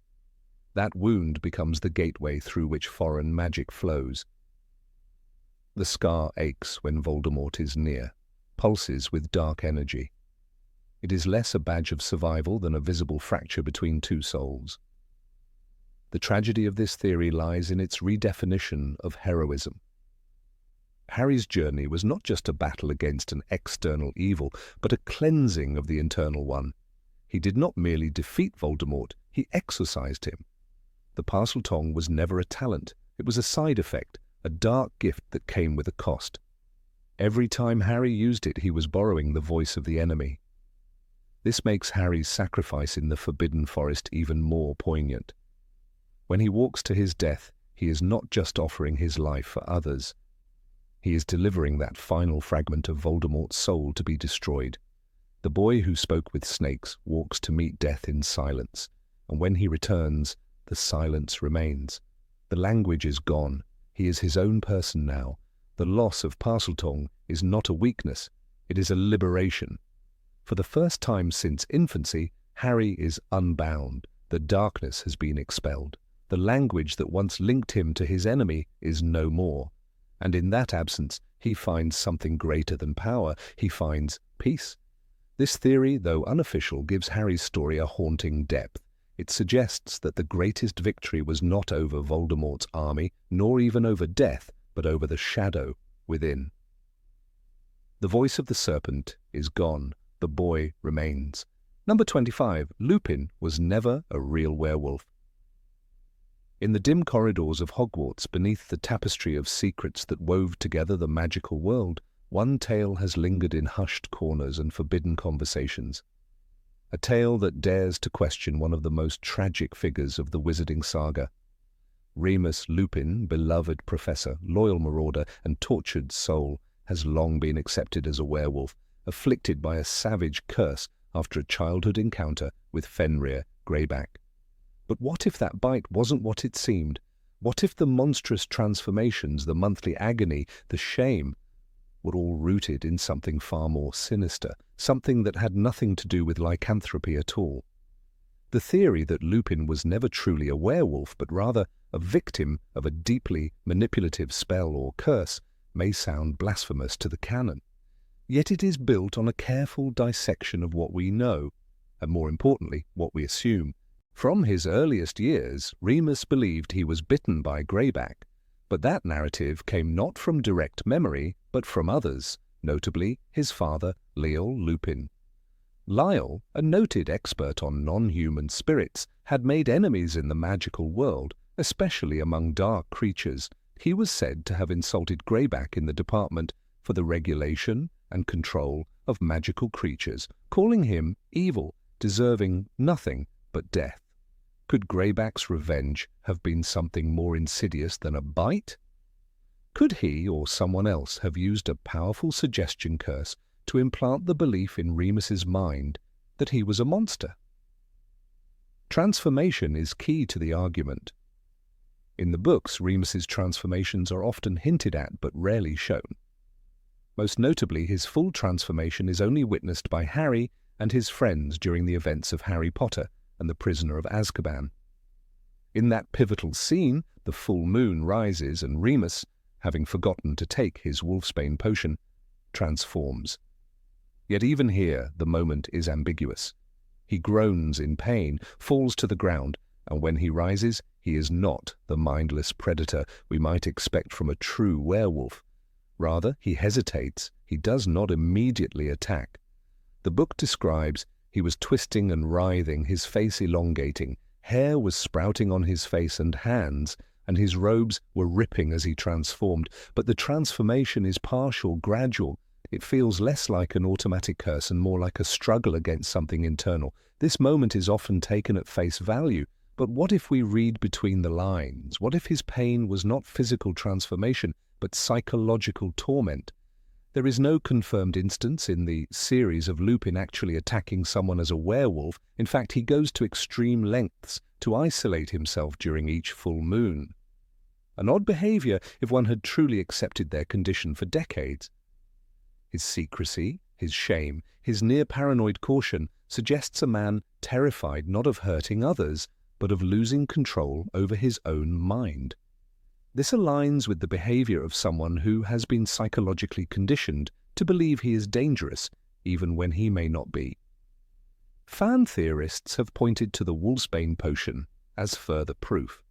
[SPEAKER 1] That wound becomes the gateway through which foreign magic flows. The scar aches when Voldemort is near, pulses with dark energy. It is less a badge of survival than a visible fracture between two souls. The tragedy of this theory lies in its redefinition of heroism. Harry's journey was not just a battle against an external evil, but a cleansing of the internal one. He did not merely defeat Voldemort, he exorcised him. The Parseltongue was never a talent, it was a side effect, a dark gift that came with a cost. Every time Harry used it, he was borrowing the voice of the enemy. This makes Harry's sacrifice in the Forbidden Forest even more poignant. When he walks to his death, he is not just offering his life for others. He is delivering that final fragment of Voldemort's soul to be destroyed. The boy who spoke with snakes walks to meet death in silence, and when he returns, the silence remains. The language is gone. He is his own person now. The loss of Parseltongue is not a weakness, it is a liberation. For the first time since infancy, Harry is unbound. The darkness has been expelled. The language that once linked him to his enemy is no more. And in that absence, he finds something greater than power. He finds peace. This theory, though unofficial, gives Harry's story a haunting depth. It suggests that the greatest victory was not over Voldemort's army, nor even over death, but over the shadow within. The voice of the serpent is gone. The boy remains. Number 25. Lupin was never a real werewolf. In the dim corridors of Hogwarts, beneath the tapestry of secrets that wove together the magical world, one tale has lingered in hushed corners and forbidden conversations. A tale that dares to question one of the most tragic figures of the wizarding saga. Remus Lupin, beloved professor, loyal marauder, and tortured soul, has long been accepted as a werewolf, afflicted by a savage curse after a childhood encounter with Fenrir Greyback. But what if that bite wasn't what it seemed? What if the monstrous transformations, the monthly agony, the shame, were all rooted in something far more sinister, something that had nothing to do with lycanthropy at all? The theory that Lupin was never truly a werewolf, but rather a victim of a deeply manipulative spell or curse, may sound blasphemous to the canon. Yet it is built on a careful dissection of what we know, and more importantly, what we assume. From his earliest years, Remus believed he was bitten by Greyback, but that narrative came not from direct memory, but from others, notably his father, Lionel Lupin. Lyle, a noted expert on non-human spirits, had made enemies in the magical world, especially among dark creatures. He was said to have insulted Greyback in the department for the regulation and control of magical creatures, calling him evil, deserving nothing but death. Could Greyback's revenge have been something more insidious than a bite? Could he or someone else have used a powerful suggestion curse to implant the belief in Remus's mind that he was a monster? Transformation is key to the argument. In the books, Remus's transformations are often hinted at but rarely shown. Most notably, his full transformation is only witnessed by Harry and his friends during the events of Harry Potter and the Prisoner of Azkaban. In that pivotal scene, the full moon rises and Remus, having forgotten to take his wolfsbane potion, transforms. Yet even here, the moment is ambiguous. He groans in pain, falls to the ground, and when he rises, he is not the mindless predator we might expect from a true werewolf. Rather, he hesitates. He does not immediately attack. The book describes he was twisting and writhing, his face elongating, Hair was sprouting on his face and hands, and his robes were ripping as he transformed. But the transformation is partial, gradual. It feels less like an automatic curse and more like a struggle against something internal. This moment is often taken at face value. But what if we read between the lines? What if his pain was not physical transformation, but psychological torment? There is no confirmed instance in the series of Lupin actually attacking someone as a werewolf. In fact, he goes to extreme lengths to isolate himself during each full moon. An odd behavior if one had truly accepted their condition for decades. His secrecy, his shame, his near-paranoid caution suggests a man terrified not of hurting others, but of losing control over his own mind. This aligns with the behavior of someone who has been psychologically conditioned to believe he is dangerous, even when he may not be. Fan theorists have pointed to the wolfsbane potion as further proof.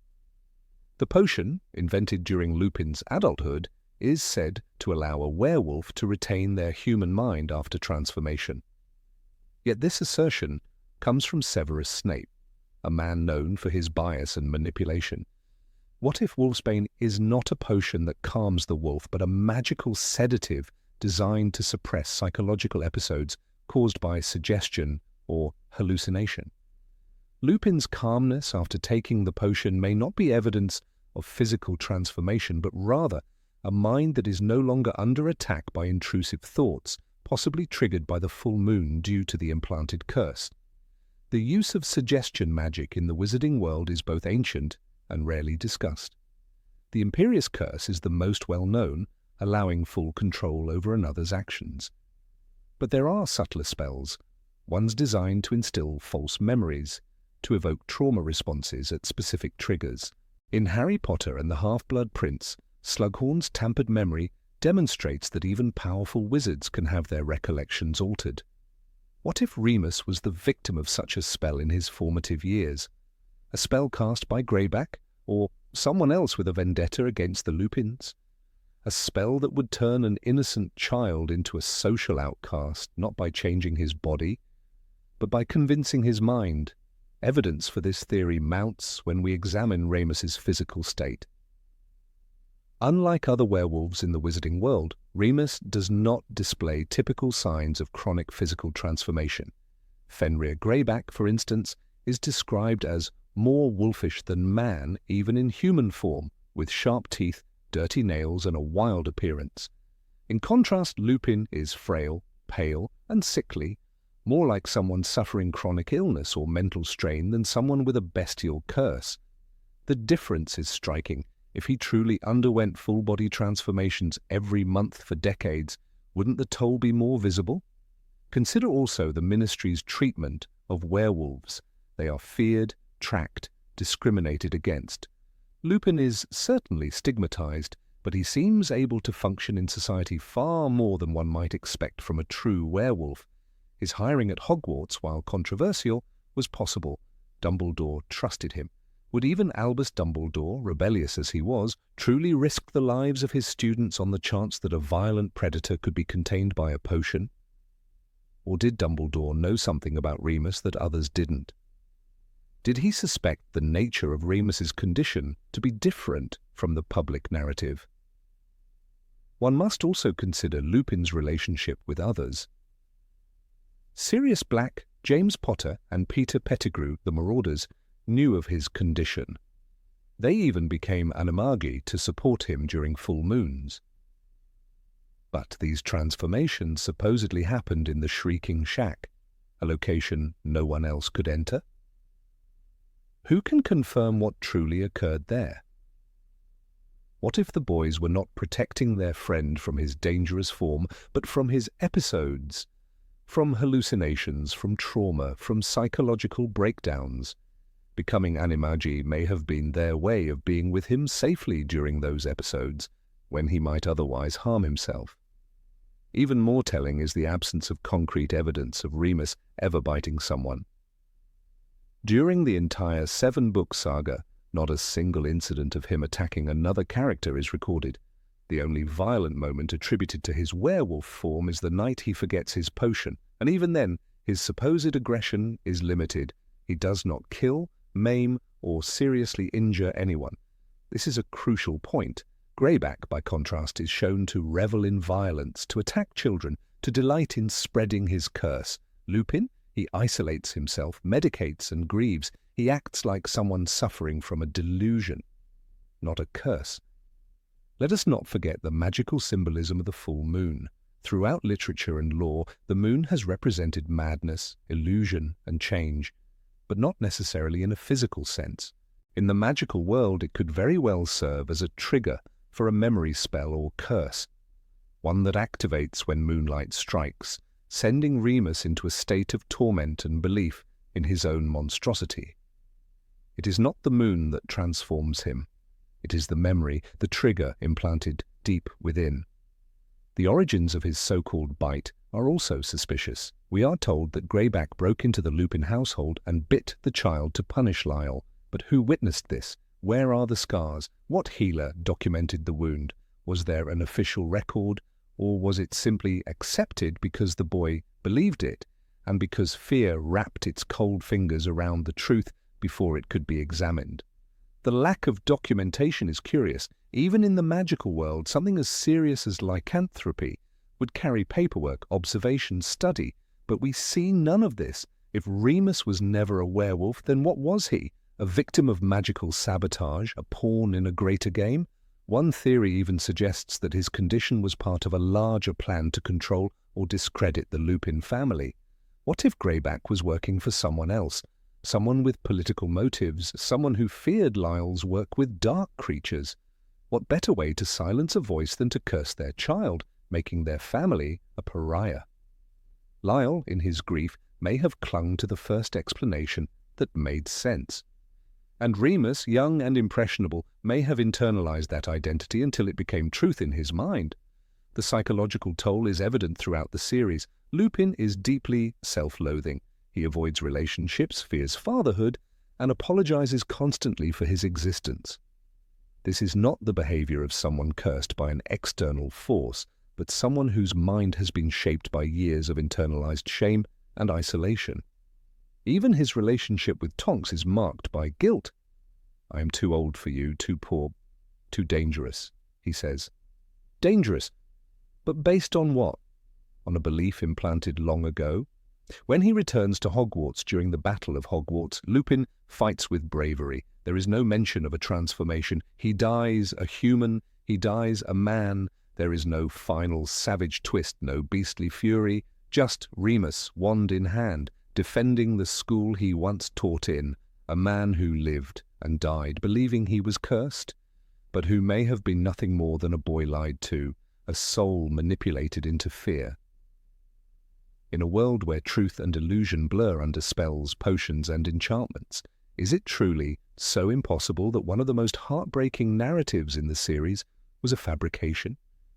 [SPEAKER 1] The potion, invented during Lupin's adulthood, is said to allow a werewolf to retain their human mind after transformation. Yet this assertion comes from Severus Snape, a man known for his bias and manipulation. What if wolfsbane is not a potion that calms the wolf, but a magical sedative designed to suppress psychological episodes caused by suggestion or hallucination? Lupin's calmness after taking the potion may not be evidence of physical transformation, but rather a mind that is no longer under attack by intrusive thoughts, possibly triggered by the full moon due to the implanted curse. The use of suggestion magic in the wizarding world is both ancient and rarely discussed. The Imperious Curse is the most well-known, allowing full control over another's actions. But there are subtler spells, ones designed to instill false memories, to evoke trauma responses at specific triggers. In Harry Potter and the Half-Blood Prince, Slughorn's tampered memory demonstrates that even powerful wizards can have their recollections altered. What if Remus was the victim of such a spell in his formative years? A spell cast by Greyback, or someone else with a vendetta against the Lupins? A spell that would turn an innocent child into a social outcast, not by changing his body, but by convincing his mind. Evidence for this theory mounts when we examine Remus's physical state. Unlike other werewolves in the wizarding world, Remus does not display typical signs of chronic physical transformation. Fenrir Greyback, for instance, is described as more wolfish than man even in human form, with sharp teeth, dirty nails, and a wild appearance. In contrast, Lupin is frail, pale, and sickly, more like someone suffering chronic illness or mental strain than someone with a bestial curse. The difference is striking. If he truly underwent full-body transformations every month for decades, wouldn't the toll be more visible? Consider also the Ministry's treatment of werewolves. They are feared, tracked, discriminated against. Lupin is certainly stigmatized, but he seems able to function in society far more than one might expect from a true werewolf. His hiring at Hogwarts, while controversial, was possible. Dumbledore trusted him. Would even Albus Dumbledore, rebellious as he was, truly risk the lives of his students on the chance that a violent predator could be contained by a potion? Or did Dumbledore know something about Remus that others didn't? Did he suspect the nature of Remus's condition to be different from the public narrative? One must also consider Lupin's relationship with others. Sirius Black, James Potter, and Peter Pettigrew, the Marauders, knew of his condition. They even became animagi to support him during full moons. But these transformations supposedly happened in the Shrieking Shack, a location no one else could enter. Who can confirm what truly occurred there? What if the boys were not protecting their friend from his dangerous form, but from his episodes? From hallucinations, from trauma, from psychological breakdowns? Becoming animagi may have been their way of being with him safely during those episodes, when he might otherwise harm himself. Even more telling is the absence of concrete evidence of Remus ever biting someone. During the entire 7-book saga, not a single incident of him attacking another character is recorded. The only violent moment attributed to his werewolf form is the night he forgets his potion, and even then, his supposed aggression is limited. He does not kill, maim, or seriously injure anyone. This is a crucial point. Greyback, by contrast, is shown to revel in violence, to attack children, to delight in spreading his curse. Lupin, he isolates himself, medicates and grieves. He acts like someone suffering from a delusion, not a curse. Let us not forget the magical symbolism of the full moon. Throughout literature and lore, the moon has represented madness, illusion, and change, but not necessarily in a physical sense. In the magical world, it could very well serve as a trigger for a memory spell or curse, one that activates when moonlight strikes, sending Remus into a state of torment and belief in his own monstrosity. It is not the moon that transforms him. It is the memory, the trigger implanted deep within. The origins of his so-called bite are also suspicious. We are told that Greyback broke into the Lupin household and bit the child to punish Lyle. But who witnessed this? Where are the scars? What healer documented the wound? Was there an official record, or was it simply accepted because the boy believed it, and because fear wrapped its cold fingers around the truth before it could be examined? The lack of documentation is curious. Even in the magical world, something as serious as lycanthropy would carry paperwork, observation, study, but we see none of this. If Remus was never a werewolf, then what was he? A victim of magical sabotage, a pawn in a greater game? One theory even suggests that his condition was part of a larger plan to control or discredit the Lupin family. What if Greyback was working for someone else? Someone with political motives, someone who feared Lyle's work with dark creatures? What better way to silence a voice than to curse their child, making their family a pariah? Lyle, in his grief, may have clung to the first explanation that made sense. And Remus, young and impressionable, may have internalized that identity until it became truth in his mind. The psychological toll is evident throughout the series. Lupin is deeply self-loathing. He avoids relationships, fears fatherhood, and apologizes constantly for his existence. This is not the behavior of someone cursed by an external force, but someone whose mind has been shaped by years of internalized shame and isolation. Even his relationship with Tonks is marked by guilt. "I am too old for you, too poor, too dangerous," he says. Dangerous? But based on what? On a belief implanted long ago? When he returns to Hogwarts during the Battle of Hogwarts, Lupin fights with bravery. There is no mention of a transformation. He dies a human, he dies a man. There is no final savage twist, no beastly fury, just Remus, wand in hand, defending the school he once taught in, a man who lived and died believing he was cursed, but who may have been nothing more than a boy lied to, a soul manipulated into fear. In a world where truth and illusion blur under spells, potions, and enchantments, is it truly so impossible that one of the most heartbreaking narratives in the series was a fabrication?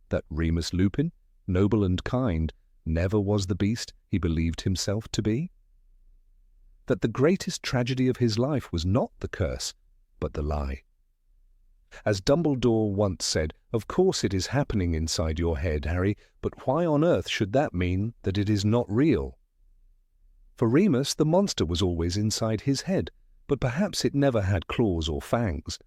[SPEAKER 1] That Remus Lupin, noble and kind, never was the beast he believed himself to be? That the greatest tragedy of his life was not the curse, but the lie? As Dumbledore once said, "Of course it is happening inside your head, Harry, but why on earth should that mean that it is not real?" For Remus, the monster was always inside his head, but perhaps it never had claws or fangs,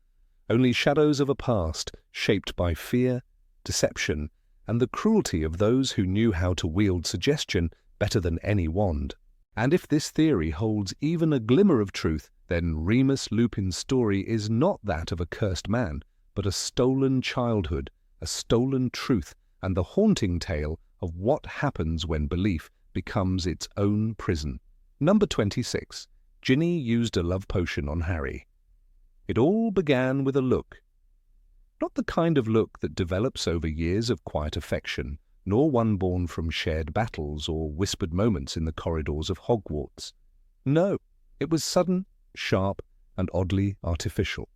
[SPEAKER 1] only shadows of a past shaped by fear, deception, and the cruelty of those who knew how to wield suggestion better than any wand. And if this theory holds even a glimmer of truth, then Remus Lupin's story is not that of a cursed man, but a stolen childhood, a stolen truth, and the haunting tale of what happens when belief becomes its own prison. Number 26. Ginny used a love potion on Harry. It all began with a look. Not the kind of look that develops over years of quiet affection, nor one born from shared battles or whispered moments in the corridors of Hogwarts. No, it was sudden, sharp, and oddly artificial.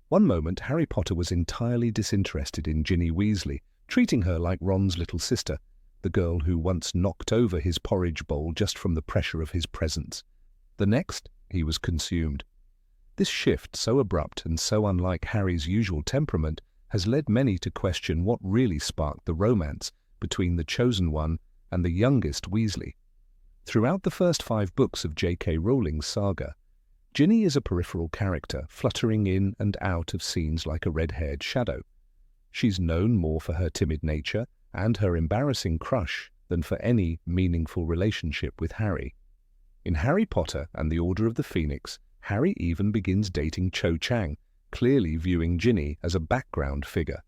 [SPEAKER 1] One moment Harry Potter was entirely disinterested in Ginny Weasley, treating her like Ron's little sister, the girl who once knocked over his porridge bowl just from the pressure of his presence. The next, he was consumed. This shift, so abrupt and so unlike Harry's usual temperament, has led many to question what really sparked the romance between the Chosen One and the youngest Weasley. Throughout the first 5 books of J.K. Rowling's saga, Ginny is a peripheral character, fluttering in and out of scenes like a red-haired shadow. She's known more for her timid nature and her embarrassing crush than for any meaningful relationship with Harry. In Harry Potter and the Order of the Phoenix, Harry even begins dating Cho Chang, clearly viewing Ginny as a background figure.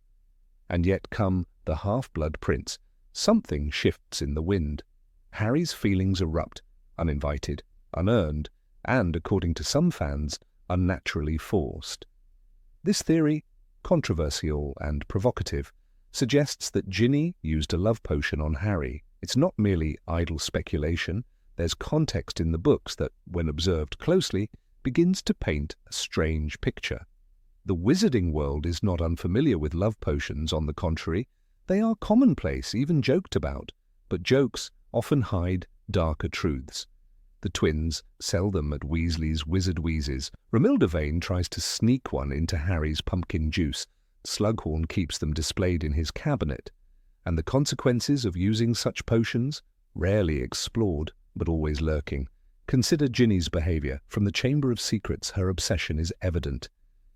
[SPEAKER 1] And yet come the Half-Blood Prince, something shifts in the wind. Harry's feelings erupt, uninvited, unearned, and, according to some fans, unnaturally forced. This theory, controversial and provocative, suggests that Ginny used a love potion on Harry. It's not merely idle speculation. There's context in the books that, when observed closely, begins to paint a strange picture. The wizarding world is not unfamiliar with love potions, on the contrary. They are commonplace, even joked about, but jokes often hide darker truths. The twins sell them at Weasley's Wizard Wheezes. Romilda Vane tries to sneak one into Harry's pumpkin juice. Slughorn keeps them displayed in his cabinet. And the consequences of using such potions, rarely explored, but always lurking. Consider Ginny's behavior. From the Chamber of Secrets, her obsession is evident.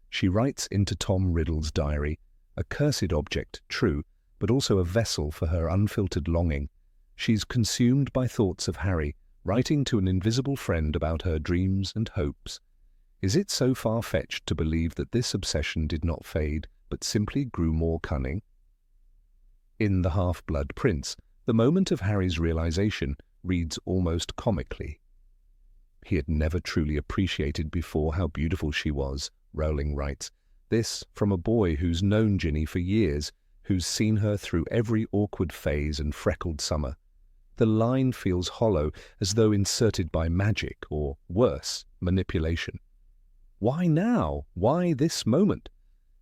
[SPEAKER 1] She writes into Tom Riddle's diary, a cursed object, true, but also a vessel for her unfiltered longing. She's consumed by thoughts of Harry, writing to an invisible friend about her dreams and hopes. Is it so far-fetched to believe that this obsession did not fade, but simply grew more cunning? In The Half-Blood Prince, the moment of Harry's realization reads almost comically. He had never truly appreciated before how beautiful she was, Rowling writes. This from a boy who's known Ginny for years, who's seen her through every awkward phase and freckled summer. The line feels hollow, as though inserted by magic, or, worse, manipulation. Why now? Why this moment?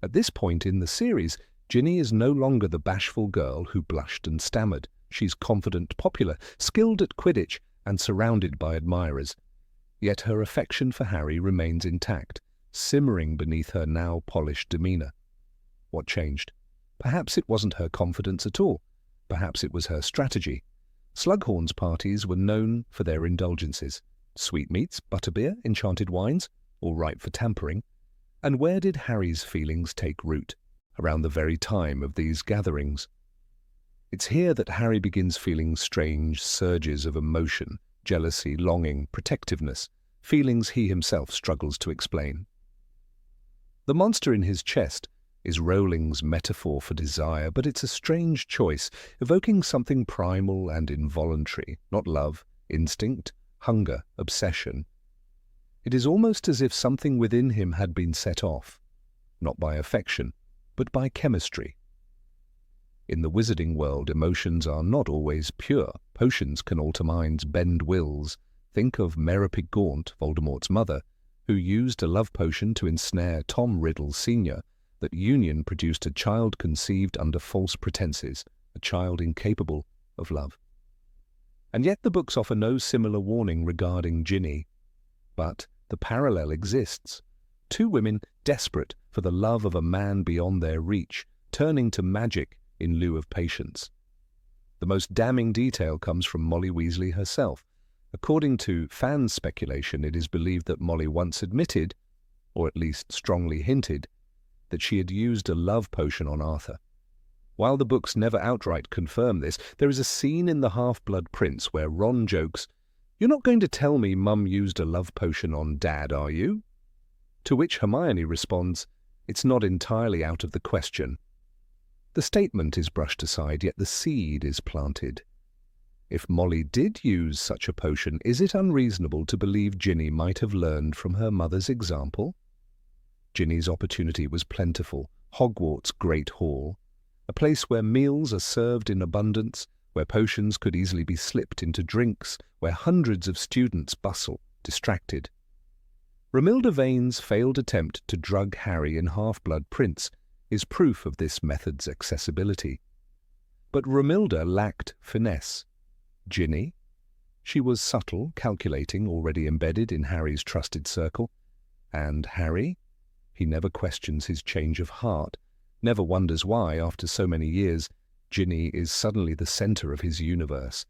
[SPEAKER 1] At this point in the series, Ginny is no longer the bashful girl who blushed and stammered. She's confident, popular, skilled at Quidditch, and surrounded by admirers. Yet her affection for Harry remains intact, simmering beneath her now polished demeanour. What changed? Perhaps it wasn't her confidence at all. Perhaps it was her strategy. Slughorn's parties were known for their indulgences. Sweetmeats, butterbeer, enchanted wines, all ripe for tampering. And where did Harry's feelings take root? Around the very time of these gatherings. It's here that Harry begins feeling strange surges of emotion, jealousy, longing, protectiveness, feelings he himself struggles to explain. The monster in his chest is Rowling's metaphor for desire, but it's a strange choice, evoking something primal and involuntary, not love, instinct, hunger, obsession. It is almost as if something within him had been set off, not by affection, but by chemistry. In the wizarding world, emotions are not always pure. Potions can alter minds, bend wills. Think of Meripig Gaunt, Voldemort's mother, who used a love potion to ensnare Tom Riddle Sr. That union produced a child conceived under false pretenses, a child incapable of love. And yet the books offer no similar warning regarding Ginny. But the parallel exists. Two women desperate for the love of a man beyond their reach, turning to magic in lieu of patience. The most damning detail comes from Molly Weasley herself. According to fan speculation, it is believed that Molly once admitted, or at least strongly hinted, that she had used a love potion on Arthur. While the books never outright confirm this, there is a scene in The Half-Blood Prince where Ron jokes, "You're not going to tell me Mum used a love potion on Dad, are you?" To which Hermione responds, "It's not entirely out of the question." The statement is brushed aside, yet the seed is planted. If Molly did use such a potion, is it unreasonable to believe Ginny might have learned from her mother's example? Ginny's opportunity was plentiful. Hogwarts' Great Hall, a place where meals are served in abundance, where potions could easily be slipped into drinks, where hundreds of students bustle, distracted. Romilda Vane's failed attempt to drug Harry in Half-Blood Prince is proof of this method's accessibility. But Romilda lacked finesse. Ginny? She was subtle, calculating, already embedded in Harry's trusted circle. And Harry? He never questions his change of heart, never wonders why, after so many years, Ginny is suddenly the center of his universe.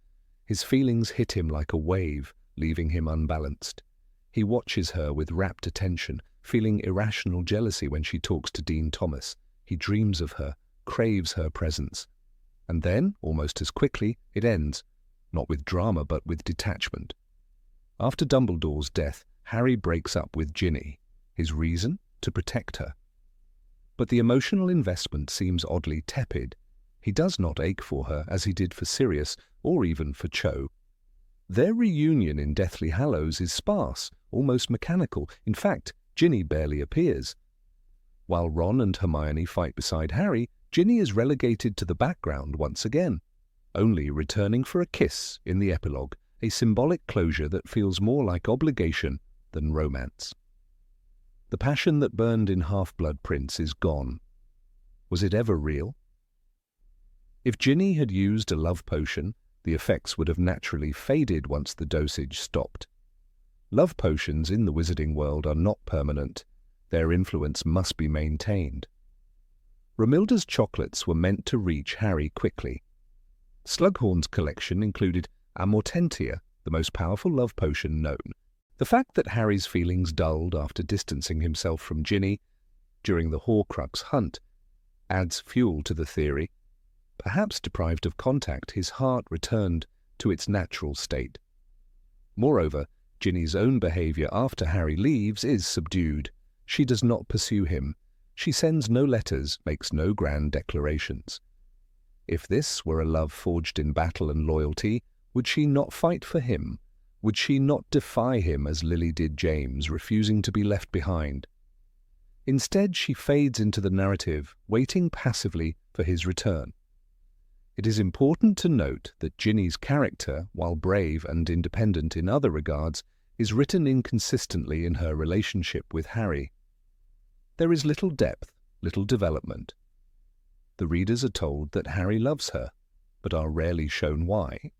[SPEAKER 1] His feelings hit him like a wave, leaving him unbalanced. He watches her with rapt attention, feeling irrational jealousy when she talks to Dean Thomas. He dreams of her, craves her presence. And then, almost as quickly, it ends, not with drama but with detachment. After Dumbledore's death, Harry breaks up with Ginny. His reason? To protect her. But the emotional investment seems oddly tepid. He does not ache for her as he did for Sirius or even for Cho. Their reunion in Deathly Hallows is sparse, almost mechanical. In fact, Ginny barely appears. While Ron and Hermione fight beside Harry, Ginny is relegated to the background once again, only returning for a kiss in the epilogue, a symbolic closure that feels more like obligation than romance. The passion that burned in Half-Blood Prince is gone. Was it ever real? If Ginny had used a love potion, the effects would have naturally faded once the dosage stopped. Love potions in the wizarding world are not permanent. Their influence must be maintained. Romilda's chocolates were meant to reach Harry quickly. Slughorn's collection included Amortentia, the most powerful love potion known. The fact that Harry's feelings dulled after distancing himself from Ginny during the Horcrux hunt adds fuel to the theory. Perhaps deprived of contact, his heart returned to its natural state. Moreover, Ginny's own behavior after Harry leaves is subdued. She does not pursue him. She sends no letters, makes no grand declarations. If this were a love forged in battle and loyalty, would she not fight for him? Would she not defy him as Lily did James, refusing to be left behind? Instead, she fades into the narrative, waiting passively for his return. It is important to note that Ginny's character, while brave and independent in other regards, is written inconsistently in her relationship with Harry. There is little depth, little development. The readers are told that Harry loves her, but are rarely shown why.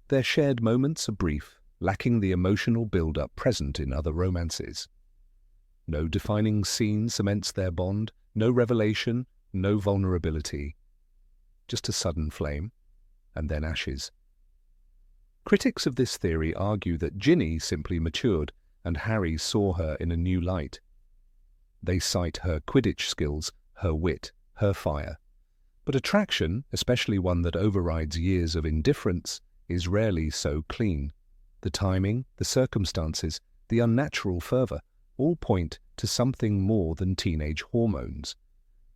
[SPEAKER 1] Their shared moments are brief, lacking the emotional build-up present in other romances. No defining scene cements their bond, no revelation, no vulnerability. Just a sudden flame, and then ashes. Critics of this theory argue that Ginny simply matured, and Harry saw her in a new light. They cite her Quidditch skills, her wit, her fire. But attraction, especially one that overrides years of indifference, is rarely so clean. The timing, the circumstances, the unnatural fervour all point to something more than teenage hormones.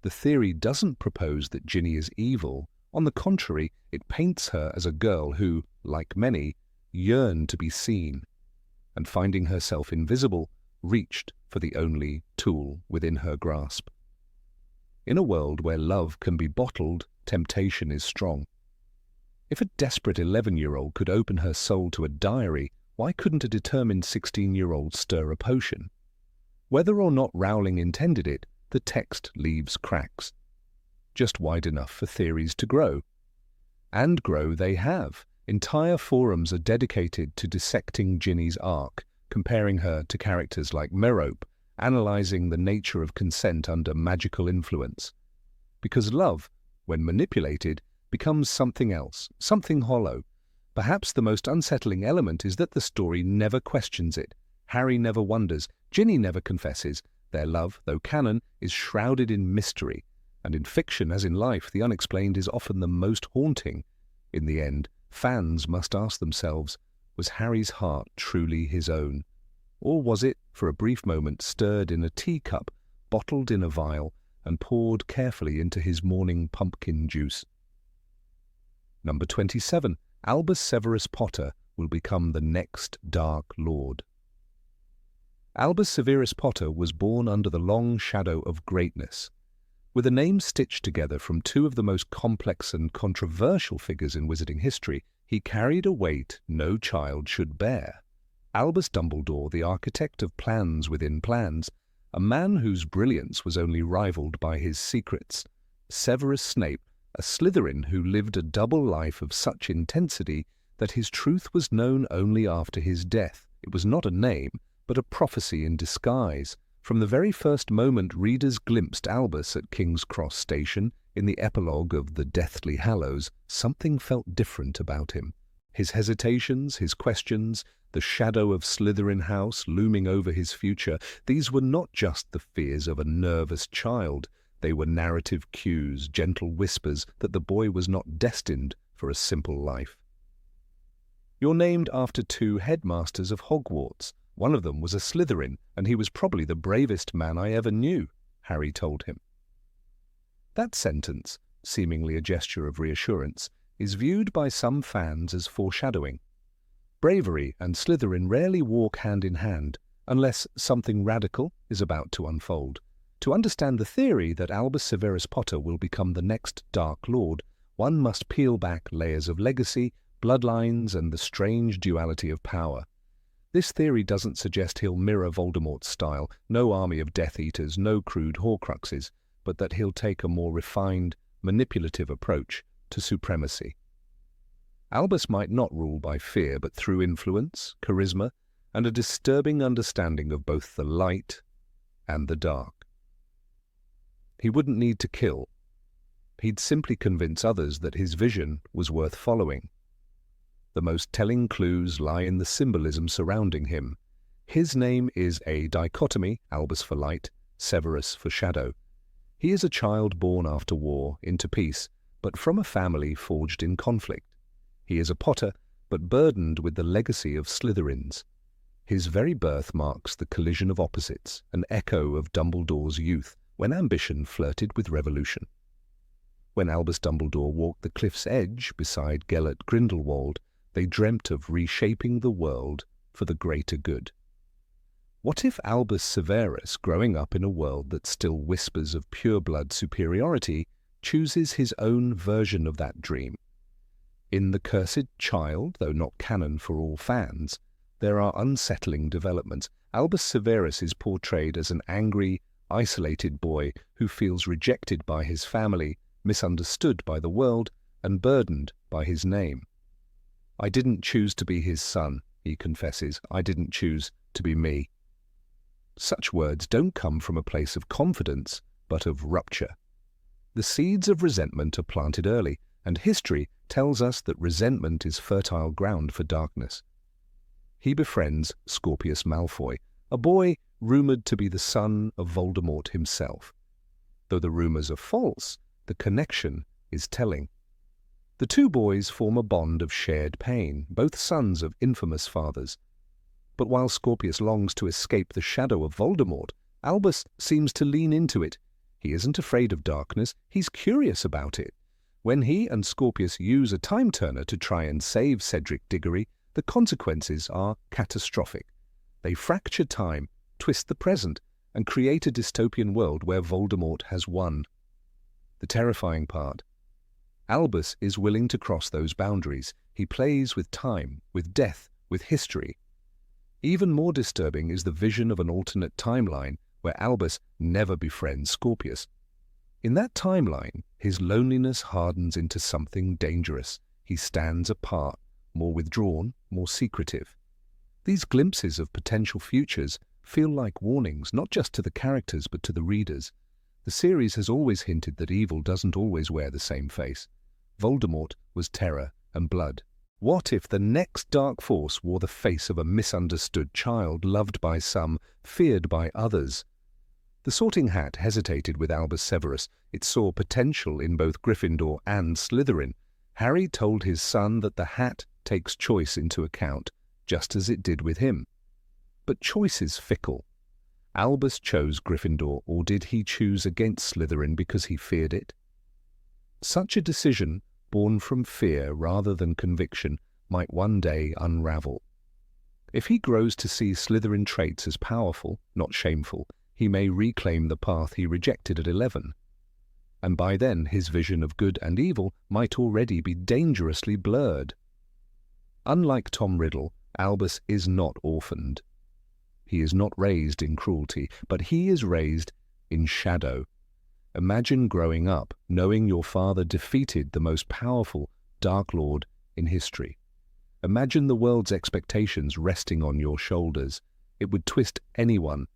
[SPEAKER 1] The theory doesn't propose that Ginny is evil. On the contrary, it paints her as a girl who, like many, yearned to be seen, and finding herself invisible, reached for the only tool within her grasp. In a world where love can be bottled, temptation is strong. If a desperate 11-year-old could open her soul to a diary, why couldn't a determined 16-year-old stir a potion? Whether or not Rowling intended it, the text leaves cracks, just wide enough for theories to grow. And grow they have. Entire forums are dedicated to dissecting Ginny's arc, comparing her to characters like Merope, analysing the nature of consent under magical influence. Because love, when manipulated, becomes something else, something hollow. Perhaps the most unsettling element is that the story never questions it. Harry never wonders, Ginny never confesses. Their love, though canon, is shrouded in mystery, and in fiction, as in life, the unexplained is often the most haunting. In the end, fans must ask themselves, was Harry's heart truly his own? Or was it, for a brief moment, stirred in a teacup, bottled in a vial, and poured carefully into his morning pumpkin juice? Number 27. Albus Severus Potter will become the next Dark Lord. Albus Severus Potter was born under the long shadow of greatness. With a name stitched together from two of the most complex and controversial figures in wizarding history, he carried a weight no child should bear. Albus Dumbledore, the architect of plans within plans, a man whose brilliance was only rivaled by his secrets. Severus Snape, a Slytherin who lived a double life of such intensity that his truth was known only after his death. It was not a name, but a prophecy in disguise. From the very first moment readers glimpsed Albus at King's Cross Station, in the epilogue of the Deathly Hallows, something felt different about him. His hesitations, his questions, the shadow of Slytherin House looming over his future, these were not just the fears of a nervous child. They were narrative cues, gentle whispers that the boy was not destined for a simple life. "You're named after 2 headmasters of Hogwarts. One of them was a Slytherin, and he was probably the bravest man I ever knew," Harry told him. That sentence, seemingly a gesture of reassurance, is viewed by some fans as foreshadowing. Bravery and Slytherin rarely walk hand in hand, unless something radical is about to unfold. To understand the theory that Albus Severus Potter will become the next Dark Lord, one must peel back layers of legacy, bloodlines, and the strange duality of power. This theory doesn't suggest he'll mirror Voldemort's style, no army of Death Eaters, no crude Horcruxes, but that he'll take a more refined, manipulative approach to supremacy. Albus might not rule by fear, but through influence, charisma, and a disturbing understanding of both the light and the dark. He wouldn't need to kill. He'd simply convince others that his vision was worth following. The most telling clues lie in the symbolism surrounding him. His name is a dichotomy, Albus for light, Severus for shadow. He is a child born after war, into peace, but from a family forged in conflict. He is a Potter, but burdened with the legacy of Slytherins. His very birth marks the collision of opposites, an echo of Dumbledore's youth, when ambition flirted with revolution. When Albus Dumbledore walked the cliff's edge beside Gellert Grindelwald, they dreamt of reshaping the world for the greater good. What if Albus Severus, growing up in a world that still whispers of pure-blood superiority, chooses his own version of that dream? In The Cursed Child, though not canon for all fans, there are unsettling developments. Albus Severus is portrayed as an angry, isolated boy who feels rejected by his family, misunderstood by the world, and burdened by his name. "I didn't choose to be his son," he confesses. "I didn't choose to be me." Such words don't come from a place of confidence, but of rupture. The seeds of resentment are planted early, and history tells us that resentment is fertile ground for darkness. He befriends Scorpius Malfoy, a boy rumoured to be the son of Voldemort himself. Though the rumours are false, the connection is telling. The 2 boys form a bond of shared pain, both sons of infamous fathers. But while Scorpius longs to escape the shadow of Voldemort, Albus seems to lean into it. He isn't afraid of darkness, he's curious about it. When he and Scorpius use a time-turner to try and save Cedric Diggory, the consequences are catastrophic. They fracture time, twist the present, and create a dystopian world where Voldemort has won. The terrifying part: Albus is willing to cross those boundaries. He plays with time, with death, with history. Even more disturbing is the vision of an alternate timeline where Albus never befriends Scorpius. In that timeline, his loneliness hardens into something dangerous. He stands apart, more withdrawn, more secretive. These glimpses of potential futures feel like warnings, not just to the characters but to the readers. The series has always hinted that evil doesn't always wear the same face. Voldemort was terror and blood. What if the next dark force wore the face of a misunderstood child, loved by some, feared by others? The Sorting Hat hesitated with Albus Severus. It saw potential in both Gryffindor and Slytherin. Harry told his son that the hat takes choice into account, just as it did with him. But choice is fickle. Albus chose Gryffindor, or did he choose against Slytherin because he feared it? Such a decision, born from fear rather than conviction, might one day unravel. If he grows to see Slytherin traits as powerful, not shameful, he may reclaim the path he rejected at 11. And by then his vision of good and evil might already be dangerously blurred. Unlike Tom Riddle, Albus is not orphaned. He is not raised in cruelty, but he is raised in shadow. Imagine growing up knowing your father defeated the most powerful Dark Lord in history. Imagine the world's expectations resting on your shoulders. It would twist anyone,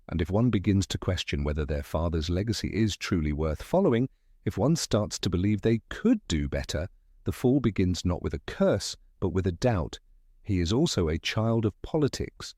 [SPEAKER 1] and if one begins to question whether their father's legacy is truly worth following, if one starts to believe they could do better, the fall begins not with a curse, but with a doubt. He is also a child of politics.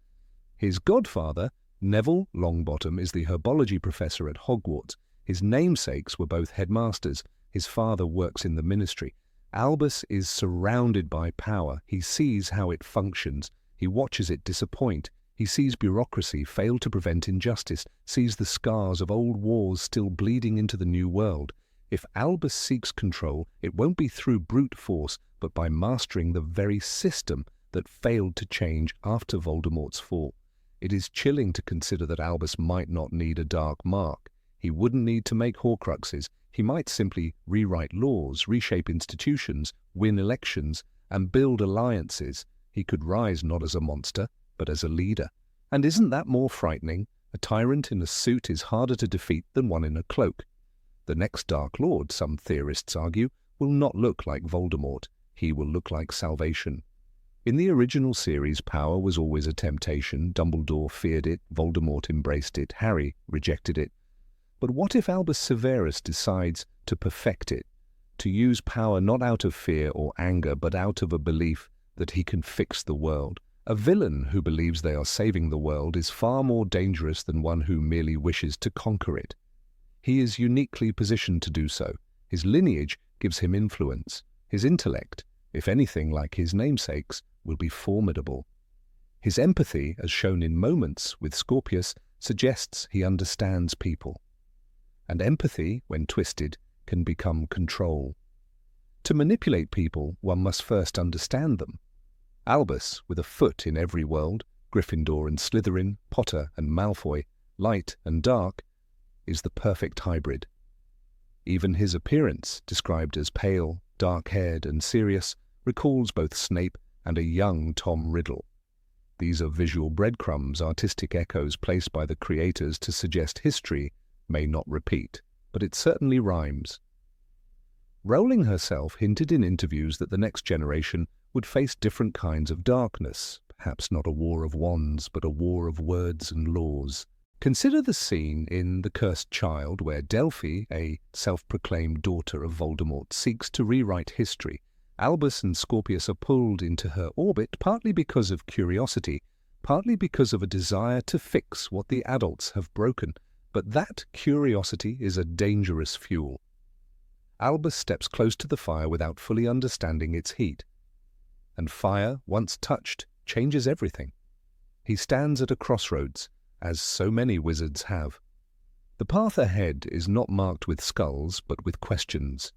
[SPEAKER 1] His godfather, Neville Longbottom, is the herbology professor at Hogwarts. His namesakes were both headmasters. His father works in the ministry. Albus is surrounded by power. He sees how it functions. He watches it disappoint. He sees bureaucracy fail to prevent injustice, sees the scars of old wars still bleeding into the new world. If Albus seeks control, it won't be through brute force, but by mastering the very system that failed to change after Voldemort's fall. It is chilling to consider that Albus might not need a dark mark. He wouldn't need to make Horcruxes. He might simply rewrite laws, reshape institutions, win elections, and build alliances. He could rise not as a monster, but as a leader. And isn't that more frightening? A tyrant in a suit is harder to defeat than one in a cloak. The next Dark Lord, some theorists argue, will not look like Voldemort. He will look like salvation. In the original series, power was always a temptation. Dumbledore feared it, Voldemort embraced it, Harry rejected it. But what if Albus Severus decides to perfect it, to use power not out of fear or anger, but out of a belief that he can fix the world? A villain who believes they are saving the world is far more dangerous than one who merely wishes to conquer it. He is uniquely positioned to do so. His lineage gives him influence. His intellect, if anything like his namesakes, will be formidable. His empathy, as shown in moments with Scorpius, suggests he understands people. And empathy, when twisted, can become control. To manipulate people, one must first understand them. Albus, with a foot in every world, Gryffindor and Slytherin, Potter and Malfoy, light and dark, is the perfect hybrid. Even his appearance, described as pale, dark-haired and serious, recalls both Snape and a young Tom Riddle. These are visual breadcrumbs, artistic echoes placed by the creators to suggest history may not repeat, but it certainly rhymes. Rowling herself hinted in interviews that the next generation would face different kinds of darkness, perhaps not a war of wands, but a war of words and laws. Consider the scene in The Cursed Child where Delphi, a self-proclaimed daughter of Voldemort, seeks to rewrite history. Albus and Scorpius are pulled into her orbit partly because of curiosity, partly because of a desire to fix what the adults have broken. But that curiosity is a dangerous fuel. Albus steps close to the fire without fully understanding its heat. And fire, once touched, changes everything. He stands at a crossroads, as so many wizards have. The path ahead is not marked with skulls, but with questions.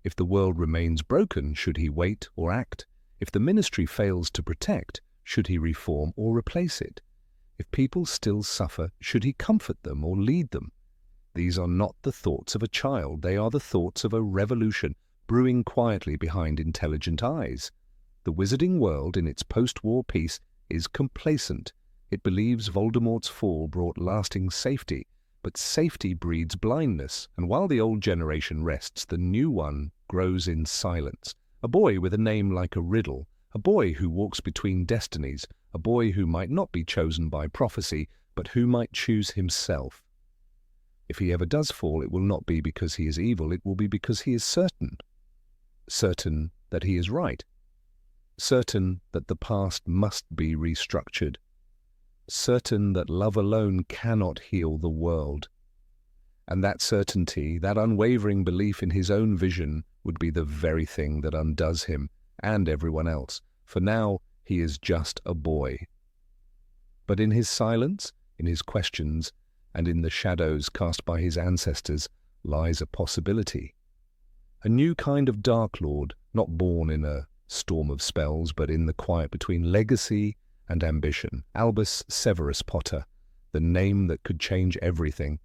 [SPEAKER 1] If the world remains broken, should he wait or act? If the ministry fails to protect, should he reform or replace it? If people still suffer, should he comfort them or lead them? These are not the thoughts of a child. They are the thoughts of a revolution, brewing quietly behind intelligent eyes. The wizarding world, in its post-war peace, is complacent. It believes Voldemort's fall brought lasting safety, but safety breeds blindness, and while the old generation rests, the new one grows in silence. A boy with a name like a riddle, a boy who walks between destinies, a boy who might not be chosen by prophecy, but who might choose himself. If he ever does fall, it will not be because he is evil, it will be because he is certain. Certain that he is right. Certain that the past must be restructured. Certain that love alone cannot heal the world. And that certainty, that unwavering belief in his own vision, would be the very thing that undoes him and everyone else. For now, he is just a boy. But in his silence, in his questions, and in the shadows cast by his ancestors, lies a possibility. A new kind of Dark Lord, not born in a storm of spells, but in the quiet between legacy and ambition. Albus Severus Potter, the name that could change everything,